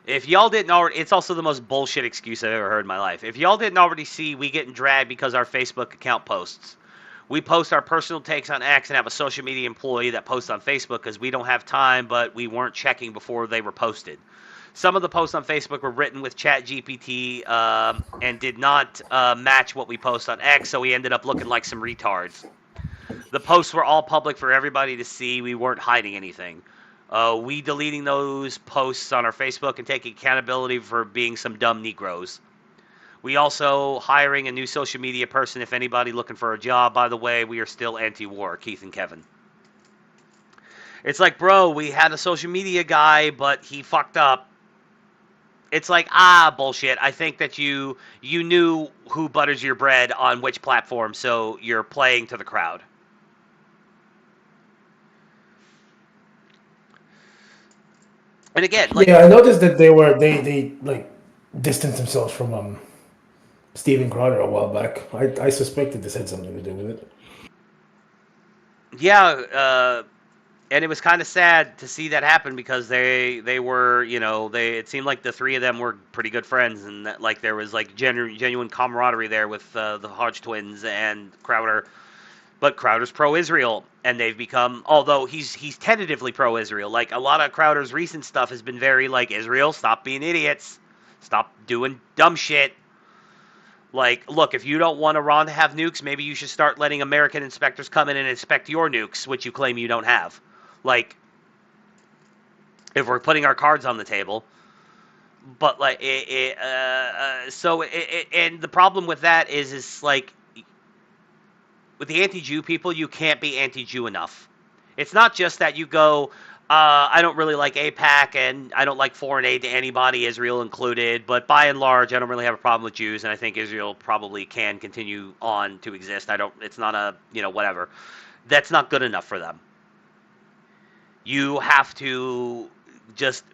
If y'all didn't already, it's also the most bullshit excuse I've ever heard in my life. If y'all didn't already see, we getting dragged because our Facebook account posts. We post our personal takes on X and have a social media employee that posts on Facebook because we don't have time, but we weren't checking before they were posted. Some of the posts on Facebook were written with ChatGPT and did not match what we post on X, so we ended up looking like some retards. The posts were all public for everybody to see. We weren't hiding anything. We deleting those posts on our Facebook and taking accountability for being some dumb Negroes. We also hiring a new social media person. If anybody looking for a job, by the way, we are still anti-war, Keith and Kevin. It's like, bro, we had a social media guy, but he fucked up. It's like, bullshit. I think that you knew who butters your bread on which platform, so you're playing to the crowd. And again, like, I noticed that they like distanced themselves from Steven Crowder a while back. I suspected this had something to do with it. Yeah, and it was kind of sad to see that happen because they were, it seemed like the three of them were pretty good friends, and that, like, there was like genuine camaraderie there with the Hodge twins and Crowder. But Crowder's pro-Israel, and they've become, although he's tentatively pro-Israel. Like, a lot of Crowder's recent stuff has been very like, Israel, stop being idiots, stop doing dumb shit. Like, look, if you don't want Iran to have nukes, maybe you should start letting American inspectors come in and inspect your nukes, which you claim you don't have. Like, if we're putting our cards on the table. But, like, and the problem with that is like, with the anti-Jew people, you can't be anti-Jew enough. It's not just that you go, I don't really like AIPAC and I don't like foreign aid to anybody, Israel included, but by and large, I don't really have a problem with Jews, and I think Israel probably can continue on to exist. It's not a, whatever. That's not good enough for them. You have to just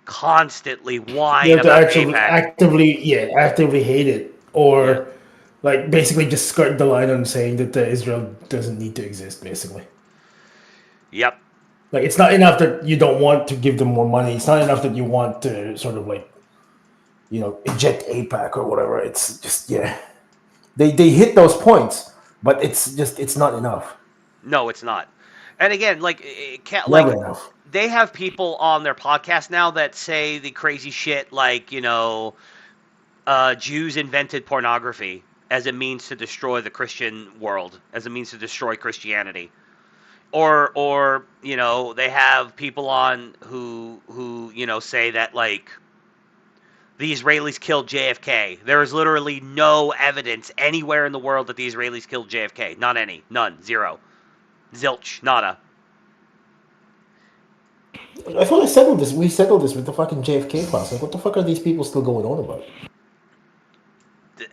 constantly whine about AIPAC. Actively hate it, or like basically just skirt the line on saying that Israel doesn't need to exist. Basically, Yep. Like, it's not enough that you don't want to give them more money. It's not enough that you want to sort of like, eject AIPAC or whatever. It's just they hit those points, but it's not enough. No, it's not. And again, like, it can't, Never like, enough. they have people on their podcast now that say the crazy shit like, Jews invented pornography as a means to destroy the Christian world, as a means to destroy Christianity. Or they have people on who say that, like, the Israelis killed JFK. There is literally no evidence anywhere in the world that the Israelis killed JFK. Not any. None. Zero. Zilch. Nada. I thought we settled this with the fucking JFK files. Like, what the fuck are these people still going on about?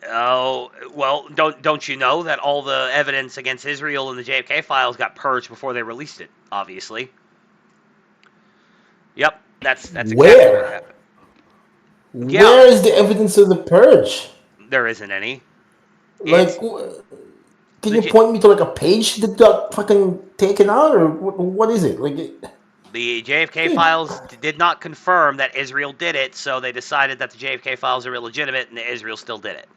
Oh, well, don't you know that all the evidence against Israel in the JFK files got purged before they released it, obviously. Yep, that's exactly what happened. Yeah. Where is the evidence of the purge? There isn't any. Like, can you point me to like a page that got fucking taken out, or what is it? Like, the JFK files did not confirm that Israel did it, so they decided that the JFK files are illegitimate, and that Israel still did it.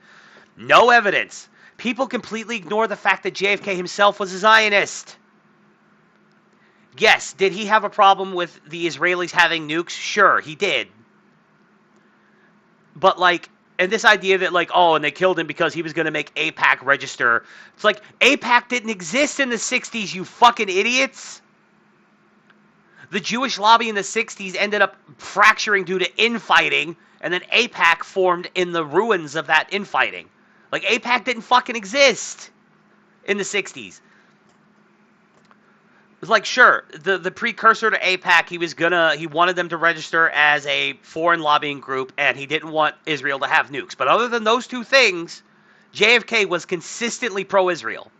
No evidence. People completely ignore the fact that JFK himself was a Zionist. Yes, did he have a problem with the Israelis having nukes? Sure, he did. But, like, and this idea that, like, and they killed him because he was going to make AIPAC register. It's like, AIPAC didn't exist in the 60s, you fucking idiots. The Jewish lobby in the 60s ended up fracturing due to infighting, and then AIPAC formed in the ruins of that infighting. Like, AIPAC didn't fucking exist in the 60s. It was like, sure, the precursor to AIPAC, he wanted them to register as a foreign lobbying group, and he didn't want Israel to have nukes. But other than those two things, JFK was consistently pro-Israel.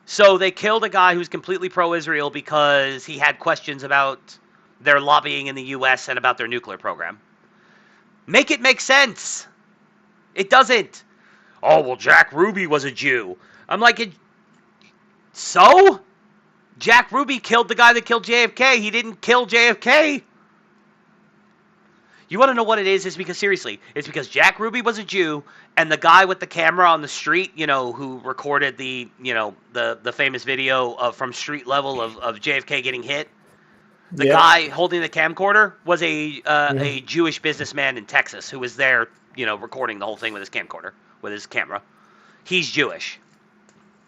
So they killed a guy who's completely pro-Israel because he had questions about their lobbying in the U.S. and about their nuclear program. Make it make sense. It doesn't. Oh, well, Jack Ruby was a Jew. I'm like, So? Jack Ruby killed the guy that killed JFK. He didn't kill JFK. You want to know what it is? It's because, seriously, it's because Jack Ruby was a Jew, and the guy with the camera on the street, who recorded the famous video from street level of JFK getting hit, the guy holding the camcorder was a Jewish businessman in Texas who was there, recording the whole thing with his camcorder, with his camera. He's Jewish.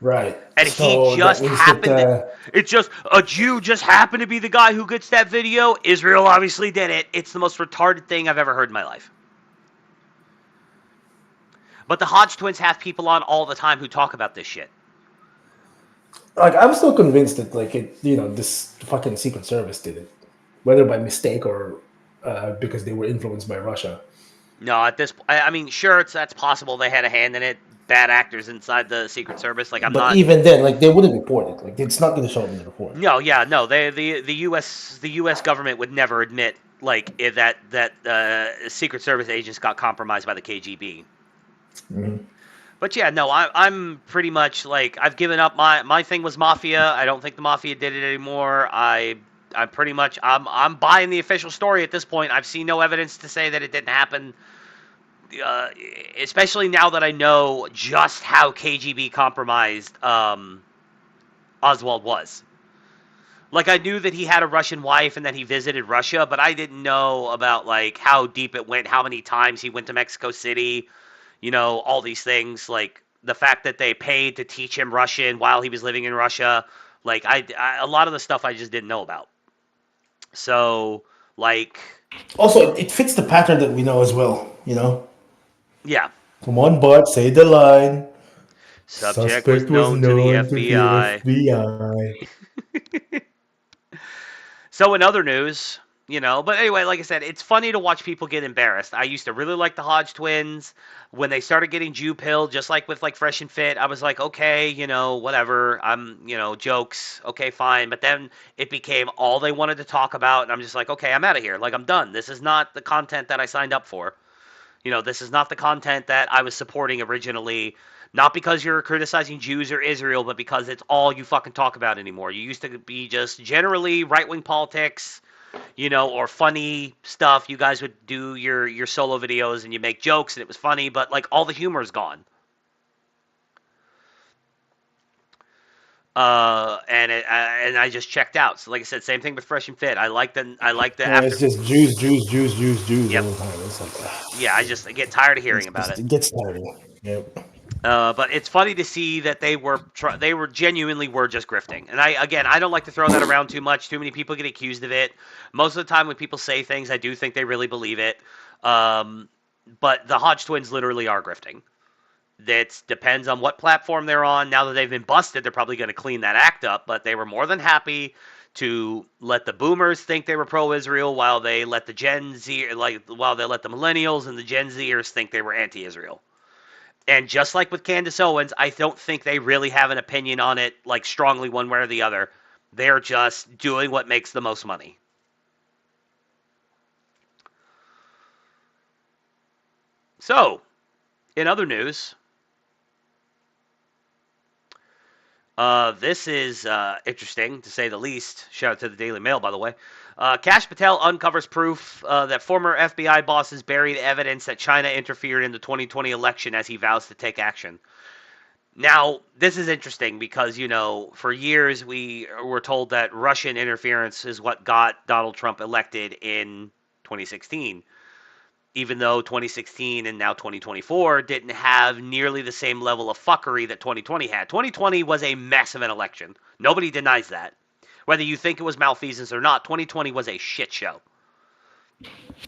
Right. And so he just happened it's just a Jew just happened to be the guy who gets that video. Israel obviously did it. It's the most retarded thing I've ever heard in my life. But the Hodge twins have people on all the time who talk about this shit. Like, I'm still convinced that, like, this fucking Secret Service did it, whether by mistake or because they were influenced by Russia. No, at this, I mean, sure, that's possible. They had a hand in it. Bad actors inside the Secret Service. Like, But even then, like, they wouldn't report it. Like, it's not going to show up in the report. No, yeah, no. The U.S. government would never admit that Secret Service agents got compromised by the KGB. Mm-hmm. But yeah, no, I'm pretty much like I've given up. My thing was Mafia. I don't think the Mafia did it anymore. I'm pretty much I'm buying the official story at this point. I've seen no evidence to say that it didn't happen. Especially now that I know just how KGB compromised Oswald was. Like, I knew that he had a Russian wife and that he visited Russia, but I didn't know about, like, how deep it went, how many times he went to Mexico City, all these things. Like, the fact that they paid to teach him Russian while he was living in Russia. Like, a lot of the stuff I just didn't know about. So, like... Also, it fits the pattern that we know as well, Yeah. Come on, Bart, say the line. Subject was known to the FBI. So in other news, but anyway, like I said, it's funny to watch people get embarrassed. I used to really like the Hodge twins. When they started getting Jew pilled, just like with like Fresh and Fit, I was like, okay, whatever. I'm, jokes. Okay, fine. But then it became all they wanted to talk about. And I'm just like, okay, I'm out of here. Like, I'm done. This is not the content that I signed up for. This is not the content that I was supporting originally. Not because you're criticizing Jews or Israel, but because it's all you fucking talk about anymore. You used to be just generally right-wing politics, or funny stuff. You guys would do your solo videos and you make jokes and it was funny, but like all the humor is gone. And I just checked out. So like I said, same thing with Fresh and Fit. I like the after. It's just Jews Yep. all the time. It's like, I get tired of hearing about it. It gets tiring. Yep. But it's funny to see that they were genuinely just grifting. And I don't like to throw that around too much. Too many people get accused of it. Most of the time when people say things, I do think they really believe it. But the Hodge twins literally are grifting. That depends on what platform they're on. Now that they've been busted, they're probably going to clean that act up. But they were more than happy to let the boomers think they were pro-Israel while they let the millennials and the Gen Zers think they were anti-Israel. And just like with Candace Owens, I don't think they really have an opinion on it, like strongly one way or the other. They're just doing what makes the most money. So, in other news, this is interesting, to say the least. Shout out to the Daily Mail, by the way. Kash Patel uncovers proof that former FBI bosses buried evidence that China interfered in the 2020 election as he vows to take action. Now, this is interesting because, for years we were told that Russian interference is what got Donald Trump elected in 2016. Even though 2016 and now 2024 didn't have nearly the same level of fuckery that 2020 had. 2020 was a mess of an election. Nobody denies that. Whether you think it was malfeasance or not, 2020 was a shit show.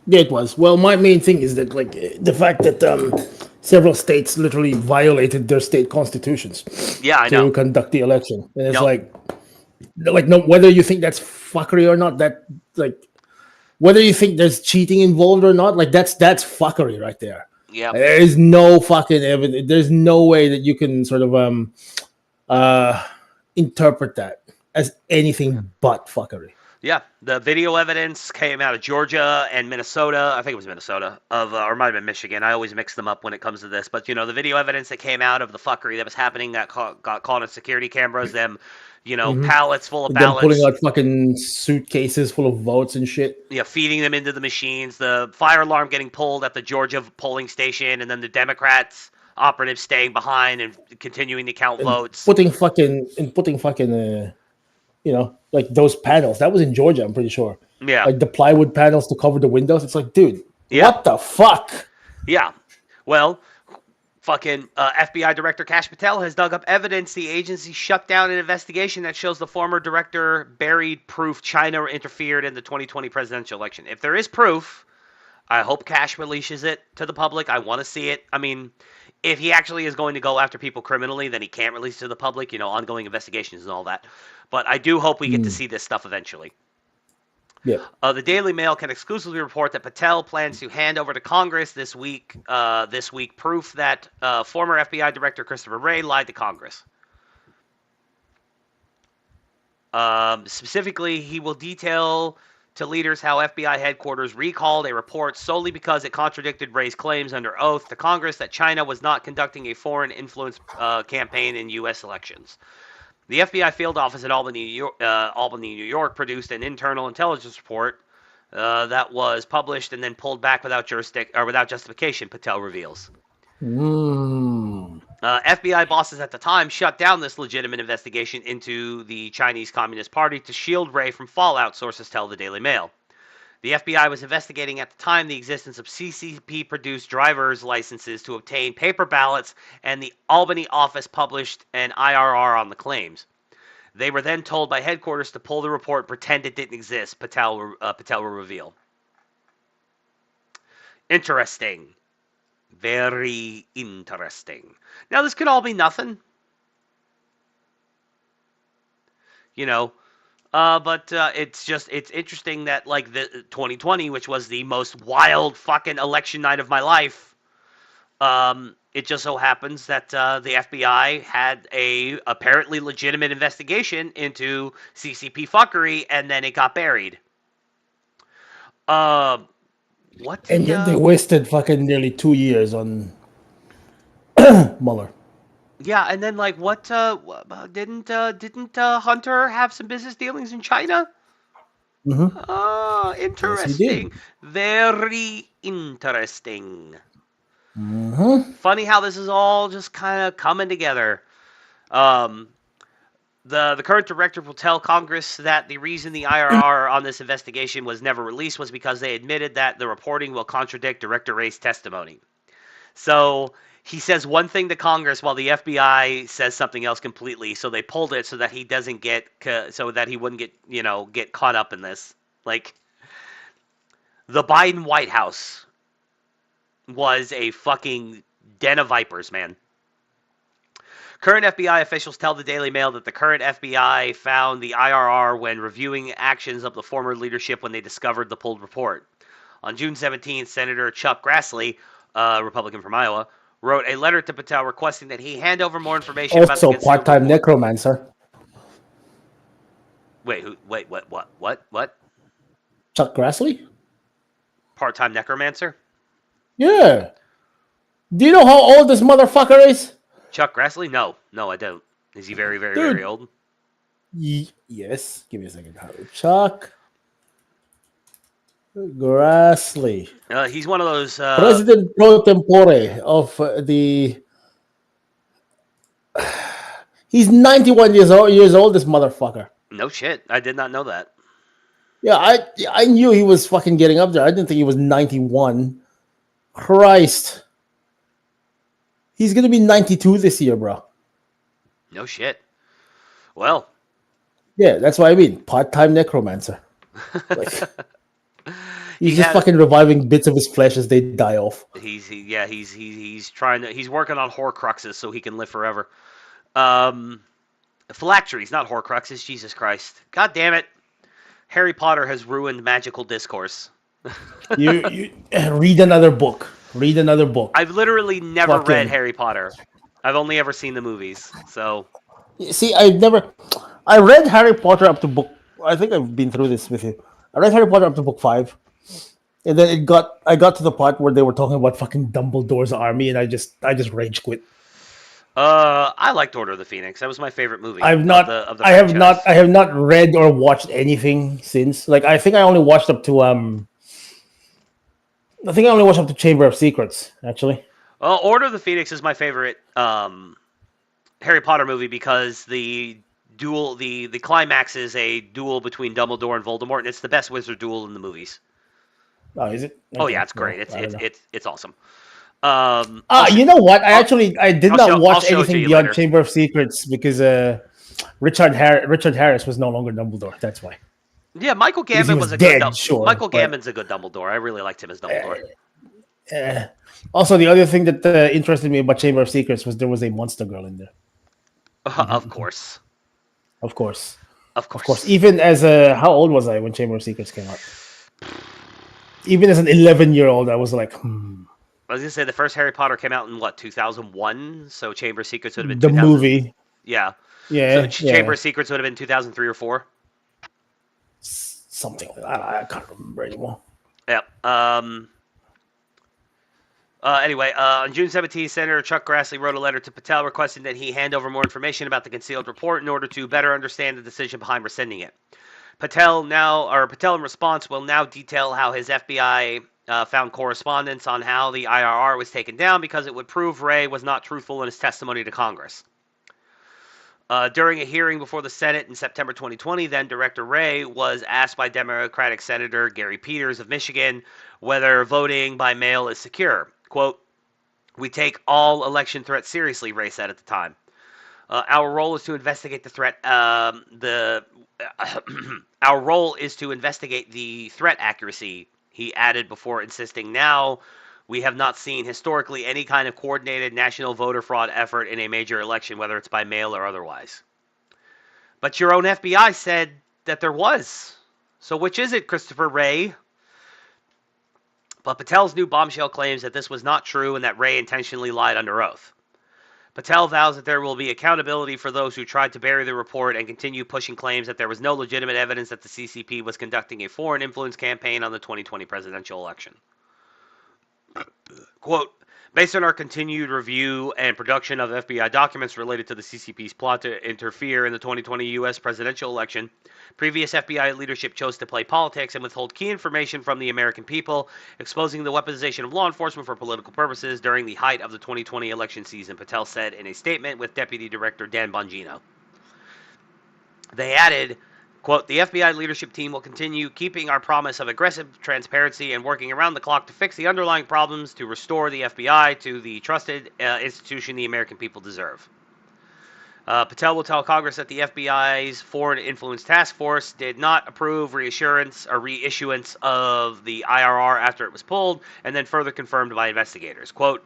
Yeah, it was. Well, my main thing is that, like, the fact that several states literally violated their state constitutions to conduct the election. And it's like no, whether you think that's fuckery or not, that, like, whether you think there's cheating involved or not, like, that's fuckery right there. Yeah. There is no fucking evidence. There's no way that you can sort of interpret that as anything but fuckery. Yeah, the video evidence came out of Georgia and Minnesota. I think it was Minnesota, or it might have been Michigan. I always mix them up when it comes to this. But, the video evidence that came out of the fuckery that was happening that got caught on security cameras, them, pallets full of Them pulling ballots. out fucking suitcases full of votes and shit. Yeah, feeding them into the machines. The fire alarm getting pulled at the Georgia polling station, and then the Democrats operatives staying behind and continuing to count votes. Putting fucking like those panels. That was in Georgia, I'm pretty sure. Yeah. Like the plywood panels to cover the windows. It's like, dude, what the fuck? Yeah. Well, fucking FBI Director Kash Patel has dug up evidence the agency shut down an investigation that shows the former director buried proof China interfered in the 2020 presidential election. If there is proof, I hope Kash releases it to the public. I want to see it. I mean, if he actually is going to go after people criminally, then he can't release it to the public, ongoing investigations and all that. But I do hope we get to see this stuff eventually. Yeah. The Daily Mail can exclusively report that Patel plans to hand over to Congress this week proof that former FBI Director Christopher Wray lied to Congress. Specifically, he will detail to leaders how FBI headquarters recalled a report solely because it contradicted Wray's claims under oath to Congress that China was not conducting a foreign influence campaign in U.S. elections. The FBI field office at Albany, New York, produced an internal intelligence report that was published and then pulled back without justification, Patel reveals. FBI bosses at the time shut down this legitimate investigation into the Chinese Communist Party to shield Wray from fallout, sources tell the Daily Mail. The FBI was investigating at the time the existence of CCP-produced driver's licenses to obtain paper ballots, and the Albany office published an IRR on the claims. They were then told by headquarters to pull the report and pretend it didn't exist, Patel will reveal. Interesting. Very interesting. Now, this could all be nothing. But it's interesting that, like, the 2020, which was the most wild fucking election night of my life, it just so happens that the FBI had a apparently legitimate investigation into CCP fuckery, and then it got buried. What? And yet they wasted fucking nearly 2 years on Mueller. Yeah, and then, like, what? Didn't Hunter have some business dealings in China? Mm-hmm. Oh, interesting. Yes, very interesting. Mm-hmm. Funny how this is all just kind of coming together. The current director will tell Congress that the reason the IRR on this investigation was never released was because they admitted that the reporting will contradict Director Wray's testimony. So he says one thing to Congress while the FBI says something else completely. So they pulled it so that he wouldn't get caught up in this. Like, the Biden White House was a fucking den of vipers, man. Current FBI officials tell the Daily Mail that the current FBI found the IRR when reviewing actions of the former leadership when they discovered the pulled report. On June 17th, Senator Chuck Grassley, Republican from Iowa, wrote a letter to Patel requesting that he hand over more information about the Also, part-time necromancer. Wait, what? Chuck Grassley? Part-time necromancer? Yeah. Do you know how old this motherfucker is? Chuck Grassley? No, I don't. Is he very, very, very old? Yes. Give me a second. Chuck Grassley. He's one of those... President pro tempore of the... He's 91 years old, this motherfucker. No shit. I did not know that. Yeah, I knew he was fucking getting up there. I didn't think he was 91. Christ. He's going to be 92 this year, bro. No shit. Well. Yeah, that's what I mean. Part-time necromancer. Like, he's just fucking reviving bits of his flesh as they die off. He's trying to... He's working on Horcruxes so he can live forever. Phylacteries, not Horcruxes. Jesus Christ. God damn it. Harry Potter has ruined magical discourse. you read another book. Read another book. I've literally never read Harry Potter. I've only ever seen the movies. So, see, I read Harry Potter up to book I think I've been through this with you. I read Harry Potter up to book 5, and then I got to the part where they were talking about fucking Dumbledore's army, and I just rage quit. I liked Order of the Phoenix. That was my favorite movie I've of not. the franchise. I have not read or watched anything since. Like I think I only watched up to I think I only watched up to Chamber of Secrets, actually. Well, Order of the Phoenix is my favorite Harry Potter movie because the climax is a duel between Dumbledore and Voldemort, and it's the best wizard duel in the movies. Oh, is it? Oh Okay. yeah, it's great. Well, It's awesome. You know what? I did not watch I'll anything beyond Chamber of Secrets because Richard Harris was no longer Dumbledore. That's why. Yeah, Michael Gambon was a dead, good sure, Michael but- Gambon's a good Dumbledore. I really liked him as Dumbledore. Also, the other thing that interested me about Chamber of Secrets was there was a monster girl in there. Of course. Of course. Of course. Even as how old was I when Chamber of Secrets came out? Even as an 11-year-old, I was like, I was gonna say the first Harry Potter came out in what 2001, so Chamber of Secrets would have been the 2000. movie. Yeah. Yeah. So Chamber of Secrets would have been 2003 or 4. Something like that. I can't remember anymore. Yep. Anyway, on June 17th, Senator Chuck Grassley wrote a letter to Patel requesting that he hand over more information about the concealed report in order to better understand the decision behind rescinding it. Patel in response will now detail how his FBI found correspondence on how the IRR was taken down because it would prove Wray was not truthful in his testimony to Congress. During a hearing before the Senate in September 2020, then Director Wray was asked by Democratic Senator Gary Peters of Michigan whether voting by mail is secure. Quote, "We take all election threats seriously," Wray said at the time. Our role is to investigate the threat. Our role is to investigate the threat accuracy, he added before insisting, "Now, we have not seen historically any kind of coordinated national voter fraud effort in a major election, whether it's by mail or otherwise." But your own FBI said that there was. So which is it, Christopher Wray? But Patel's new bombshell claims that this was not true and that Wray intentionally lied under oath. Patel vows that there will be accountability for those who tried to bury the report and continue pushing claims that there was no legitimate evidence that the CCP was conducting a foreign influence campaign on the 2020 presidential election. Quote, "Based on our continued review and production of FBI documents related to the CCP's plot to interfere in the 2020 U.S. presidential election, previous FBI leadership chose to play politics and withhold key information from the American people, exposing the weaponization of law enforcement for political purposes during the height of the 2020 election season," Patel said in a statement with Deputy Director Dan Bongino. They added, quote, "The FBI leadership team will continue keeping our promise of aggressive transparency and working around the clock to fix the underlying problems to restore the FBI to the trusted institution the American people deserve." Patel will tell Congress that the FBI's Foreign Influence Task Force did not approve reissuance of the IRR after it was pulled, and then further confirmed by investigators. Quote,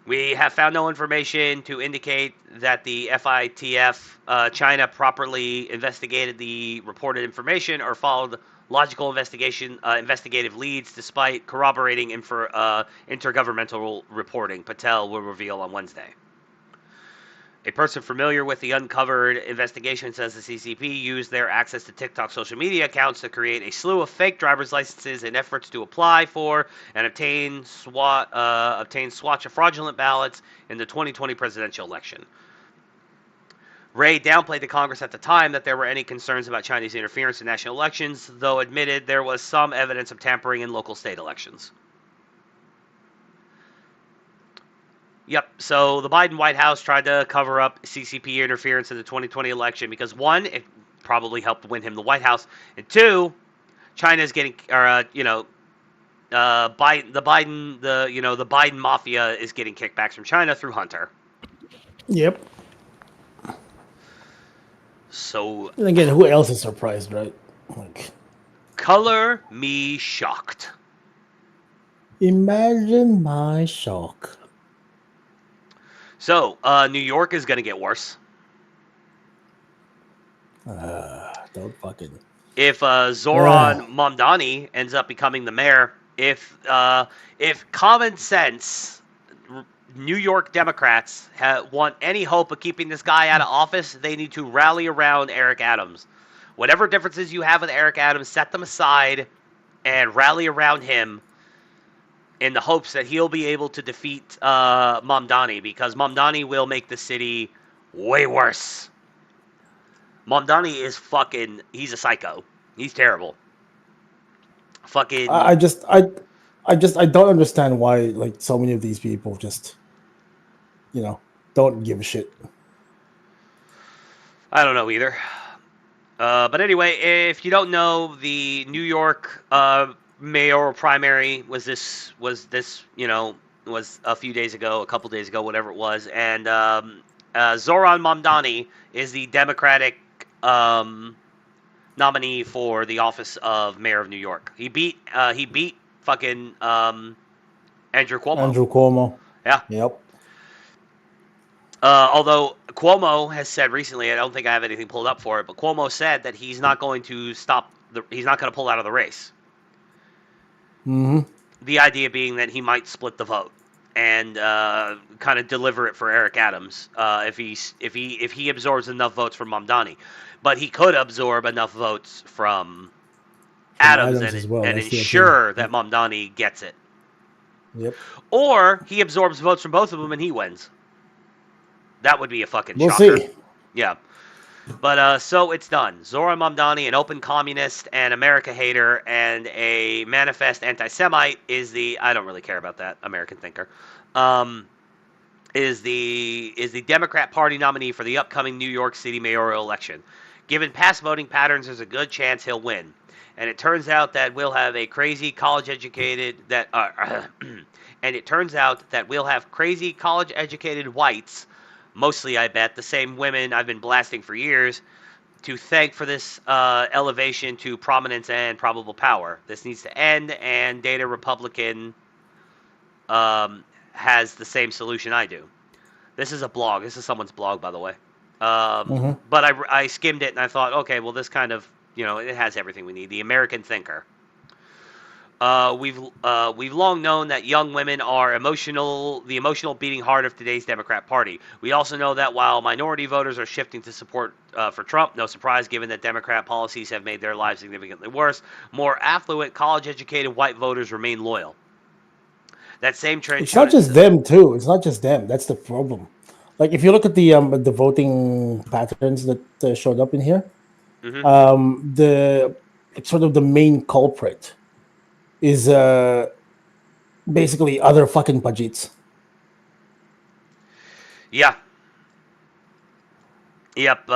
"We have found no information to indicate that the FITF China properly investigated the reported information or followed logical investigative leads despite corroborating intergovernmental reporting," Patel will reveal on Wednesday. A person familiar with the uncovered investigation says the CCP used their access to TikTok social media accounts to create a slew of fake driver's licenses in efforts to apply for and obtain swatch of fraudulent ballots in the 2020 presidential election. Wray downplayed to Congress at the time that there were any concerns about Chinese interference in national elections, though admitted there was some evidence of tampering in local state elections. Yep, so the Biden White House tried to cover up CCP interference in the 2020 election because, one, it probably helped win him the White House, and two, China's getting, the Biden mafia is getting kickbacks from China through Hunter. Yep. So and again, who else is surprised, right? Like, color me shocked. Imagine my shock. So, New York is going to get worse. Don't fucking. If Zoran Mamdani ends up becoming the mayor, if common sense New York Democrats want any hope of keeping this guy out of office, they need to rally around Eric Adams. Whatever differences you have with Eric Adams, set them aside and rally around him in the hopes that he'll be able to defeat Mamdani, because Mamdani will make the city way worse. Mamdani is fucking... He's a psycho. He's terrible. Fucking... I don't understand why like so many of these people just, don't give a shit. I don't know either. But anyway, if you don't know, the New York mayoral primary was a few days ago, a couple days ago, whatever it was, and Zoran Mamdani is the Democratic nominee for the office of mayor of New York. He beat fucking Andrew Cuomo. Andrew Cuomo. Yeah. Yep. Although Cuomo has said recently, I don't think I have anything pulled up for it, but Cuomo said that he's not going to he's not going to pull out of the race. Mm-hmm. The idea being that he might split the vote and kind of deliver it for Eric Adams if he absorbs enough votes from Mamdani, but he could absorb enough votes from Adams and ensure that Mamdani gets it. Yep. Or he absorbs votes from both of them and he wins. That would be a fucking shocker. We'll see. Yeah. But so it's done. Zoran Mamdani, an open communist and America hater and a manifest anti-Semite, is the... I don't really care about that American thinker. Is the Democrat Party nominee for the upcoming New York City mayoral election. Given past voting patterns, there's a good chance he'll win. And it turns out that we'll have a crazy college-educated... and it turns out that we'll have crazy college-educated whites... Mostly, I bet, the same women I've been blasting for years, to thank for this elevation to prominence and probable power. This needs to end, and Data Republican has the same solution I do. This is a blog. This is someone's blog, by the way. But I skimmed it, and I thought, okay, well, this kind of, it has everything we need. The American thinker. We've long known that young women are the emotional beating heart of today's Democrat Party. We also know that while minority voters are shifting to support for Trump, no surprise given that Democrat policies have made their lives significantly worse, more affluent, college-educated white voters remain loyal. That same trend... It's not just them, too. It's not just them. That's the problem. Like, if you look at the voting patterns that showed up in here, it's sort of the main culprit is basically other fucking budgets. Yeah. Yep,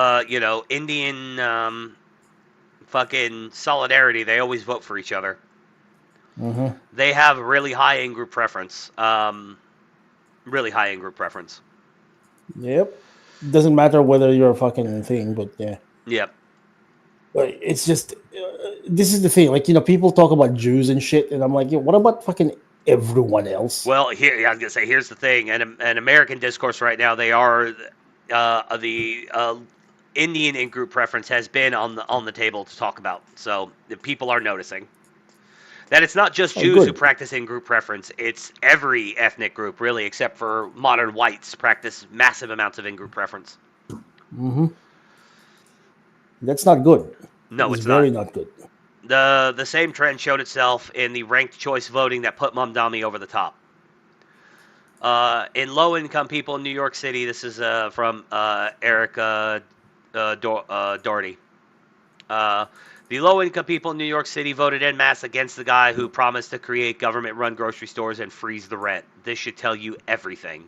Indian fucking solidarity, they always vote for each other. They have really high in-group preference. Really high in-group preference. Yep. Doesn't matter whether you're a fucking thing, but yeah. Yep. But it's just... this is the thing, like, people talk about Jews and shit, and I'm like, what about fucking everyone else? Well, I was gonna say, here's the thing, and American discourse right now, they are the Indian in-group preference has been on the table to talk about, so the people are noticing that it's not just Jews who practice in-group preference; it's every ethnic group, really, except for modern whites, practice massive amounts of in-group preference. That's not good. No, it's very not good. The same trend showed itself in the ranked choice voting that put Mamdani over the top. In low-income people in New York City, this is from Erica Doherty. The low-income people in New York City voted en masse against the guy who promised to create government-run grocery stores and freeze the rent. This should tell you everything.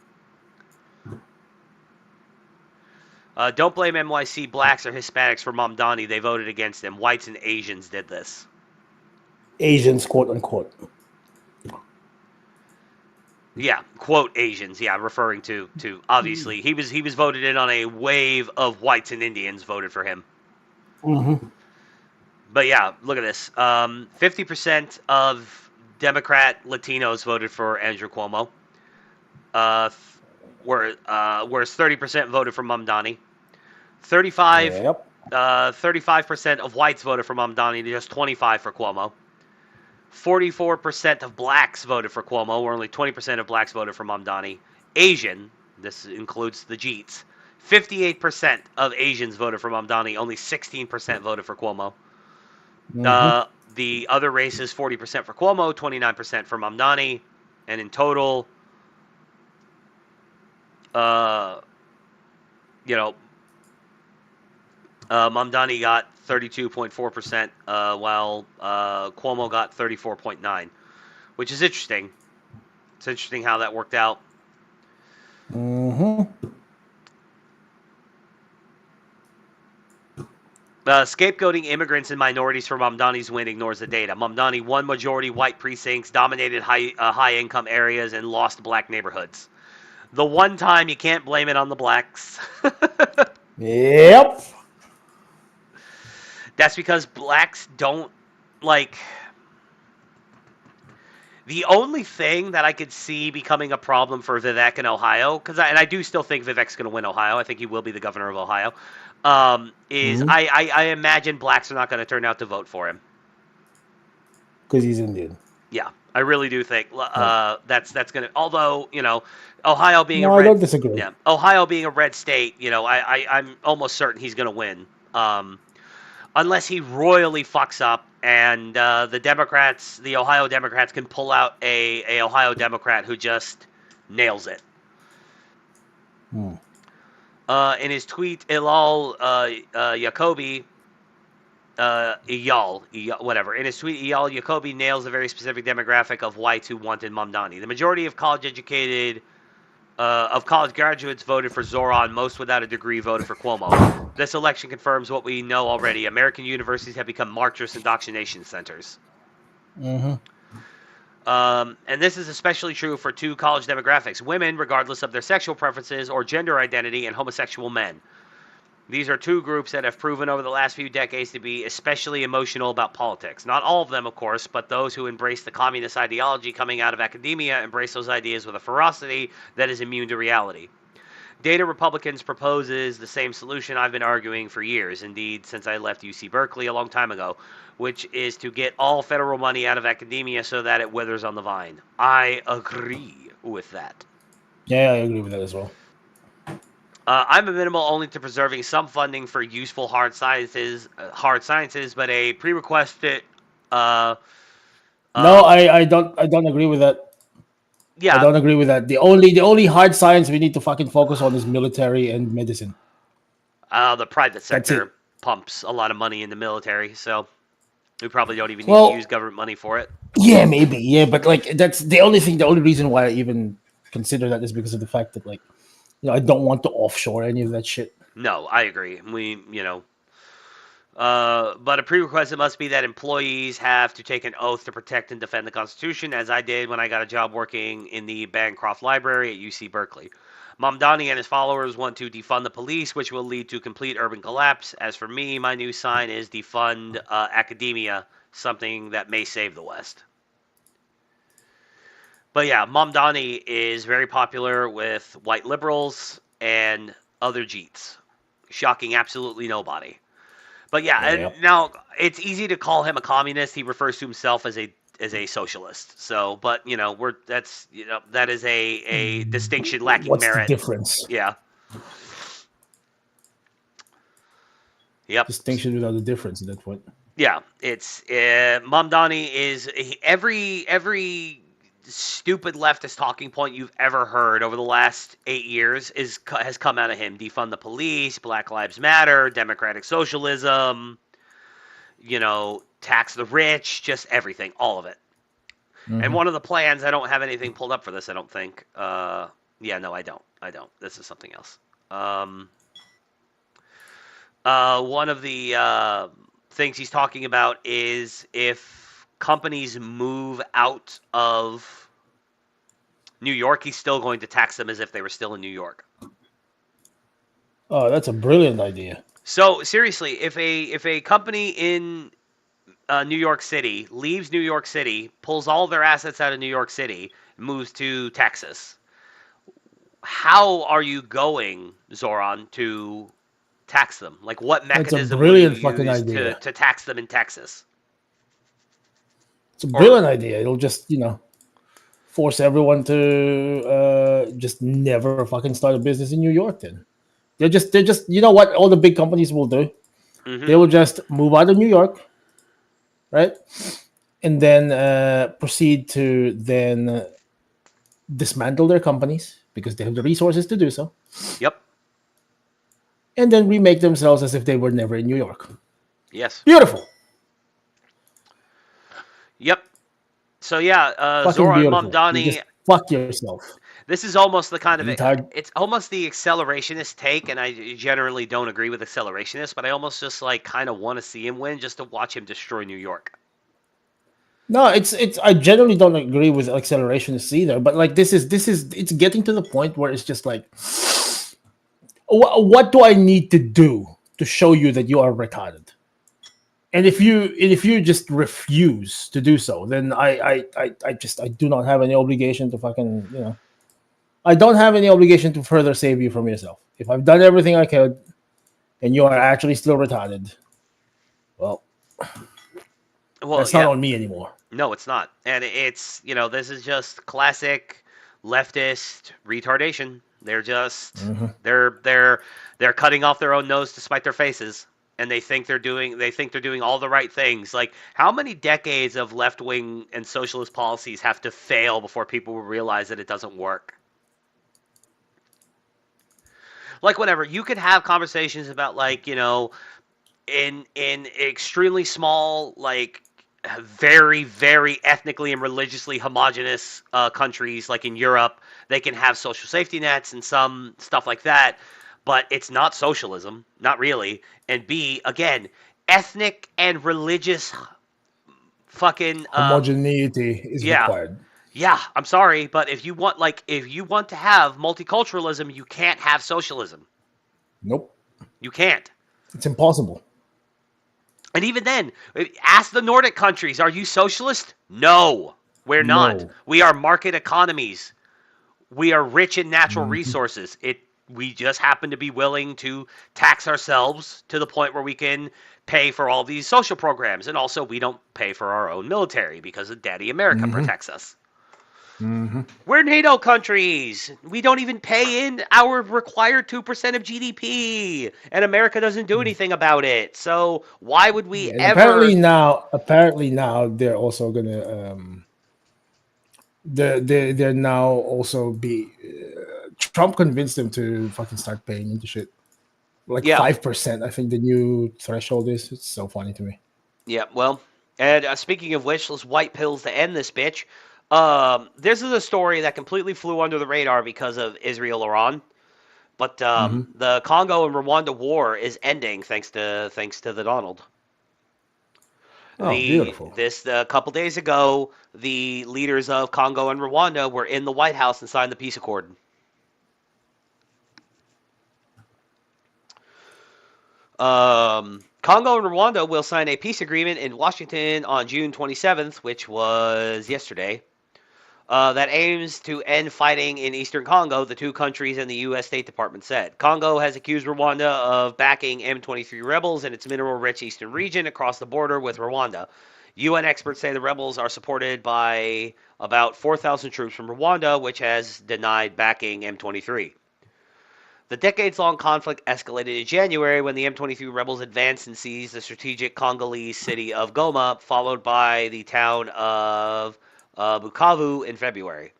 Don't blame NYC blacks or Hispanics for Mamdani. They voted against him. Whites and Asians did this. Asians, quote unquote. Yeah, quote Asians. Yeah, referring to obviously he was voted in on a wave of whites and Indians voted for him. But yeah, look at this. 50% of Democrat Latinos voted for Andrew Cuomo. Whereas 30% voted for Mamdani. 35% of whites voted for Mamdani, just 25% for Cuomo. 44% of blacks voted for Cuomo, where only 20% of blacks voted for Mamdani. Asian, this includes the Jeets, 58% of Asians voted for Mamdani. Only 16% voted for Cuomo. The other races, 40% for Cuomo, 29% for Mamdani. And in total, Mamdani got 32.4%, while Cuomo got 34.9%, which is interesting. It's interesting how that worked out. Scapegoating immigrants and minorities for Mamdani's win ignores the data. Mamdani won majority white precincts, dominated high-income areas, and lost black neighborhoods. The one time you can't blame it on the blacks. Yep. That's because blacks don't, like... The only thing that I could see becoming a problem for Vivek in Ohio, and I do still think Vivek's going to win Ohio. I think he will be the governor of Ohio. I imagine blacks are not going to turn out to vote for him because he's Indian. Yeah, I really do think that's going to. Although Ohio being I don't disagree. Yeah, Ohio being a red state, I'm almost certain he's going to win. Unless he royally fucks up and the Ohio Democrats can pull out a Ohio Democrat who just nails it. In his tweet, Ilal Jacoby, whatever. In his tweet, Ilal Jacoby nails a very specific demographic of whites who wanted Mamdani. The majority of college graduates voted for Zoran. Most without a degree voted for Cuomo. This election confirms what we know already. American universities have become Marxist indoctrination centers. And this is especially true for two college demographics: women, regardless of their sexual preferences or gender identity, and homosexual men. These are two groups that have proven over the last few decades to be especially emotional about politics. Not all of them, of course, but those who embrace the communist ideology coming out of academia embrace those ideas with a ferocity that is immune to reality. Data Republicans proposes the same solution I've been arguing for years, indeed since I left UC Berkeley a long time ago, which is to get all federal money out of academia so that it withers on the vine. I agree with that. Yeah, I agree with that as well. I'm amenable only to preserving some funding for useful hard sciences, but a prerequisite. No, I don't agree with that. Yeah, I don't agree with that. The only hard science we need to fucking focus on is military and medicine. The private sector pumps a lot of money in the military, so we probably don't even need to use government money for it. Yeah, maybe. Yeah, but that's the only thing. The only reason why I even consider that is because of the fact that I don't want to offshore any of that shit. No, I agree. But a prerequisite must be that employees have to take an oath to protect and defend the Constitution, as I did when I got a job working in the Bancroft Library at UC Berkeley. Mamdani and his followers want to defund the police, which will lead to complete urban collapse. As for me, my new sign is defund academia, something that may save the West. But yeah, Mamdani is very popular with white liberals and other Jeets, shocking absolutely nobody. But and now it's easy to call him a communist. He refers to himself as a socialist. So, but that is a distinction lacking What's merit. What's the difference? Yeah. Yep. Distinction without a difference at that point. Yeah, it's Mamdani is every stupid leftist talking point you've ever heard over the last 8 years has come out of him. Defund the police, Black Lives Matter, democratic socialism, tax the rich, just everything, all of it. And one of the plans, I don't have anything pulled up for this, I don't think. No, I don't. This is something else. One of the things he's talking about is if companies move out of New York, he's still going to tax them as if they were still in New York. Oh, that's a brilliant idea. So seriously, if a company in New York City leaves New York City, pulls all their assets out of New York City, moves to Texas, how are you going, Zoran, to tax them? Like, what mechanism will you use to tax them in Texas? It's a brilliant idea. It'll just, force everyone to just never fucking start a business in New York then. They're just you know what all the big companies will do? Mm-hmm. They will just move out of New York, right? And then proceed to then dismantle their companies because they have the resources to do so, Yep. and then remake themselves as if they were never in New York. Yes. Beautiful. Yep. So yeah, Fucking Zora and beautiful. You Mamdani. just fuck yourself. This is almost the kind of Retard. it's almost the accelerationist take, and I generally don't agree with accelerationist, but I almost just like kind of want to see him win just to watch him destroy New York. No, it's. I generally don't agree with accelerationists either. But like this is it's getting to the point where it's just like, what do I need to do to show you that you are retarded? And if you just refuse to do so, then I do not have any obligation to fucking I don't have any obligation to further save you from yourself. If I've done everything I could, and you are actually still retarded, well, that's not Yeah. on me anymore. No, it's not. And it's, this is just classic leftist retardation. They're just they're cutting off their own nose to spite their faces, and they think they're doing all the right things. Like, how many decades of left-wing and socialist policies have to fail before people will realize that it doesn't work? Like, whatever, you could have conversations about, like, in extremely small, like, very, very ethnically and religiously homogenous countries, like in Europe, they can have social safety nets and some stuff like that, but it's not socialism, not really. And B, again, ethnic and religious fucking Homogeneity is yeah. required. Yeah, I'm sorry, but if you want to have multiculturalism, you can't have socialism. Nope, You can't. it's impossible. And even then, ask the Nordic countries, are you socialist? No, we're not. No. We are market economies. We are rich in natural Mhm. resources. We just happen to be willing to tax ourselves to the point where we can pay for all these social programs. And also, we don't pay for our own military because of Daddy America protects us. We're NATO countries. We don't even pay in our required 2% of GDP, and America doesn't do anything about it. So why would we And ever? apparently now they're also gonna they're now also be Trump convinced them to fucking start paying into shit. Like Yeah. 5%, I think the new threshold is. It's so funny to me. Yeah, well, and speaking of which, let's white pills to end this bitch. This is a story that completely flew under the radar because of Israel-Iran, but the Congo and Rwanda war is ending thanks to the Donald. Oh, beautiful. A couple days ago, the leaders of Congo and Rwanda were in the White House and signed the peace accord. Congo and Rwanda will sign a peace agreement in Washington on June 27th, which was yesterday, that aims to end fighting in eastern Congo, the two countries and the U.S. State Department said. Congo has accused Rwanda of backing M23 rebels in its mineral-rich eastern region across the border with Rwanda. UN experts say the rebels are supported by about 4,000 troops from Rwanda, which has denied backing M23. The decades-long conflict escalated in January when the M23 rebels advanced and seized the strategic Congolese city of Goma, followed by the town of Bukavu in February.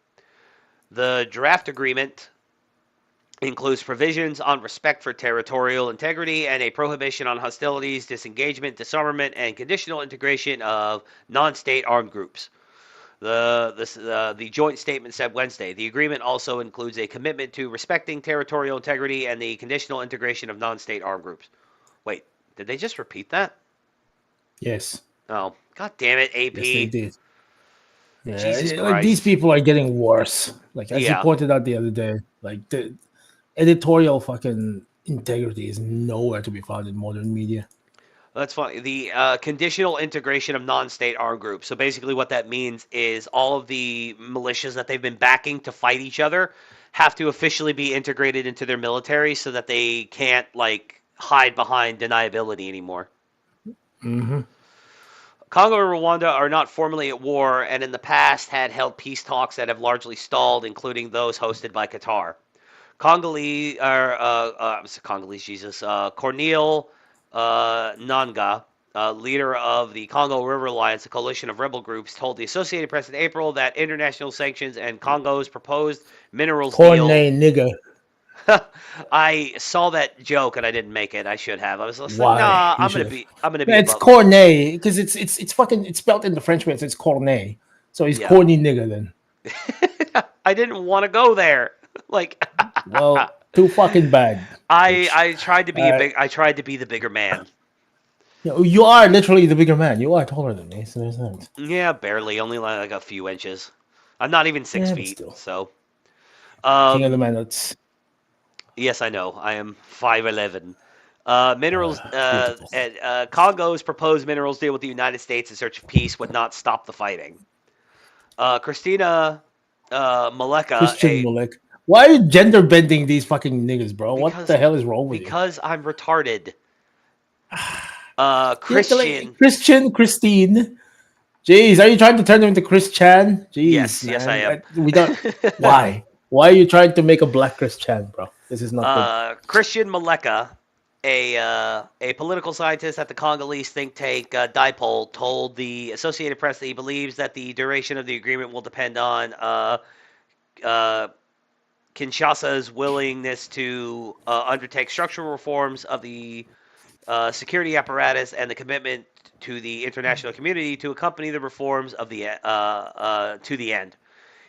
The draft agreement includes provisions on respect for territorial integrity and a prohibition on hostilities, disengagement, disarmament, and conditional integration of non-state armed groups. The joint statement said Wednesday. The agreement also includes a commitment to respecting territorial integrity and the conditional integration of non-state armed groups. Wait, did they just repeat that? Yes. Oh, god damn it, AP. Yes, they did. Yeah, Jesus like these Christ. people are getting worse. Like as you Yeah. pointed out the other day, like the editorial fucking integrity is nowhere to be found in modern media. That's funny. The conditional integration of non-state armed groups. So basically what that means is all of the militias that they've been backing to fight each other have to officially be integrated into their military so that they can't, like, hide behind deniability anymore. Mm-hmm. Congo and Rwanda are not formally at war and in the past had held peace talks that have largely stalled, including those hosted by Qatar. Congolese, Corneille Nanga, leader of the Congo River Alliance, a coalition of rebel groups, told the Associated Press in April that international sanctions and Congo's proposed minerals Cornet deal. nigga. I saw that joke and I didn't make it. I should have. I was like, Why? nah, You I'm should gonna have. be It's above. Cornet because it's fucking it's spelled in the French way, so it's Cornet. So he's Yeah. corny nigga then. I didn't want to go there. Like, Well, too fucking bad. I tried to be Uh, I tried to be the bigger man. You are literally the bigger man. You are taller than me, so there's that. Yeah, barely, only like a few inches. I'm not even 6 Yeah, but feet, still. so. King of the Manots. Yes, I know. I am 5'11". Minerals. Beautiful. Congo's proposed minerals deal with the United States in search of peace would not stop the fighting. Christina Maleka, Christian Mulek. Why are you gender bending these fucking niggas, bro? What the because hell is wrong with you? because I'm retarded. Christian. Christine. Jeez, are you trying to turn him into Christian? Jeez, Yes, I man. am. We don't. Why? Why are you trying to make a black Christian, bro? This is not good. Christian Maleka, a political scientist at the Congolese think tank Dipole, told the Associated Press that he believes that the duration of the agreement will depend on Kinshasa's willingness to undertake structural reforms of the security apparatus and the commitment to the international community to accompany the reforms of the to the end.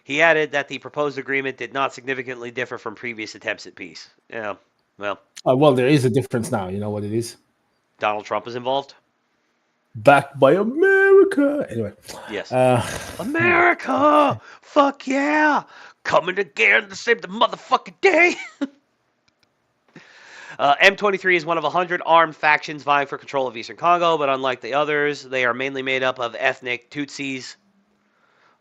He added that the proposed agreement did not significantly differ from previous attempts at peace. Yeah, well, Well, there is a difference now. You know what it is? Donald Trump is involved. Backed by America. Anyway. Yes. America! Fuck yeah! Coming again to save the motherfucking day! M23 is one of 100 armed factions vying for control of eastern Congo, but unlike the others, they are mainly made up of ethnic Tutsis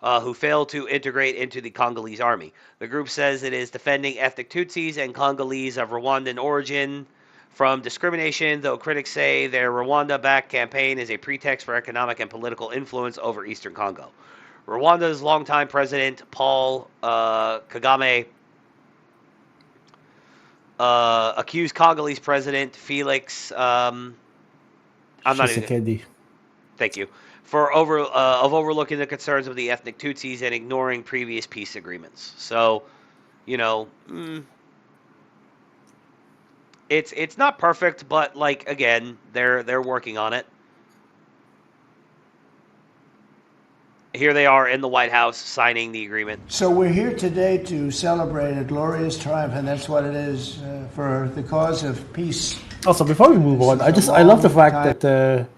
who failed to integrate into the Congolese army. The group says it is defending ethnic Tutsis and Congolese of Rwandan origin from discrimination, though critics say their Rwanda-backed campaign is a pretext for economic and political influence over eastern Congo. Rwanda's longtime president, Paul Kagame, accused Congolese president Felix Thank you. Of overlooking the concerns of the ethnic Tutsis and ignoring previous peace agreements. So, you know, it's not perfect, but like again, they're working on it. Here they are in the White House signing the agreement. So we're here today to celebrate a glorious triumph, and that's what it is for the cause of peace. Also, before we move on, I love the fact that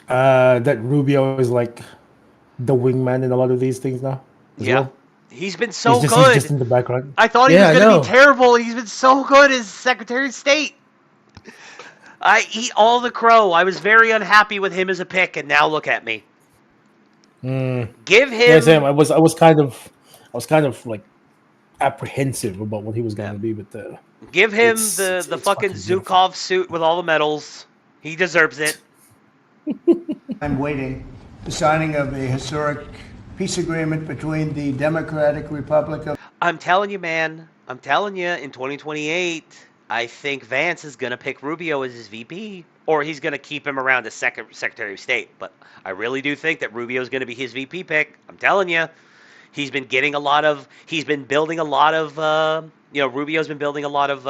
that Rubio is like the wingman in a lot of these things now. Yeah, well. He's been so good. He's just in the background. I thought he was going to be terrible. He's been so good as Secretary of State. I eat all the crow. I was very unhappy with him as a pick, and now look at me. Give him. Yeah, Sam. I was kind of like apprehensive about what he was going to be, but give him the fucking Zukov suit with all the medals. He deserves it. I'm waiting the signing of a historic peace agreement between the Democratic Republic of... I'm telling you, man. I'm telling you, in 2028, I think Vance is going to pick Rubio as his VP, or he's going to keep him around as Secretary of State. But I really do think that Rubio is going to be his VP pick. I'm telling you. He's been getting he's been building a lot of, Rubio's been building a lot of,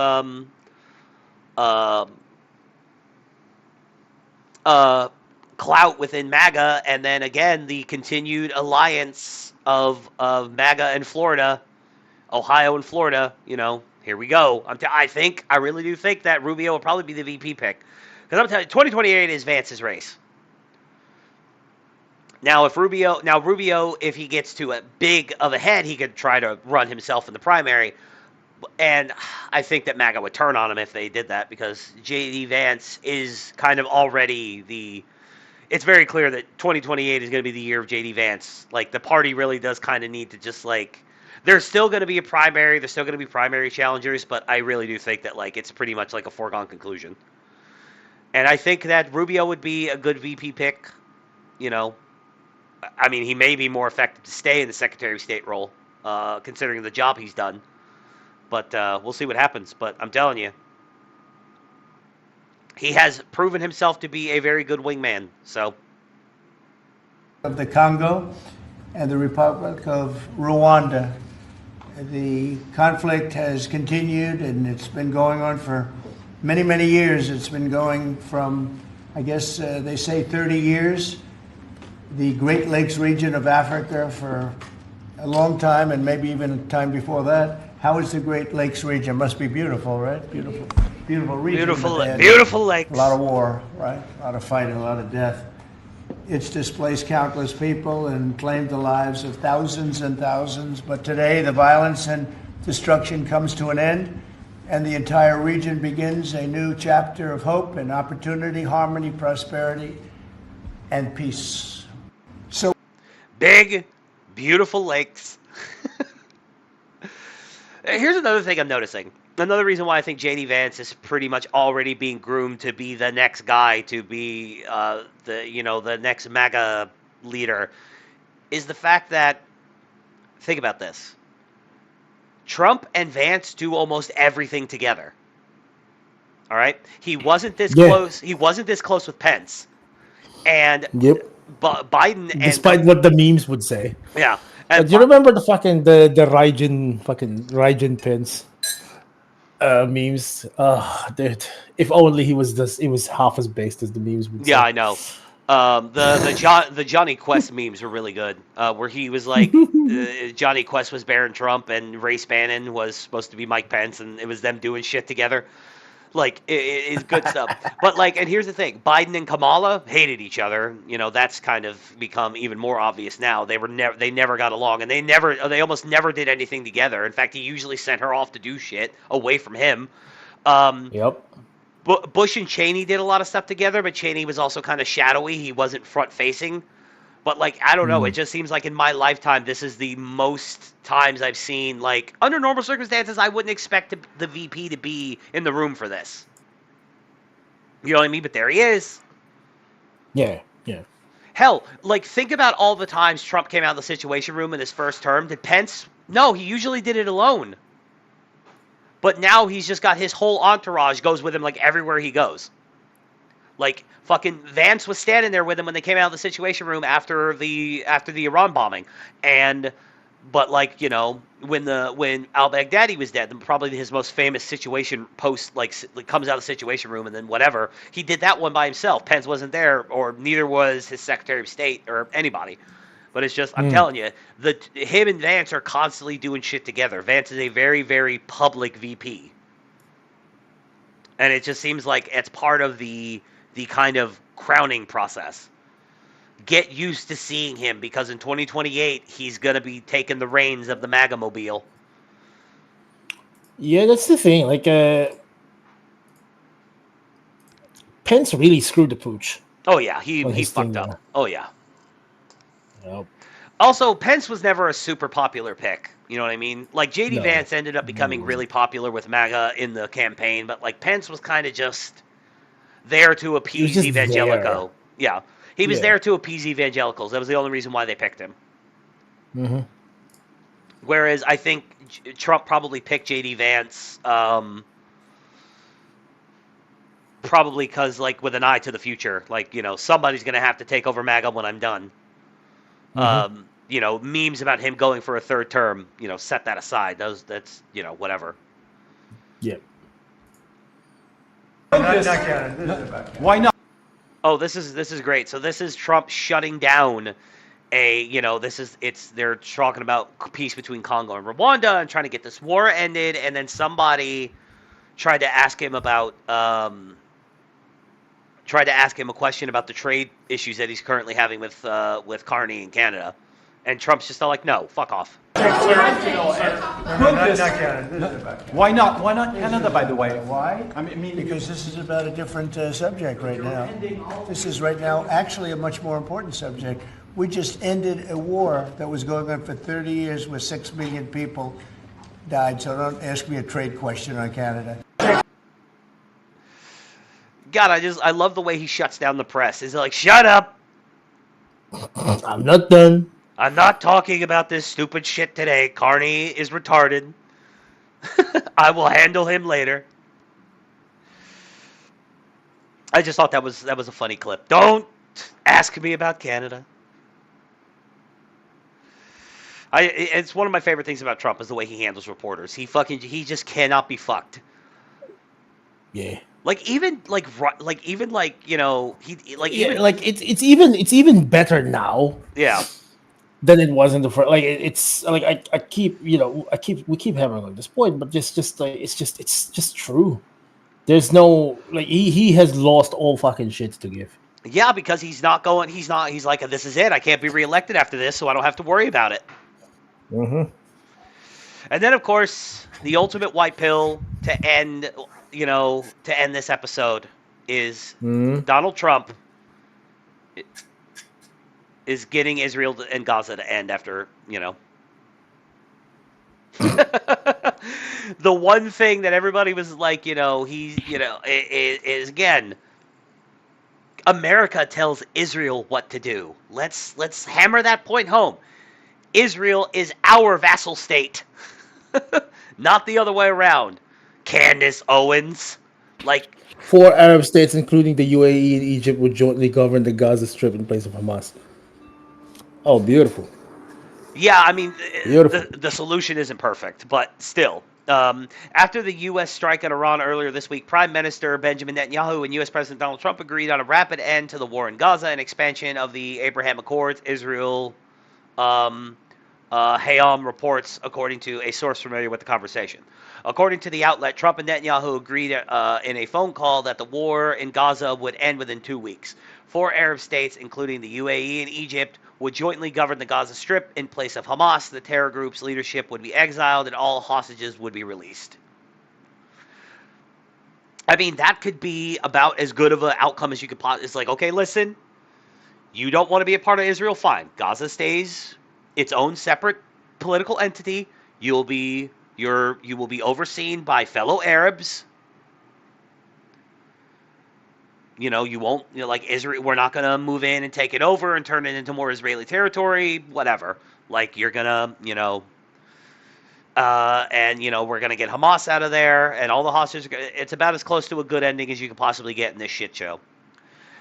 clout within MAGA, and then again the continued alliance of MAGA and Florida, Ohio and Florida. Here we go. I really do think that Rubio will probably be the VP pick, because I'm telling you, 2028 is Vance's race. Now, Rubio, if he gets to a big of a head, he could try to run himself in the primary. And I think that MAGA would turn on him if they did that, because J.D. Vance is kind of already it's very clear that 2028 is going to be the year of J.D. Vance. Like, the party really does kind of need to just, like, there's still going to be a primary, there's still going to be primary challengers, but I really do think that, like, it's pretty much like a foregone conclusion. And I think that Rubio would be a good VP pick, I mean, he may be more effective to stay in the Secretary of State role, considering the job he's done. But we'll see what happens. But I'm telling you, he has proven himself to be a very good wingman. So. Of the Congo and the Republic of Rwanda. The conflict has continued, and it's been going on for many, many years. It's been going from, I guess they say 30 years, the Great Lakes region of Africa for a long time, and maybe even time before that. How is the Great Lakes region? Must be beautiful, right? Beautiful, beautiful region. Beautiful lakes. A lot of war, right? A lot of fighting, a lot of death. It's displaced countless people and claimed the lives of thousands and thousands. But today, the violence and destruction comes to an end, and the entire region begins a new chapter of hope and opportunity, harmony, prosperity, and peace. So, big, beautiful lakes. Here's another thing I'm noticing. Another reason why I think J.D. Vance is pretty much already being groomed to be the next guy, to be the next MAGA leader, is the fact that, think about this. Trump and Vance do almost everything together. All right? He wasn't this close. He wasn't this close with Pence. And Biden, and despite what the memes would say. Yeah. Do you remember the Rajan Pence memes? Dude, if only he was half as based as the memes would say. Yeah, I know. The Johnny Quest memes were really good. Where he was like, Johnny Quest was Barron Trump and Ray Spannon was supposed to be Mike Pence, and it was them doing shit together. Like, it's good stuff. But, like, and here's the thing. Biden and Kamala hated each other. You know, that's kind of become even more obvious now. They never got along, and they almost never did anything together. In fact, he usually sent her off to do shit away from him. Bush and Cheney did a lot of stuff together, but Cheney was also kind of shadowy. He wasn't front-facing. But, like, I don't know. It just seems like in my lifetime, this is the most times I've seen, like, under normal circumstances, I wouldn't expect the VP to be in the room for this. You know what I mean? But there he is. Yeah. Hell, like, think about all the times Trump came out of the Situation Room in his first term. Did Pence? No, he usually did it alone. But now he's just got his whole entourage goes with him, like, everywhere he goes. Like, fucking Vance was standing there with him when they came out of the Situation Room after the Iran bombing. But like, you know, when al-Baghdadi was dead, probably his most famous situation post, like comes out of the Situation Room and then whatever, he did that one by himself. Pence wasn't there, or neither was his Secretary of State or anybody. But it's just, I'm telling you, him and Vance are constantly doing shit together. Vance is a very, very public VP. And it just seems like it's part of the kind of crowning process. Get used to seeing him, because in 2028, he's going to be taking the reins of the MAGA mobile. Yeah, that's the thing. Like, Pence really screwed the pooch. Oh, yeah. He fucked up. Oh, yeah. Yep. Also, Pence was never a super popular pick. You know what I mean? Like, J.D. Vance ended up becoming really popular with MAGA in the campaign, but, like, Pence was kind of just there to appease evangelico. Yeah. He was there to appease evangelicals. That was the only reason why they picked him. Mm-hmm. Whereas I think Trump probably picked J.D. Vance probably because, like, with an eye to the future. Like, you know, somebody's going to have to take over MAGA when I'm done. Mm-hmm. You know, memes about him going for a third term, you know, set that aside. That's, you know, whatever. Yep. Why not? Oh, this is great. So this is Trump shutting down they're talking about peace between Congo and Rwanda and trying to get this war ended, and then somebody tried to ask him about a question about the trade issues that he's currently having with Carney in Canada. And Trump's just like, no, fuck off. Why not? Why not Canada, by the way? Why? I mean, because this is about a different subject right now. This is right now actually a much more important subject. We just ended a war that was going on for 30 years where 6 million people died. So don't ask me a trade question on Canada. God, I love the way he shuts down the press. He's like, shut up. I'm not done. I'm not talking about this stupid shit today. Carney is retarded. I will handle him later. I just thought that was a funny clip. Don't ask me about Canada. It's one of my favorite things about Trump is the way he handles reporters. He just cannot be fucked. Yeah. Even you know it's even better now. Yeah. Than it was in the first. Like it's like I keep we keep having like this point, but just like it's just true. There's no like he has lost all fucking shit to give. Yeah, because he's like, this is it. I can't be reelected after this, so I don't have to worry about it. Mm-hmm. And then, of course, the ultimate white pill to end this episode is Donald Trump is getting Israel and Gaza to end after, the one thing that everybody was like, is again, America tells Israel what to do. Let's hammer that point home. Israel is our vassal state, not the other way around. Candace Owens, 4 Arab states, including the UAE and Egypt, would jointly govern the Gaza Strip in place of Hamas. Oh, beautiful. Yeah, I mean, beautiful. The solution isn't perfect, but still. After the U.S. strike on Iran earlier this week, Prime Minister Benjamin Netanyahu and U.S. President Donald Trump agreed on a rapid end to the war in Gaza and expansion of the Abraham Accords. Israel Hayom reports, according to a source familiar with the conversation. According to the outlet, Trump and Netanyahu agreed in a phone call that the war in Gaza would end within 2 weeks. 4 Arab states, including the UAE and Egypt, would jointly govern the Gaza Strip in place of Hamas. The terror group's leadership would be exiled and all hostages would be released. I mean, that could be about as good of an outcome as you could possibly. It's like, okay, listen, you don't want to be a part of Israel, fine. Gaza stays its own separate political entity. You will be overseen by fellow Arabs. You won't like Israel. We're not gonna move in and take it over and turn it into more Israeli territory. Whatever. You're gonna we're gonna get Hamas out of there and all the hostages. It's about as close to a good ending as you could possibly get in this shit show.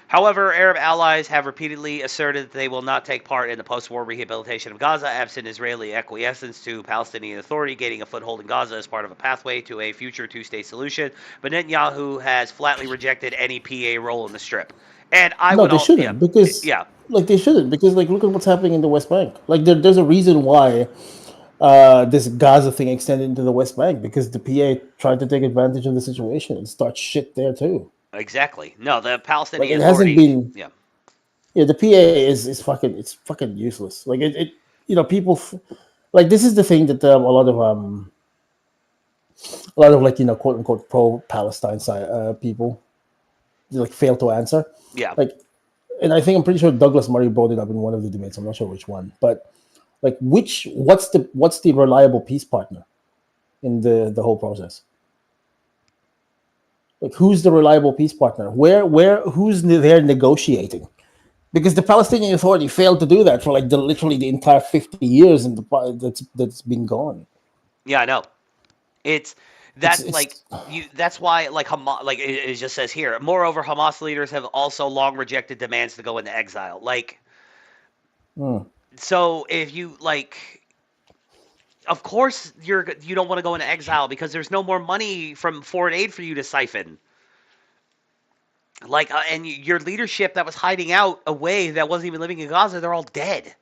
However, Arab allies have repeatedly asserted that they will not take part in the post-war rehabilitation of Gaza, absent Israeli acquiescence to Palestinian Authority gaining a foothold in Gaza as part of a pathway to a future two-state solution. But Netanyahu has flatly rejected any PA role in the Strip. And they shouldn't because they shouldn't because look at what's happening in the West Bank. There's a reason why this Gaza thing extended into the West Bank because the PA tried to take advantage of the situation and start shit there too. Exactly. No, the Palestinian it Authority. Hasn't been. Yeah, the PA is fucking useless. People this is the thing that a lot of quote unquote pro Palestine side people fail to answer. Yeah. And I think I'm pretty sure Douglas Murray brought it up in one of the debates. I'm not sure which one, but what's the reliable peace partner in the whole process? Who's the reliable peace partner? Who's there negotiating? Because the Palestinian Authority failed to do that for literally the entire 50 years that's been gone. Yeah, I know. That's why Hamas, it just says here. Moreover, Hamas leaders have also long rejected demands to go into exile. So if you of course you don't want to go into exile because there's no more money from foreign aid for you to siphon. And your leadership that was hiding out away that wasn't even living in Gaza, they're all dead.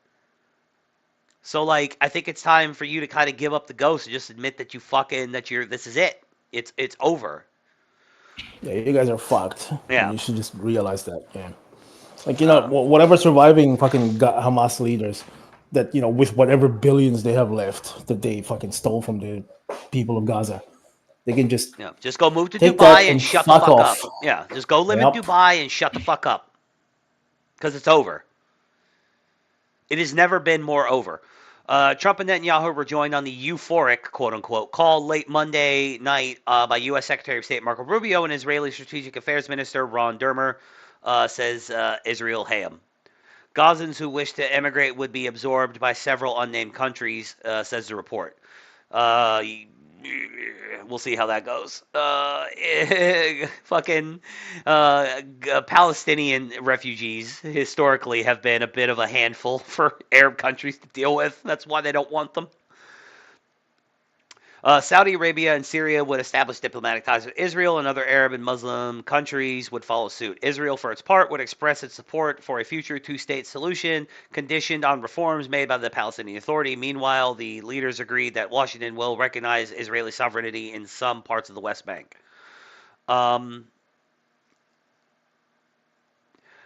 So I think it's time for you to kind of give up the ghost and just admit that this is it. It's over. Yeah, you guys are fucked. Yeah. And you should just realize that. Yeah. Whatever surviving fucking Hamas leaders that, with whatever billions they have left that they fucking stole from the people of Gaza, they can just go move to Dubai and shut the fuck up. Yeah, just go live in Dubai and shut the fuck up. Because it's over. It has never been more over. Trump and Netanyahu were joined on the euphoric, quote-unquote, call late Monday night by U.S. Secretary of State Marco Rubio and Israeli Strategic Affairs Minister Ron Dermer, says Israel Hayom. Gazans who wish to emigrate would be absorbed by several unnamed countries, says the report. we'll see how that goes. Palestinian refugees historically have been a bit of a handful for Arab countries to deal with. That's why they don't want them. Saudi Arabia and Syria would establish diplomatic ties with Israel, and other Arab and Muslim countries would follow suit. Israel, for its part, would express its support for a future two-state solution conditioned on reforms made by the Palestinian Authority. Meanwhile, the leaders agreed that Washington will recognize Israeli sovereignty in some parts of the West Bank.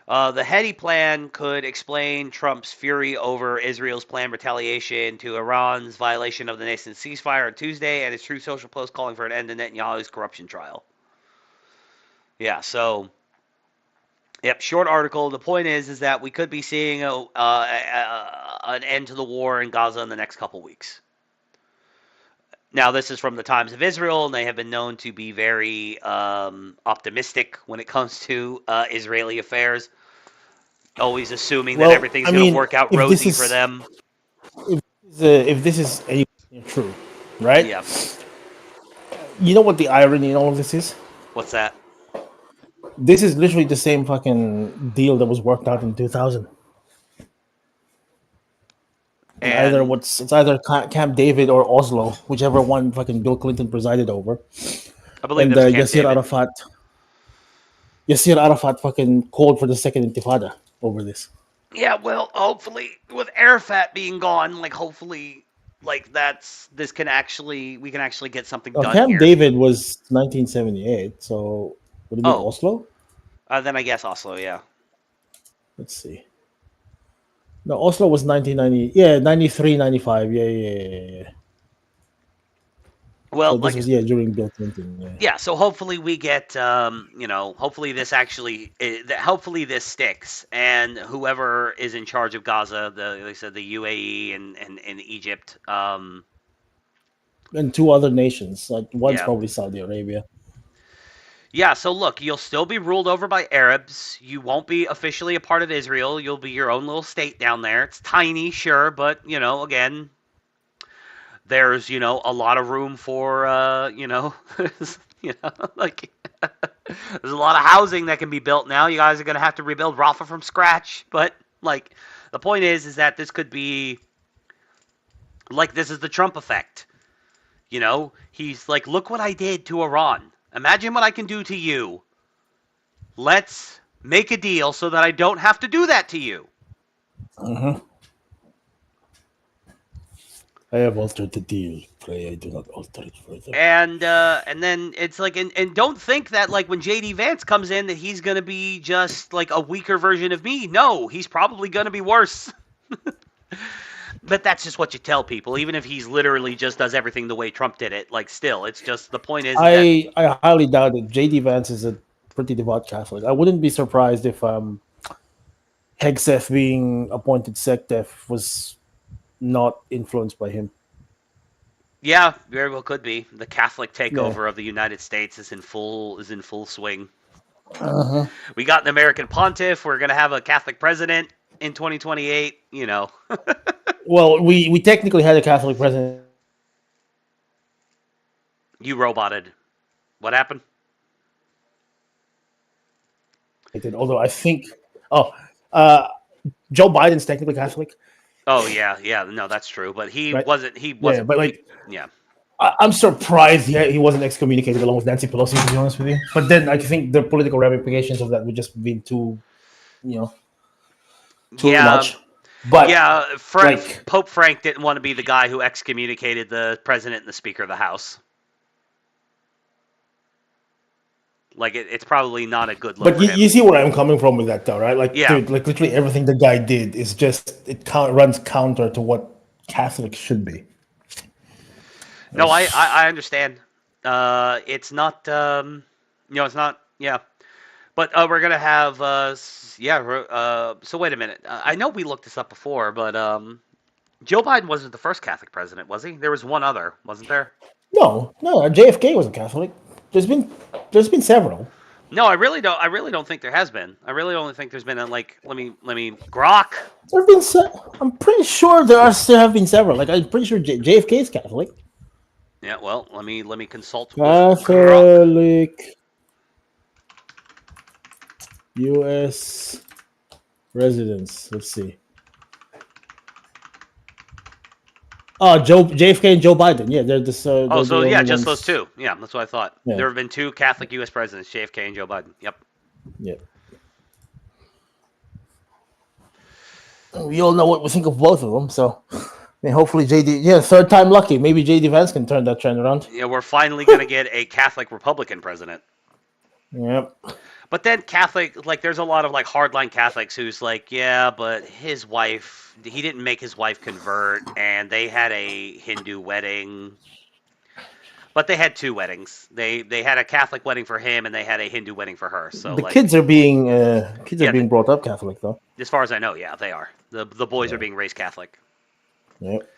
The Hedi plan could explain Trump's fury over Israel's planned retaliation to Iran's violation of the nascent ceasefire on Tuesday and his Truth Social post calling for an end to Netanyahu's corruption trial. Yeah, so, yep, short article. The point is that we could be seeing an end to the war in Gaza in the next couple weeks. Now, this is from the Times of Israel, and they have been known to be very optimistic when it comes to Israeli affairs. Always assuming that everything's going to work out rosy for them. If this is true, right? Yeah. You know what the irony in all of this is? What's that? This is literally the same fucking deal that was worked out in 2000. And it's either Camp David or Oslo, whichever one fucking Bill Clinton presided over. I believe that was Camp David. Yasser Arafat fucking called for the second Intifada over this. Yeah, well, hopefully with Arafat being gone, hopefully we can actually get something done Camp here. David was 1978, so would it be Oslo? Then I guess Oslo, yeah. Let's see. No, Oslo was 1990. Yeah, 93, 95. Yeah. Well, so this was during Bill Clinton. Yeah, so hopefully we get, hopefully this hopefully this sticks, and whoever is in charge of Gaza, like I said, the UAE and Egypt, and two other nations. One's probably Saudi Arabia. Yeah, so look, you'll still be ruled over by Arabs. You won't be officially a part of Israel. You'll be your own little state down there. It's tiny, sure, but, again, there's, a lot of room for, there's a lot of housing that can be built now. You guys are going to have to rebuild Rafah from scratch. But, the point is that this could be, this is the Trump effect. He's like, look what I did to Iran. Imagine what I can do to you. Let's make a deal so that I don't have to do that to you. I have altered the deal. Pray I do not alter it further. And then it's and don't think that when J.D. Vance comes in that he's going to be just a weaker version of me. No, he's probably going to be worse. But that's just what you tell people, even if he's literally just does everything the way Trump did it. Still, it's just the point is. I highly doubt it. J.D. Vance is a pretty devout Catholic. I wouldn't be surprised if Hegseth being appointed SecDef was not influenced by him. Yeah, very well could be. The Catholic takeover of the United States is in full swing. We got an American pontiff. We're gonna have a Catholic president in 2028. Well, we technically had a Catholic president. You roboted. What happened? Although I think, Joe Biden's technically Catholic. Oh yeah, no, that's true. But he wasn't. Yeah, but I'm surprised he wasn't excommunicated along with Nancy Pelosi, to be honest with you. But then I think the political ramifications of that would just be too much. But Pope Frank didn't want to be the guy who excommunicated the president and the Speaker of the House. It's probably not a good look. But you see where I'm coming from with that, though, right? Dude, literally everything the guy did is just runs counter to what Catholics should be. No, I understand. It's not. It's not. Yeah. But we're gonna have. So wait a minute. I know we looked this up before, but Joe Biden wasn't the first Catholic president, was he? There was one other, wasn't there? No. JFK wasn't Catholic. There's been several. No, I really don't think there has been. I really only think there's been let me Grok. There've been. I'm pretty sure there have been several. I'm pretty sure JFK is Catholic. Yeah, well, let me consult with Catholic U.S. residents. Let's see. Oh, JFK and Joe Biden. Yeah, they're just. Oh, They're so the yeah, only just ones. those two. Yeah, that's what I thought. Yeah. There have been two Catholic U.S. presidents, JFK and Joe Biden. Yep. Yeah. We all know what we think of both of them, so hopefully JD. Yeah, third time lucky. Maybe JD Vance can turn that trend around. Yeah, we're finally gonna get a Catholic Republican president. Yep. But then Catholic, like, there's a lot of like hardline Catholics who's like, yeah, but his wife, he didn't make his wife convert, and they had a Hindu wedding. But they had two weddings. They had a Catholic wedding for him, and they had a Hindu wedding for her. So The like, kids are being brought up Catholic though. as far as I know, yeah, they are. The boys are being raised Catholic. Yep.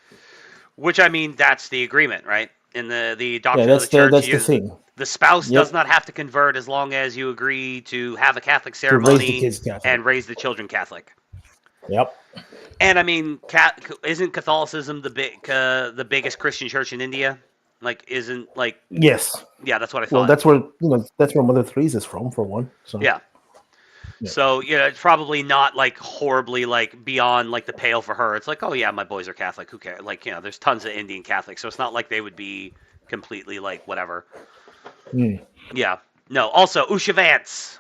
Which, I mean, that's the agreement, right? In the doctrine that's of the church, that's the thing. The spouse Yep. does not have to convert as long as you agree to have a Catholic To raise the ceremony kids Catholic. and raise the children Catholic. Yep. And I mean, isn't Catholicism the biggest Christian church in India? Like, isn't like Yes. yeah, that's what I thought. Well, that's where Mother Teresa is from, for one. So Yeah. So yeah, it's probably not like horribly like beyond like the pale for her. It's like, oh yeah, my boys are Catholic. Who cares? Like, there's tons of Indian Catholics, so it's not like they would be completely like whatever. Yeah. No. Also, Usha Vance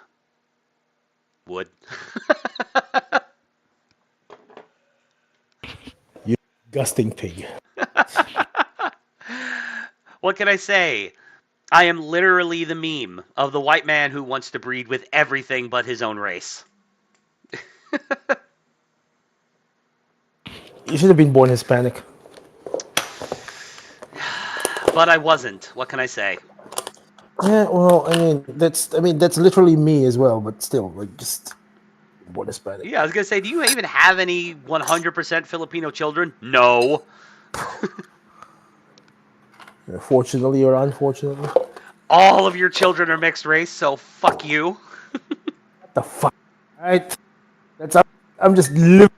would. You disgusting pig. What can I say? I am literally the meme of the white man who wants to breed with everything but his own race. You should have been born Hispanic. But I wasn't. What can I say? Yeah, well, that's literally me as well, but still, like, just born Hispanic. Yeah, I was gonna say, do you even have any 100% Filipino children? No. Fortunately or unfortunately. All of your children are mixed race, so fuck you. What the fuck? Alright. I'm just living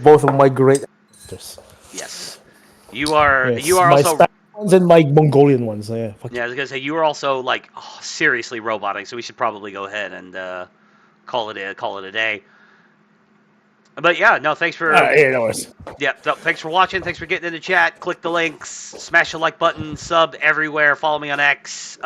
both of my great ancestors. Yes. You are my also Spanish ones and my Mongolian ones. Yeah. Yeah, I was gonna say you are also like seriously robotic, so we should probably go ahead and call it a day. But yeah, no, thanks for thanks for watching. Thanks for getting in the chat. Click the links, smash the like button, sub everywhere. Follow me on X.